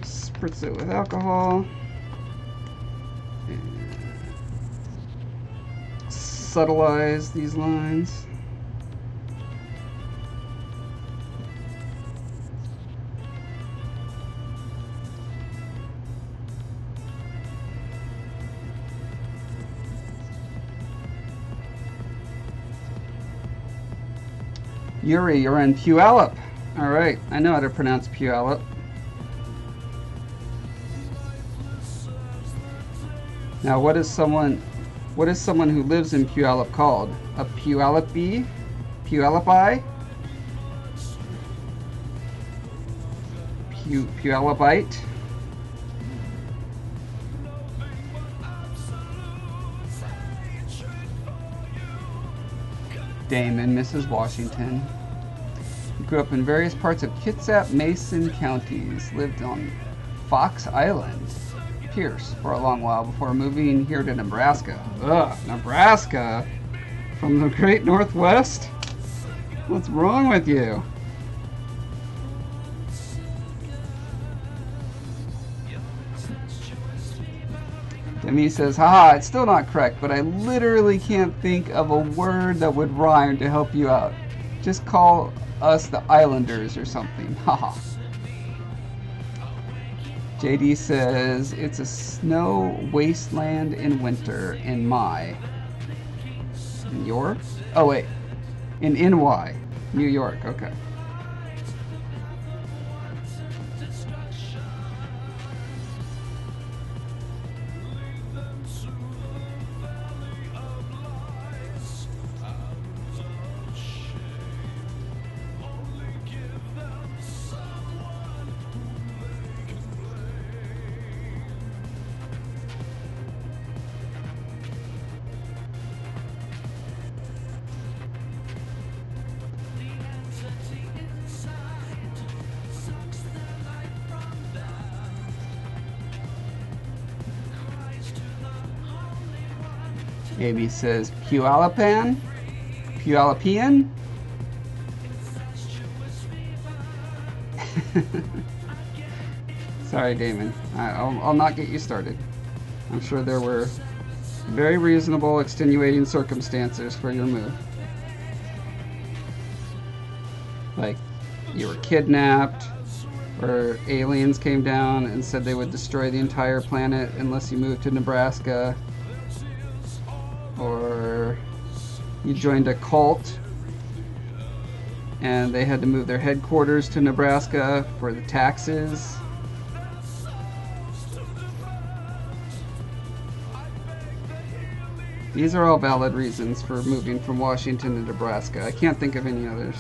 Spritz it with alcohol and subtleize these lines. Yuri, you're in Puyallup. All right, I know how to pronounce Puyallup. Now, what is someone who lives in Puyallup called? A Puyallupi? Puyallupi? Puyallupite? Damon, Mrs. Washington. Grew up in various parts of Kitsap, Mason counties. Lived on Fox Island, Pierce, for a long while before moving here to Nebraska. Ugh, Nebraska? From the great Northwest? What's wrong with you? Demi says, haha, it's still not correct, but I literally can't think of a word that would rhyme to help you out. Just call us the Islanders or something. Haha. JD says, it's a snow wasteland in winter in Mai. In York? Oh, wait. In NY. New York, okay. Amy says, Puyallupan? Puyallupian? Sorry, Damon. I'll not get you started. I'm sure there were very reasonable, extenuating circumstances for your move. Like, you were kidnapped, or aliens came down and said they would destroy the entire planet unless you moved to Nebraska. Or you joined a cult and they had to move their headquarters to Nebraska for the taxes. These are all valid reasons for moving from Washington to Nebraska. I can't think of any others.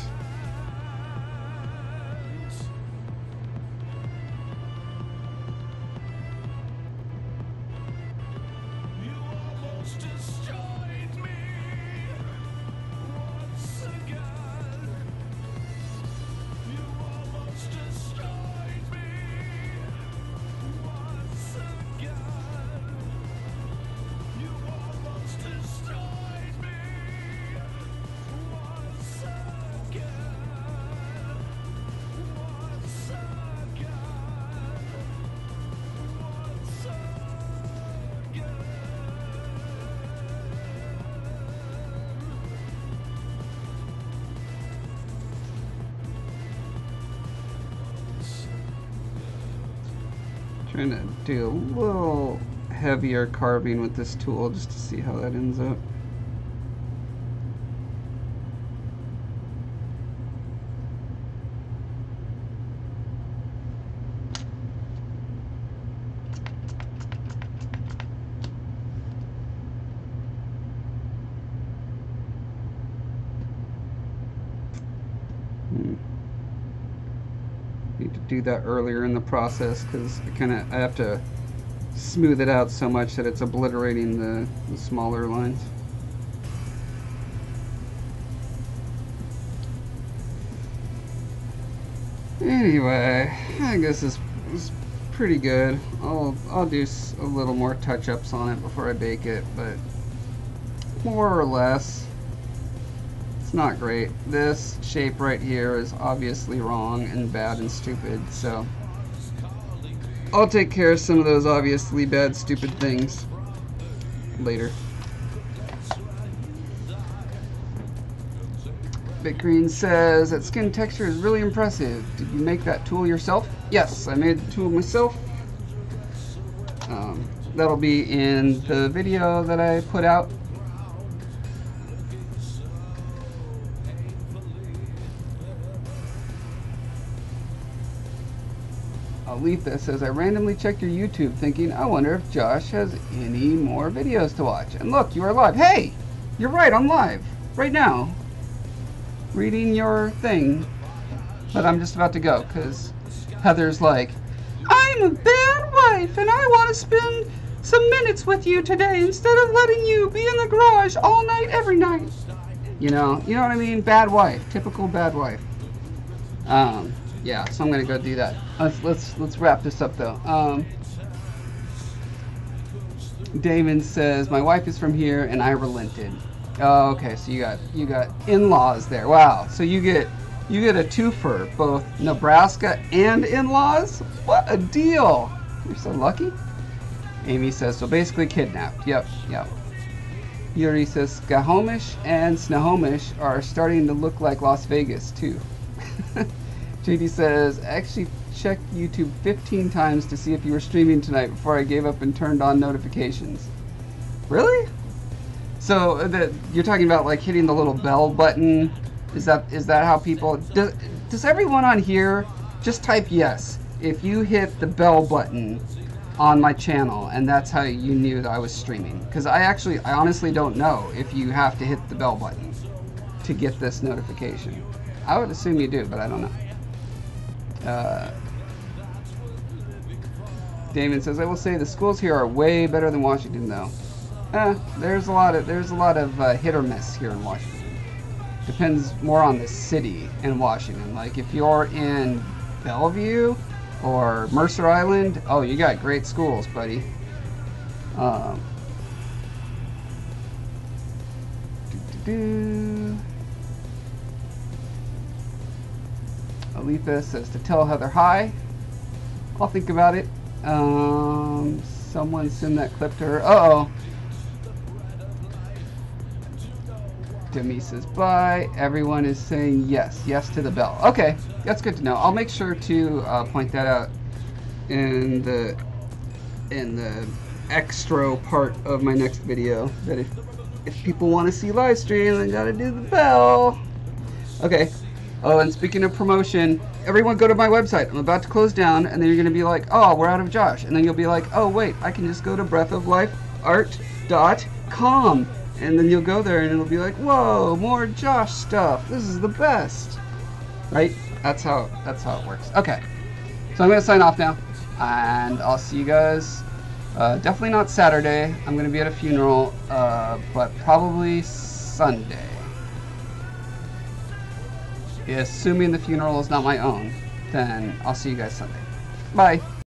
Trying to do a little heavier carving with this tool just to see how that ends up. Need to do that earlier in the process because I have to smooth it out so much that it's obliterating the smaller lines. Anyway, I guess this is pretty good. I'll do a little more touch-ups on it before I bake it, but more or less, it's not great. This shape right here is obviously wrong and bad and stupid, so I'll take care of some of those obviously bad, stupid things later. Big Green says that skin texture is really impressive. Did you make that tool yourself? Yes, I made the tool myself. That'll be in the video that I put out. Letha says, I randomly checked your YouTube thinking, I wonder if Josh has any more videos to watch. And look, you are live. Hey, you're right, I'm live right now, reading your thing. But I'm just about to go because Heather's like, I'm a bad wife and I want to spend some minutes with you today instead of letting you be in the garage all night, every night. You know what I mean? Bad wife, typical bad wife. Yeah, so I'm gonna go do that. Let's wrap this up though. Damon says my wife is from here and I relented. Oh, okay, so you got in-laws there. Wow, so you get a twofer, both Nebraska and in-laws. What a deal! You're so lucky. Amy says, so basically kidnapped. Yep, yep. Yuri says, Scahomish and Snohomish are starting to look like Las Vegas, too. JD says, actually checked YouTube 15 times to see if you were streaming tonight before I gave up and turned on notifications. Really? So you're talking about like hitting the little bell button? Is that how people... Does everyone on here just type yes if you hit the bell button on my channel and that's how you knew that I was streaming? Because I honestly don't know if you have to hit the bell button to get this notification. I would assume you do, but I don't know. Damon says, I will say the schools here are way better than Washington though. There's a lot of hit or miss here in Washington. Depends more on the city in Washington. Like if you're in Bellevue or Mercer Island, oh, you got great schools, buddy. Aletha says to tell Heather hi. I'll think about it. Someone send that clip to her. Uh-oh. Demi says bye. Everyone is saying yes. Yes to the bell. Okay, that's good to know. I'll make sure to point that out in the extra part of my next video. That if people want to see live stream, they gotta do the bell. Okay. Oh, and speaking of promotion, everyone go to my website. I'm about to close down, and then you're gonna be like, oh, we're out of Josh, and then you'll be like, oh wait, I can just go to breathoflifeart.com. And then you'll go there and it'll be like, whoa, more Josh stuff. This is the best. Right? That's how it works. Okay. So I'm going to sign off now. And I'll see you guys. Definitely not Saturday. I'm going to be at a funeral. But probably Sunday. Assuming the funeral is not my own. Then I'll see you guys Sunday. Bye.